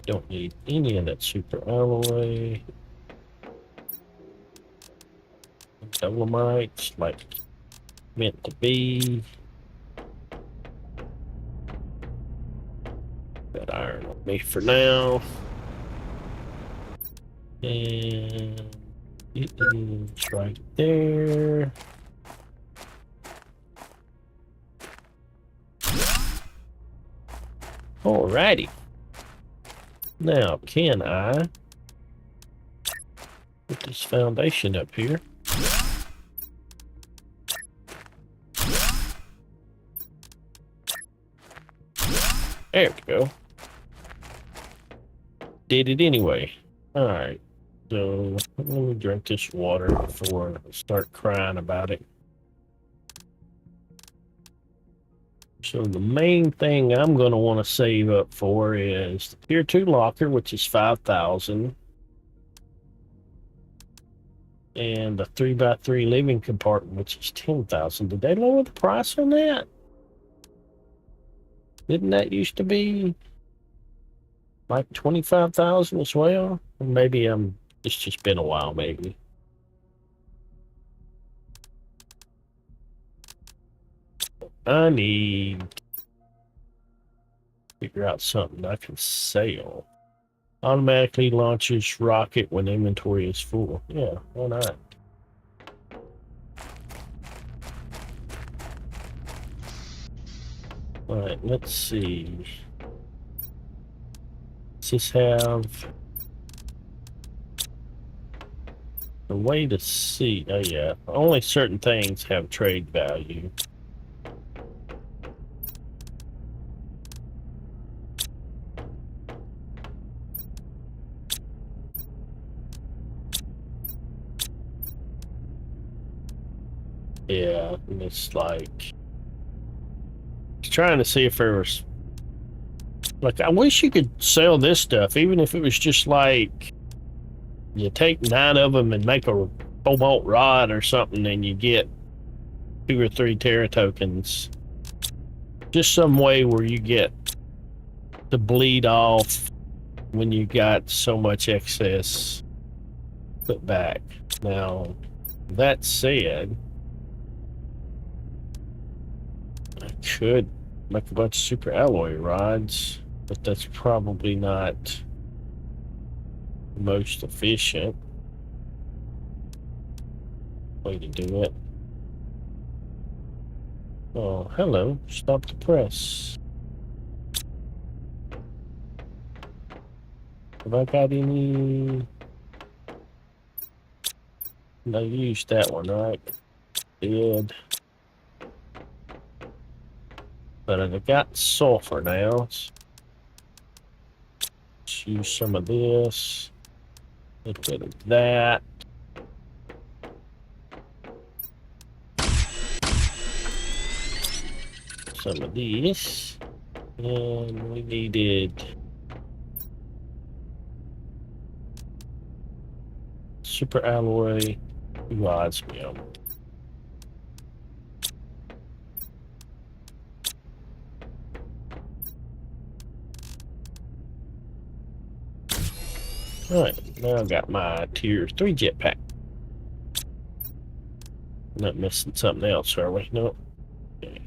Don't need any of that super alloy. Dolomite, like meant to be. Got iron on me for now. And it is right there. Alrighty. Now, can I put this foundation up here? There we go. Did it anyway. Alright. So, let me drink this water before I start crying about it. So the main thing I'm going to want to save up for is the Tier 2 locker, which is 5,000. And the 3x3 living compartment, which is 10,000. Did they lower the price on that? Didn't that used to be like 25,000 as well? Or maybe it's just been a while, maybe. I need to figure out something I can sell. Automatically launches rocket when inventory is full. Yeah, why not? Alright, let's see. Does this have a way to see? Oh yeah, only certain things have trade value. Yeah, and it's like trying to see if there was like, I wish you could sell this stuff, even if it was just like you take 9 of them and make a cobalt rod or something, and you get 2 or 3 Terra tokens. Just some way where you get to bleed off when you got so much excess put back. Now, that said, I could make a bunch of super alloy rods, but that's probably not the most efficient way to do it. Oh, hello. Stop the press. Have I got any? No, you used that one, right? Did. But I've got sulfur now. Let's use some of this. A little bit of that. Some of these. And we needed super alloy osmium. Alright, now I've got my tier 3 jetpack. Not missing something else, are we? Nope. Okay.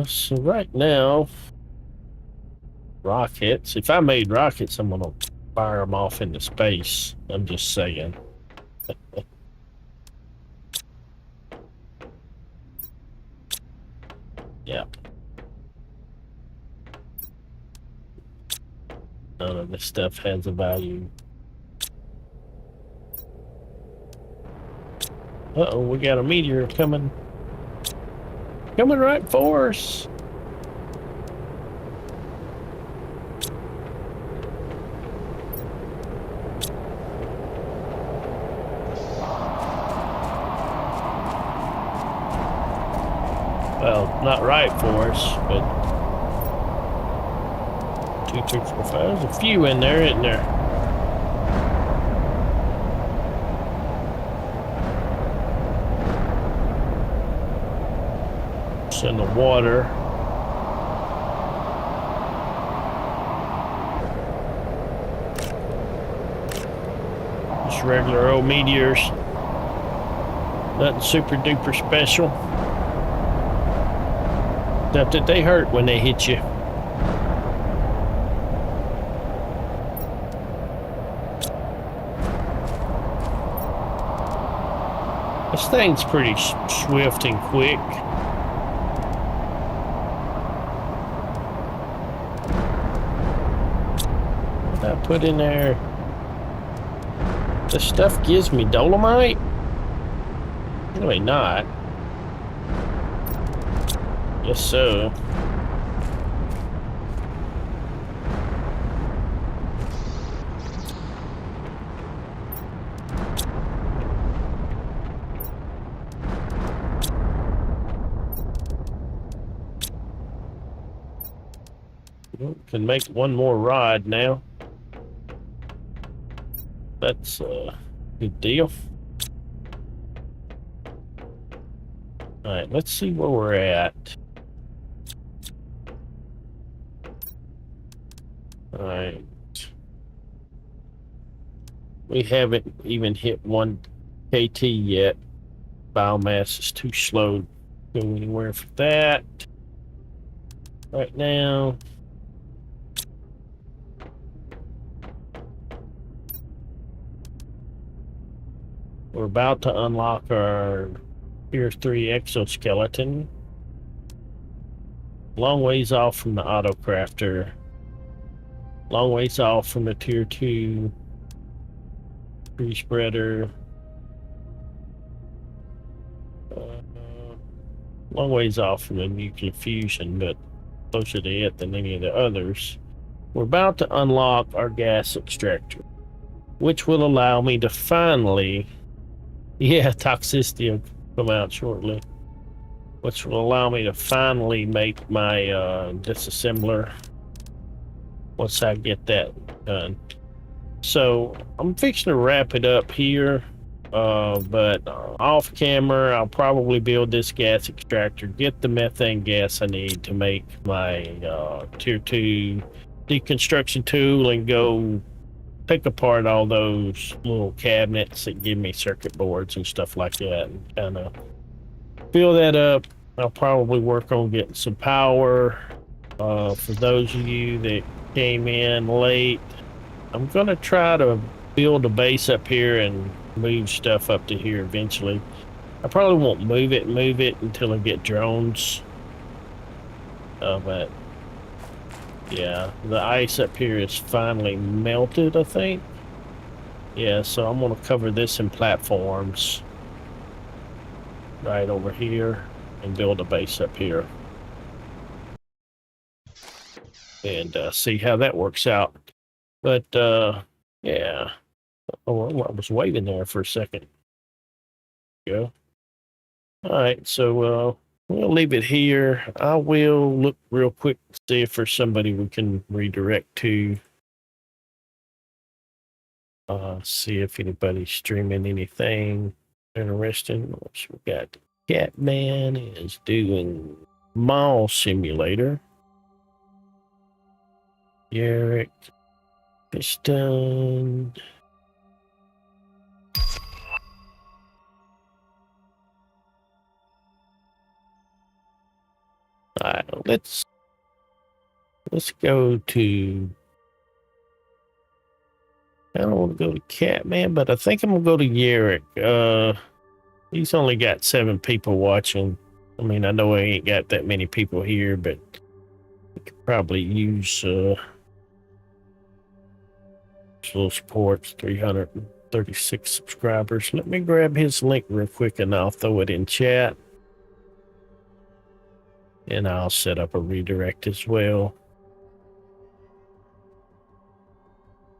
So right now, rockets. If I made rockets, I'm gonna fire them off into space. I'm just saying. Yeah. None of this stuff has a value. Uh-oh, we got a meteor coming. Coming right for us. Well, not right for us, but 2, 3, 4, 5. There's a few in there, isn't there? It's in the water. Just regular old meteors. Nothing super duper special. Except that they hurt when they hit you. This thing's pretty swift and quick. What did I put in there? This stuff gives me dolomite? Really not. Guess so. Can make one more rod now. That's a good deal. All right, let's see where we're at. All right. We haven't even hit 1 KT yet. Biomass is too slow to go anywhere for that right now. We're about to unlock our Tier 3 exoskeleton. Long ways off from the auto crafter. Long ways off from the Tier 2 tree spreader. Long ways off from the nuclear fusion, but closer to it than any of the others. We're about to unlock our gas extractor, which will allow me to finally, toxicity will come out shortly, which will allow me to finally make my disassembler once I get that done. So I'm fixing to wrap it up here, but off camera I'll probably build this gas extractor, get the methane gas I need to make my Tier 2 deconstruction tool, and go pick apart all those little cabinets that give me circuit boards and stuff like that, and kind of fill that up. I'll probably work on getting some power. For those of you that came in late, I'm gonna try to build a base up here and move stuff up to here eventually. I probably won't move it until I get drones. But yeah, the ice up here is finally melted, I think. Yeah, so I'm gonna cover this in platforms right over here and build a base up here. And see how that works out. But yeah. Oh, I was waving there for a second. Go. All right, so we'll leave it here. I will look real quick to see if there's somebody we can redirect to. See if anybody's streaming anything interesting. We got Catman is doing Mall Simulator. Eric is done. All right, let's go to. I don't want to go to Catman, but I think I'm gonna go to Yerrick. He's only got 7 people watching. I mean, I know I ain't got that many people here, but we could probably use little support. 336 subscribers. Let me grab his link real quick and I'll throw it in chat. And I'll set up a redirect as well.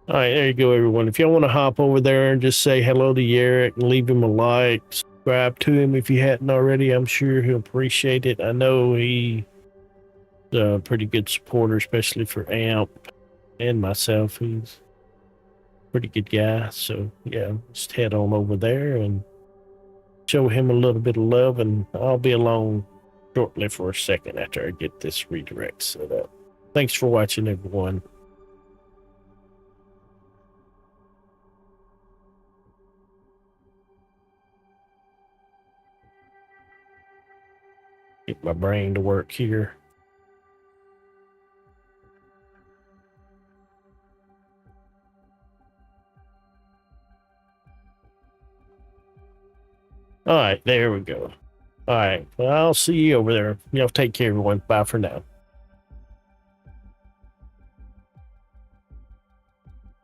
All right, there you go, everyone. If y'all want to hop over there and just say hello to Yerrick and leave him a like, subscribe to him if you hadn't already, I'm sure he'll appreciate it. I know he's a pretty good supporter, especially for AMP and myself. He's a pretty good guy. So, yeah, just head on over there and show him a little bit of love, and I'll be along shortly for a second after I get this redirect set up. Thanks for watching, everyone. Get my brain to work here. All right, there we go. All right, well, I'll see you over there. Y'all take care, everyone. Bye for now.